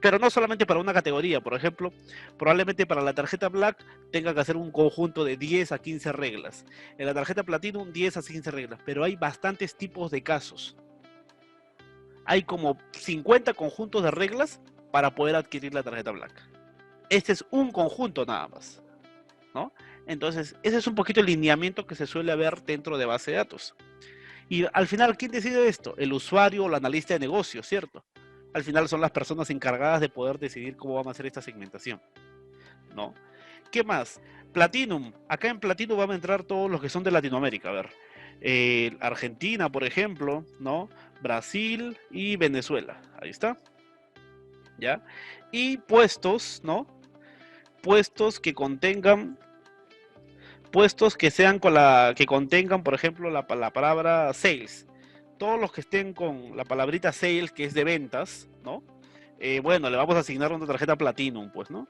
Pero no solamente para una categoría, por ejemplo, probablemente para la tarjeta Black tenga que hacer un conjunto de 10 a 15 reglas. En la tarjeta Platinum 10 a 15 reglas, pero hay bastantes tipos de casos. Hay como 50 conjuntos de reglas para poder adquirir la tarjeta Black. Este es un conjunto nada más, ¿no? Entonces, ese es un poquito el lineamiento que se suele ver dentro de base de datos. Y al final, ¿quién decide esto? El usuario o el analista de negocios, ¿cierto? Al final son las personas encargadas de poder decidir cómo vamos a hacer esta segmentación, ¿no? ¿Qué más? Platinum. Acá en Platinum van a entrar todos los que son de Latinoamérica, a ver. Argentina, por ejemplo, ¿no? Brasil y Venezuela. Ahí está. ¿Ya? Y puestos, ¿no? Puestos que contengan que contengan, por ejemplo, la palabra sales. Todos los que estén con la palabrita sales, que es de ventas, ¿no? Bueno, le vamos a asignar una tarjeta Platinum, pues, ¿no?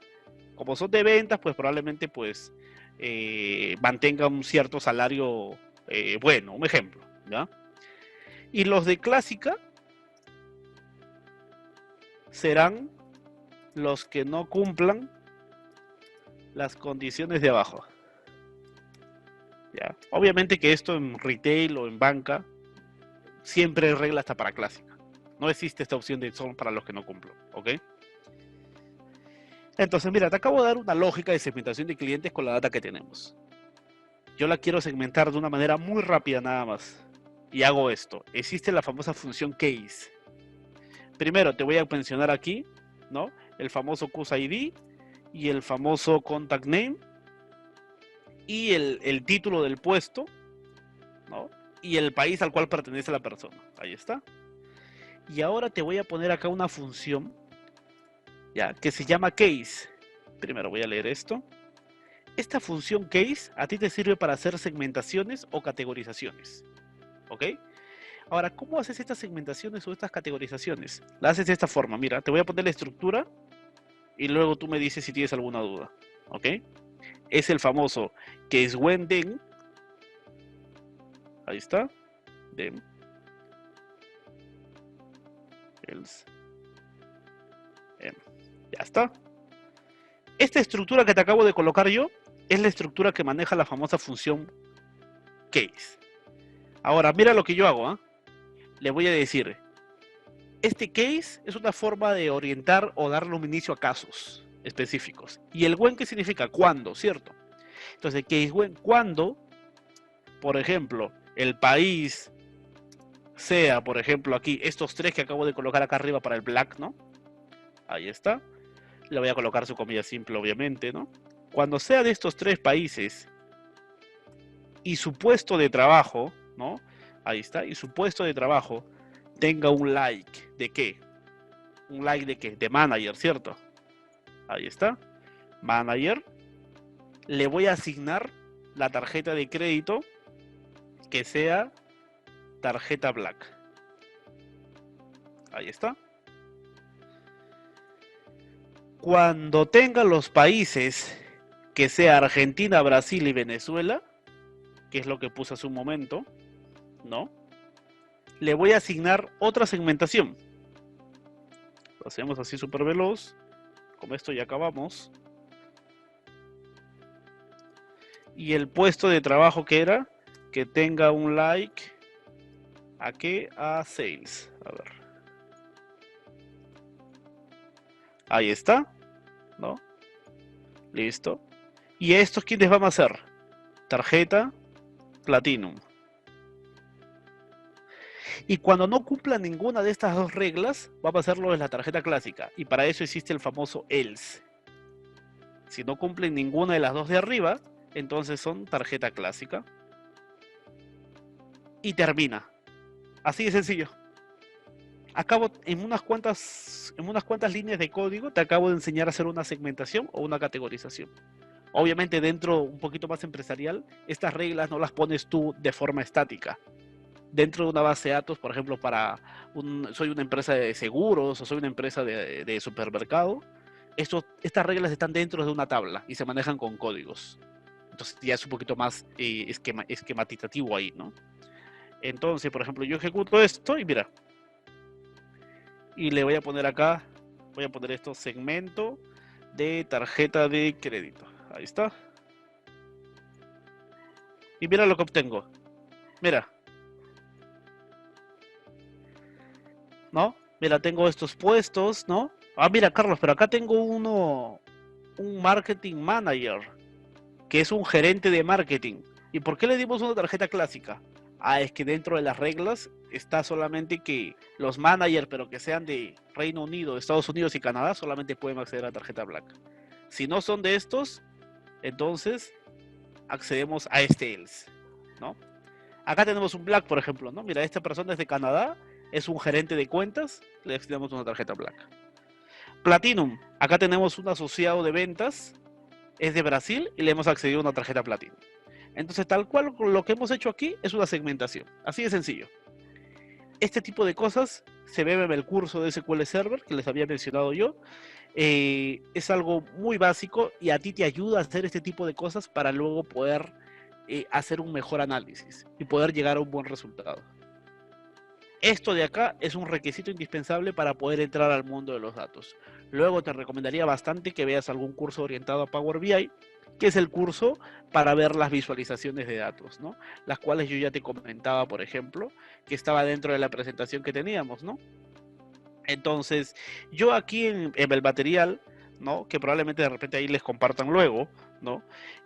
Como son de ventas, pues probablemente, pues, mantenga un cierto salario, bueno, un ejemplo, ¿ya? Y los de clásica serán los que no cumplan las condiciones de abajo. ¿Ya? Obviamente que esto en retail o en banca siempre es regla hasta para clásica. No existe esta opción de son para los que no cumplo, ¿ok? Entonces, mira, te acabo de dar una lógica de segmentación de clientes con la data que tenemos. Yo la quiero segmentar de una manera muy rápida nada más. Y hago esto. Existe la famosa función case. Primero te voy a mencionar aquí, ¿no? El famoso Cuse ID y el famoso contact name y el título del puesto, ¿no? Y el país al cual pertenece la persona. Ahí está. Y ahora te voy a poner acá una función, ya, que se llama case. Primero voy a leer esto. Esta función case a ti te sirve para hacer segmentaciones o categorizaciones, ¿ok? Ahora, ¿cómo haces estas segmentaciones o estas categorizaciones? La haces de esta forma, mira, te voy a poner la estructura y luego tú me dices si tienes alguna duda, ¿ok? Es el famoso case when then, ahí está, then, else, ya está. Esta estructura que te acabo de colocar yo es la estructura que maneja la famosa función case. Ahora, mira lo que yo hago, ¿eh? Le voy a decir, este case es una forma de orientar o darle un inicio a casos específicos. Y el when, ¿qué significa? ¿Cuándo? ¿Cierto? Entonces, case when, cuando, por ejemplo, el país sea, por ejemplo, aquí, estos tres que acabo de colocar acá arriba para el black, ¿no? Ahí está. Le voy a colocar su comilla simple, obviamente, ¿no? Cuando sea de estos tres países y su puesto de trabajo, ¿no? Ahí está. Y su puesto de trabajo tenga un like. ¿De qué? ¿Un like de qué? De manager, ¿cierto? Ahí está. Manager. Le voy a asignar la tarjeta de crédito que sea tarjeta black. Ahí está. Cuando tenga los países que sea Argentina, Brasil y Venezuela, que es lo que puse hace un momento, ¿no? Le voy a asignar otra segmentación. Lo hacemos así súper veloz. Con esto ya acabamos. Y el puesto de trabajo que era que tenga un like ¿a qué? A sales. A ver. Ahí está, ¿no? Listo. ¿Y estos quiénes van a ser? Tarjeta Platinum. Y cuando no cumpla ninguna de estas dos reglas, va a pasar lo de la tarjeta clásica. Y para eso existe el famoso else. Si no cumplen ninguna de las dos de arriba, entonces son tarjeta clásica. Y termina. Así de sencillo. Acabo en unas cuantas líneas de código, te acabo de enseñar a hacer una segmentación o una categorización. Obviamente dentro un poquito más empresarial, estas reglas no las pones tú de forma estática. Dentro de una base de datos, por ejemplo, soy una empresa de seguros o soy una empresa de supermercado, estas reglas están dentro de una tabla y se manejan con códigos. Entonces ya es un poquito más esquematizativo ahí, ¿no? Entonces, por ejemplo, yo ejecuto esto y mira, y le voy a poner acá, voy a poner esto, segmento de tarjeta de crédito. Ahí está. Y mira lo que obtengo. Mira. ¿No? Mira, tengo estos puestos, ¿no? Ah, mira, Carlos, pero acá tengo un marketing manager, que es un gerente de marketing. ¿Y por qué le dimos una tarjeta clásica? Ah, es que dentro de las reglas está solamente que los managers, pero que sean de Reino Unido, Estados Unidos y Canadá, solamente pueden acceder a la tarjeta black. Si no son de estos, entonces accedemos a este else, ¿no? Acá tenemos un black, por ejemplo, ¿no? Mira, esta persona es de Canadá, es un gerente de cuentas, le accedemos una tarjeta black. Platinum, acá tenemos un asociado de ventas, es de Brasil y le hemos accedido a una tarjeta Platinum. Entonces, tal cual lo que hemos hecho aquí es una segmentación. Así de sencillo. Este tipo de cosas se ve en el curso de SQL Server que les había mencionado yo. Es algo muy básico y a ti te ayuda a hacer este tipo de cosas para luego poder hacer un mejor análisis y poder llegar a un buen resultado. Esto de acá es un requisito indispensable para poder entrar al mundo de los datos. Luego te recomendaría bastante que veas algún curso orientado a Power BI, que es el curso para ver las visualizaciones de datos, ¿no? Las cuales yo ya te comentaba, por ejemplo, que estaba dentro de la presentación que teníamos, ¿no? Entonces, yo aquí en el material, ¿no? Que probablemente de repente ahí les compartan luego, ¿no?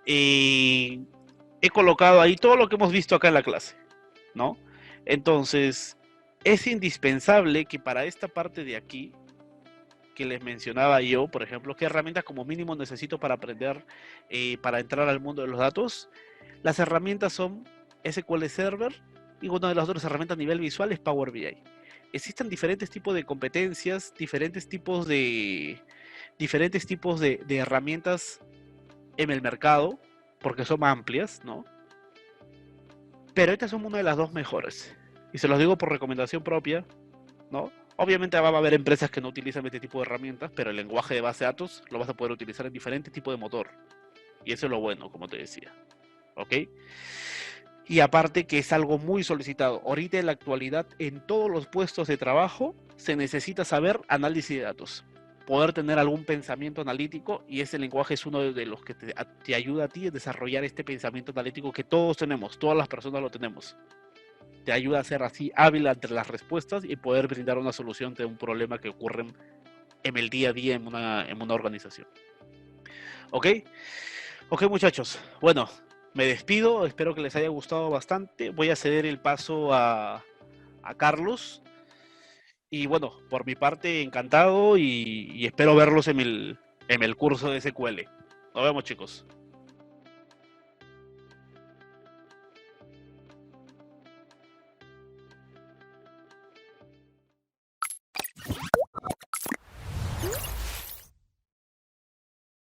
He colocado ahí todo lo que hemos visto acá en la clase, ¿no? Entonces, es indispensable que para esta parte de aquí, que les mencionaba yo, por ejemplo, qué herramientas como mínimo necesito para aprender, para entrar al mundo de los datos. Las herramientas son SQL Server y una de las otras herramientas a nivel visual es Power BI. Existen diferentes tipos de competencias, diferentes tipos de herramientas en el mercado, porque son amplias, ¿no? Pero estas son una de las dos mejores. Y se los digo por recomendación propia, ¿no? Obviamente va a haber empresas que no utilizan este tipo de herramientas, pero el lenguaje de base de datos lo vas a poder utilizar en diferentes tipos de motor. Y eso es lo bueno, como te decía. ¿Ok? Y aparte que es algo muy solicitado. Ahorita en la actualidad, en todos los puestos de trabajo, se necesita saber análisis de datos. poder tener algún pensamiento analítico, y ese lenguaje es uno de los que te ayuda a ti a desarrollar este pensamiento analítico que todos tenemos, todas las personas lo tenemos. Te ayuda a ser así hábil ante las respuestas y poder brindar una solución de un problema que ocurre en el día a día en una organización. ¿Ok? Ok, muchachos. Bueno, me despido. Espero que les haya gustado bastante. Voy a ceder el paso a Carlos. Y bueno, por mi parte, encantado y espero verlos en el curso de SQL. Nos vemos, chicos.